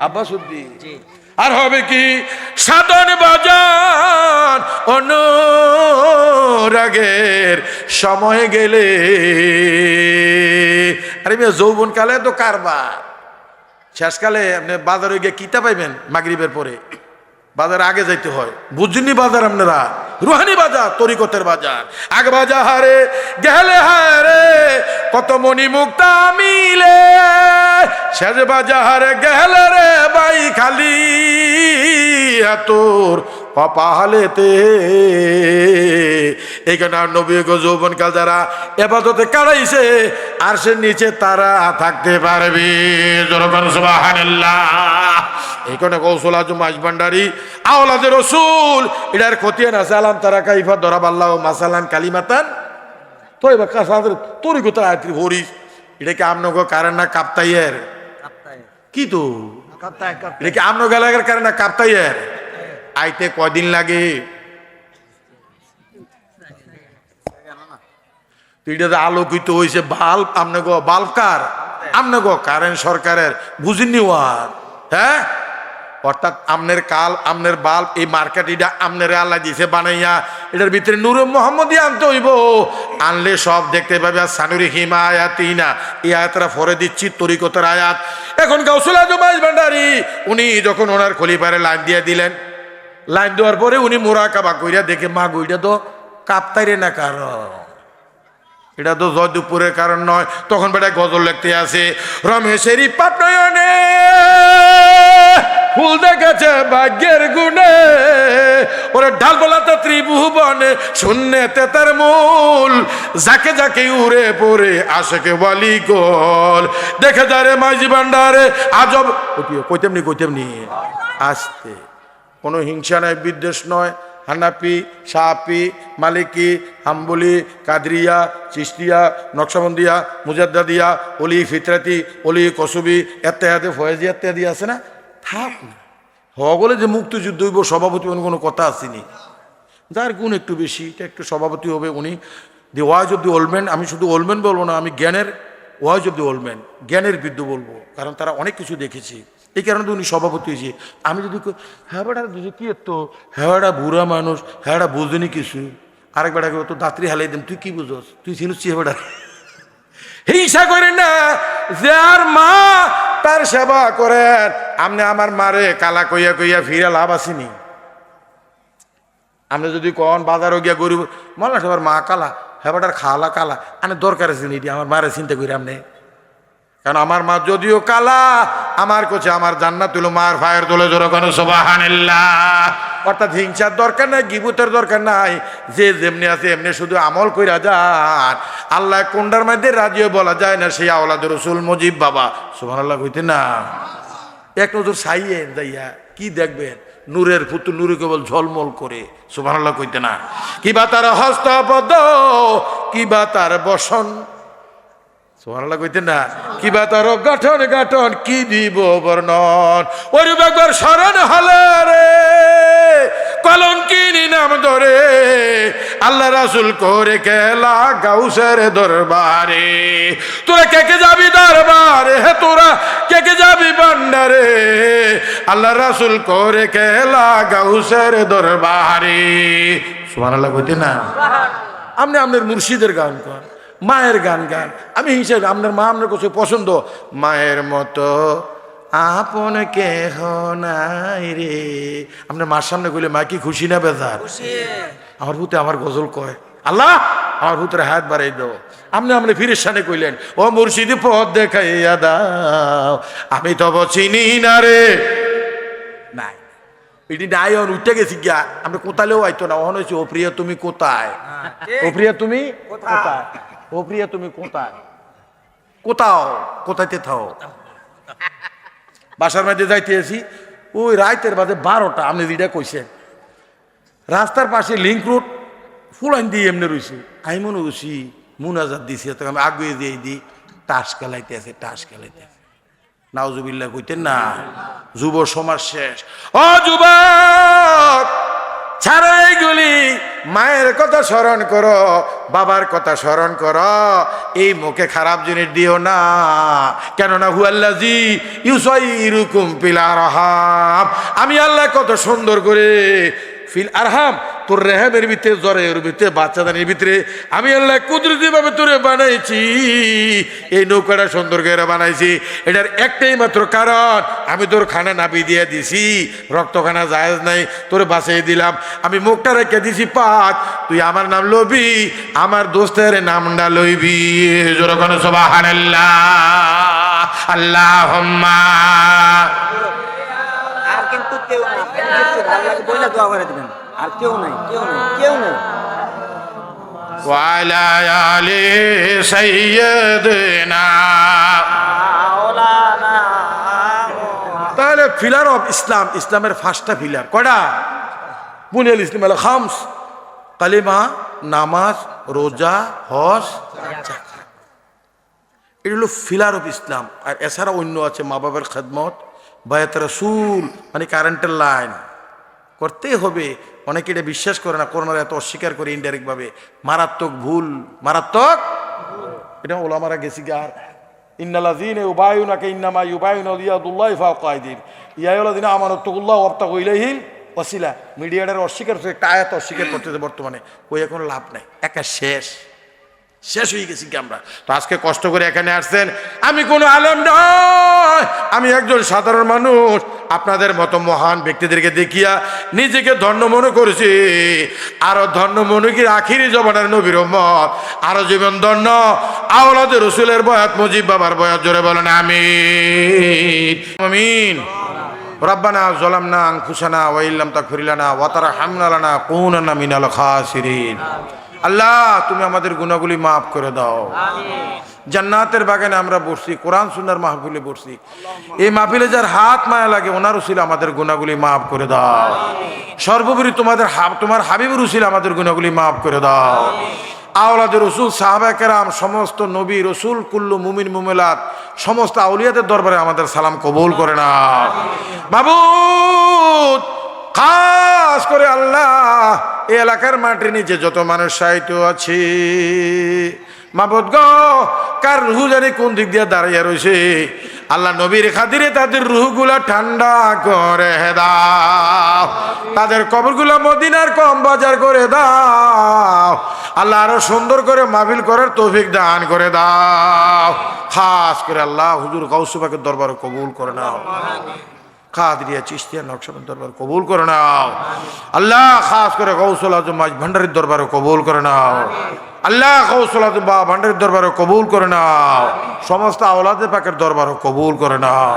আব্বাসুদ্দিন আর হবে কি সাধন বাজান অনুরাগের সময় গেলে। আরে মেয়ে যৌবন কালে তো কারবার, শেষকালে আপনি বাজারে গিয়ে কিতা পাইবেন মাগরিবের পরে, বাজার আগে যাইতে হয়। বুঝিনি বাজার আপনারা, রুহানি বাজার, তরিকতের বাজার। আগে বাজারে গেলে হারে কত মণি মুক্তা মিলে, শেষ বাজারে গেলে রে বাই খালি তোর কপালেতে। এখানে নবী গো যৌবনকাল যারা এবাদতে কাটাইছে আর সে নিচে তারা থাকতে পারবে। সুবহানাল্লাহ। এইখানে কৌশল আজম মাইজভান্ডারি আওলাদে রসুল এটার খতিয়ান আছে। আলাম তারা কাইফা দরাব আল্লাহ মাসালান কালিমাতান তো এবার কাসাদের তরিকতার আয়াতরি হরিস। এটা কি আমনগো কারণ না কাপ্তাইয়ের কি তো এটা কি আমনগো এলাকার কারণ না কাপ্তাইয়ের আইতে কয়দিন লাগে? এটা আলোকিত হয়েছে বাল্ব, আমনগো বাল্ব কার? আমনগো কারেন্ট সরকারের, বুঝিনি ওয়ার। হ্যাঁ, অর্থাৎ আমনের কাল আমনের বাল্ব এই মার্কেট এটা আমনের আল্লাহ দিয়েছে বানাইয়া, এটার ভিতরে নূরে মোহাম্মদী আনতে হইব। আনলে সব দেখতে পাবে। আর সানুরি হিমা আয়াতিনা এই আয়াতরা ফরে দিচ্ছি তরিকতের আয়াত। এখন গাউসুল আজম মাইজভান্ডারি উনি যখন ওনার খলিফারে লাইন দিয়ে দিলেন, লাইন দেওয়ার পরে উনি মোরাকাবা কইরা দেখে মা গইটা তো কাপ্তাইরে না কারণ, এটা তো জয়দুপুরের কারণ নয়। তখন বেটা গজল লিখতে আছে, রমেশেরই পাটনয়নে ফুল দেখেছে ভাগ্যের গুণে, ওরে ঢালবলাতে ত্রিভুবনে শূন্যতে তার মূল, যাকে যাকে উড়ে পড়ে আশেকে বলি গোল, দেখে যারে মাইজভান্ডারে আজব। কইতেমনি আসতে কোনো হিংসা নয়, বিদ্বেষ নয়। হানাফি, শাফি, মালিকি, হাম্বলি, কাদরিয়া, চিশতিয়া, নকশবন্দিয়া, মুজাদ্দাদিয়া, অলি ফিতরাতি, অলি কসুবি, এত্তেহাদে ফয়েজি ইত্যাদি আছে না, থাক না। হগলে যে মুক্তিযুদ্ধ হইব সভাপতি কোনো কথা আসেনি। যার গুণ একটু বেশি এটা একটু সভাপতি হবে উনি। The wise of the old man, আমি শুধু ওল্ড ম্যান বলবো না, আমি জ্ঞানের wise of the old man, জ্ঞানের বিদ্যু বলবো, কারণ তারা অনেক কিছু দেখেছি। এই কারণে তো উনি সভাপতি হয়েছে। আমি যদি হ্যাঁ বুঝি কি তো হ্যাঁ বুড়া মানুষ, হ্যাঁ বুঝিনি কিছু, আরেক বেটাকে তো দাঁতরি হালাই দিম, তুই কি বুঝস, তুই চিনুস বেটা। হিংসা করেন না, যে আর মা তার সেবা করেন। আপনি আমার মারে কালা কইয়া কইয়া ফিরে লাভ আসেনি। আপনি যদি কন বাজারও গিয়া গরিব মনে সবার মা কালা, হেবাটার খালা কালা, আনে দরকার আছে নি আমার মারে চিন্তা করি আপনি। কারণ আমার মা যদিও কালা, আমার কাছে আমার জান্নাত হলো মার ফায়ের তোলে জোরে কেন সুবহানাল্লাহ। অর্থাৎ হিংসার দরকার নাই, গিবতের দরকার নাই। যে যেমনি আছে এমনি শুধু আমল কইরা যান। আল্লাহ কোনটার মধ্যে রাজিও বলা যায় না, সেই আওলাদ রসুল মুজিব বাবা সুবহানাল্লাহ কইতে না। এক নজর সাইয়েন যাইয়া কি দেখবেন, নূরের পুতুল নূরে কেবল ঝলমল করে সুবহানাল্লাহ কইতে না। কিবা তার হস্তপদ, কিবা তার বসন সুবহানাল্লাহ কইতেন না, কিবা তার গঠন গঠন কি দিব বর্ণন। ওই একবার স্মরণ হলে রে কলঙ্কিনী নাম ধরে, আল্লাহ রাসূল করে খেলা গাউসের দরবারে। তোরা কে কে যাবি দরবারে, হে তোরা কে কে যাবি ভান্ডারে, আল্লাহ রাসূল করে খেলা গাউসের দরবারে সুবহানাল্লাহ কইতেন না। আপনি আপনার মুর্শিদের গান কর, মায়ের গান গান। আমি হিসেবে আপনার মা আপনার কাছে পছন্দ, মায়ের মতো আপন কেহ নাই রে। আপনার মার সামনে কইলে মা কি খুশি না বেজার? আমার ভূতে আমার গজল কয়, আল্লাহ আমার ভূতের হাত বাড়াই দাও। আপনি আপনি ফিরের সামনে কইলেন, ও মুর্শিদি পথ দেখাইয়া দাও, আমি তো চিনি না রে। নাই এটি নাই, উঠে গেছি গিয়া। আপনি কোথালেও আইতো না, অন হয়েছে ও প্রিয়া তুমি কোথায়, ও প্রিয়া তুমি কোথায়, ও প্রিয়া তুমি কোথায়, কোথাও কোথাইতে থাও। বাসার মধ্যে যাইতে আছি, ওই রাইতের বাজে 12টা। আপনি যেটা কইছেন রাস্তার পাশে লিঙ্ক রোড ফুলাইন দিয়ে এমনি রয়েছে। আমি মনে করছি মুনাজাত দিছি, আমি আগুয়ে দিয়ে দিই, তাস খেলাইতে আছে, তাস খেলাইতে আছে। নাউজুবিল্লাহ কইতেন না। যুব সমাজ শেষ। ও যুবক ছাড়ো এইগুলি, মায়ের কথা স্মরণ করো, বাবার কথা স্মরণ করো, এই মুখে খারাপ জিনিস দিও না। কেননা হুয়াল্লাজি ইউসাইরুকুম ফিল আরহাম, আমি আল্লাহ কত সুন্দর করে ফিল আরহাম, তোর রেহেমের ভিতরে, জ্বরের ভিতরে, বাচ্চাদানির ভিতরে আমি আল্লাহ কুদরতি ভাবে তোরে বানাইছি। এই নৌকাটা সুন্দর করে বানাইছি, এটার একটাই মাত্র কারণ, আমি তোর খানা নাবি দিয়ে দিছি, রক্তখানা জায়েজ নাই, তোরে বাঁচিয়ে দিলাম, আমি মুখটা রেখে দিছি পাক, তুই আমার নাম লবি, আমার দোস্তের নামটা লইবি। জোরে সুবহানাল্লাহ, আল্লাহুম্মা। আর কিন্তু কেউ না, ভালো লাগে বইলা দোয়া করে দিবেন, আর কেউ নাই, কেউ নাই, কেউ নাই। ওয়ালা আলি সাইয়্যিদিনা। তাহলে ফিলার অফ ইসলাম, ইসলামের 5টা ফিলার কয়টা? বুনিয়াল ইসলাম আল খামস, কালিমা, নামাজ, রোজা, হজ, যাকাত। এটা হলো ফিলার অফ ইসলাম। আর এছাড়া অন্য আছে মা বাবার খেদমত, বায়াত রাসূল, মানে কারেন্টের লাইন করতেই হবে। অনেকে এটা বিশ্বাস করে না, করোনার এত অস্বীকার করে ইনডাইরেক্ট ভাবে, মারাত্মক ভুল, মারাত্মক। এটা ওলামারা গেছি আর ইন্নাল্লাযীনা ইউবায়ুনাকা ইন্নামা ইউবায়ুনা ইয়াদুল্লাহি ফাওকা আইদিহিম ইয়া আইয়ুহাল্লাযীনা আমানুত্তাকুল্লাহ ওয়াবতাগু ইলাইহিল ওয়াসিলা। মিডিয়াটার অস্বীকার করছে, একটা আয়াত অস্বীকার করতেছে বর্তমানে, ওই এখন লাভ নাই, একা শেষ হয়ে গেছি কি আমরা। তো আজকে কষ্ট করে এখানে আসছেন, আমি কোনো আলেম নয়, আমি একজন সাধারণ মানুষ। আপনাদের মতো মহান ব্যক্তিদেরকে দেখিয়া নিজেকে ধন্য মনে করেছি, আরো ধন্য মনে কি আখিরি জমানার নবীর উম্মত, আরো জীবন ধন্য আওলাদে রসুলের বয়াত, মুজিব বাবার বয়াত। জোরে বলেন আমিন আমিন। রব্বানা যালামনা আনফুসানা ওয়া ইল্লাম তাগফির লানা ওয়া তারহামনা লানাকুনান্না মিনাল খাসিরিন। আল্লাহ, তুমি আমাদের গুনাহগুলি মাফ করে দাও। জান্নাতের বাগানে আমরা বসছি, কোরআন সুন্নাহর মাহফিলে বসছি, এই মাহফিলে যার হাত মায়া লাগে ওনার উসিলা আমাদের গুনাহগুলি মাফ করে দাও। সর্বোপরি তোমার হাবিবের উসিলা আমাদের গুনাহগুলি মাফ করে দাও। আওলাদে রসুল, সাহাবায়ে কেরাম, সমস্ত নবী রসুল, কুল্লু মুমিন মুমিনাত, সমস্ত আউলিয়াদের দরবারে আমাদের সালাম কবুল করে নাও। মাবুদ, খাস করে আল্লাহ, এই এলাকার মাটির নিচে যত মানুষ সাহিত্য আছে, মাবুদ গো, কার রুহু জানি কোন দিক দিয়ে দাঁড়িয়ে রয়েছে, আল্লাহ নবীর খাতিরে তাদের রুহগুলা ঠান্ডা করে দাও, তাদের কবরগুলা মদিনার কম বাজার করে দাও। আল্লাহ আরো সুন্দর করে মাহফিল করার তৌফিক দান করে দাও। খাস করে আল্লাহ হুজুর গাউস পাকের দরবারে কবুল করে নাও, কাদরিয়া চিশতিয়া নকশবন্দ দরবার কবুল করে নাও। আল্লাহ খাস করে গৌসুল আজম মাঝ ভান্ডারীর দরবারে কবুল করে নাও। আল্লাহ গৌসুল আজম বা ভান্ডারীর দরবারে কবুল করে নাও। সমস্ত আওলাদে পাকের দরবারে কবুল করে নাও।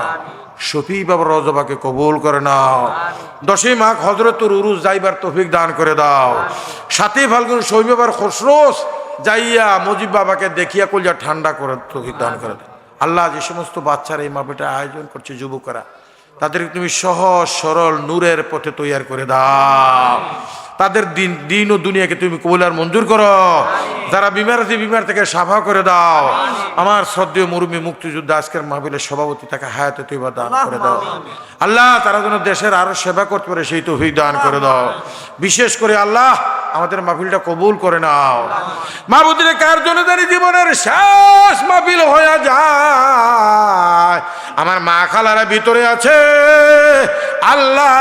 শফি বাবার রজবাকে কবুল করে নাও। 10ই মাঘ হযরতুর উরুস যাইবার তৌফিক দান করে দাও। 7ই ফাল্গুন শৈবাবার খসরোস যাইয়া মুজিব বাবাকে দেখিয়া কলজা ঠান্ডা করে তৌফিক দান করে দাও। আল্লাহ, যে সমস্ত বাচ্চারা এই মাহফিলটা আয়োজন করছে, যুবকরা, তাদেরকে তুমি সহজ সরল নূরের পথে তৈয়ার করে দাও। তাদের দিন ও দুনিয়াকে তুমি কবুল আর মঞ্জুর করো। যারা বিমার আছে, বিমার থেকে সাফা করে দাও। আমার শ্রদ্ধেয় মুরব্বী মুক্তিযোদ্ধা আজকের মাহফিলের সভাপতি, তাকে হায়াতে তৈবা দান করে দাও। আল্লাহ, তারা যেন দেশের আরো সেবা করতে পারে, সেই তৌফিক দান করে দাও। বিশেষ করে আল্লাহ, আমাদের মাহফিলটা কবুল করে নাও। মাহবুদের কার জন্য জানি জীবনের শেষ মাহফিল হয়ে যায়, আমার মা খালারা ভিতরে আছে, আল্লাহ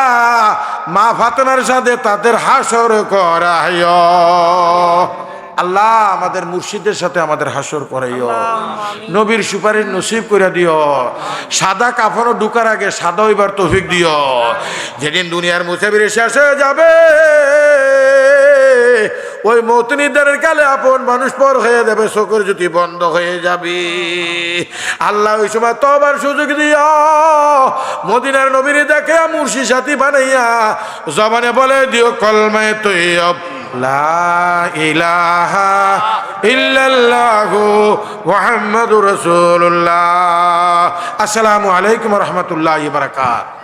মা ফাতেমার সাথে তাদের হাসর করাইও। আল্লাহ, আমাদের মুর্শিদের সাথে আমাদের হাসর করাইও। নবীর সুপারিশ নসিব করে দিও। সাদা কাফনও ঢুকার আগে সাদা হইবার তৌফিক দিও। যেদিন দুনিয়ার মুসাফির শেষ হয়ে যাবে, ওই মৌত নির্ধারের কালে আপন মানুষ পর হয়ে যাবে, চোখের জ্যোতি বন্ধ হয়ে যাবে। আল্লাহ, ওই সময় তওবার সুযোগ দিও। মদিনার নবীর দেখে মুর্শিদ সাথী বানাইয়া জবানে বলে দিও কলমায়ে তৈয়ব, লা ইলাহা ইল্লাল্লাহু মুহাম্মাদুর রাসূলুল্লাহ। আসসালামু আলাইকুম ওয়া রাহমাতুল্লাহি ওয়া বারাকাতুহু।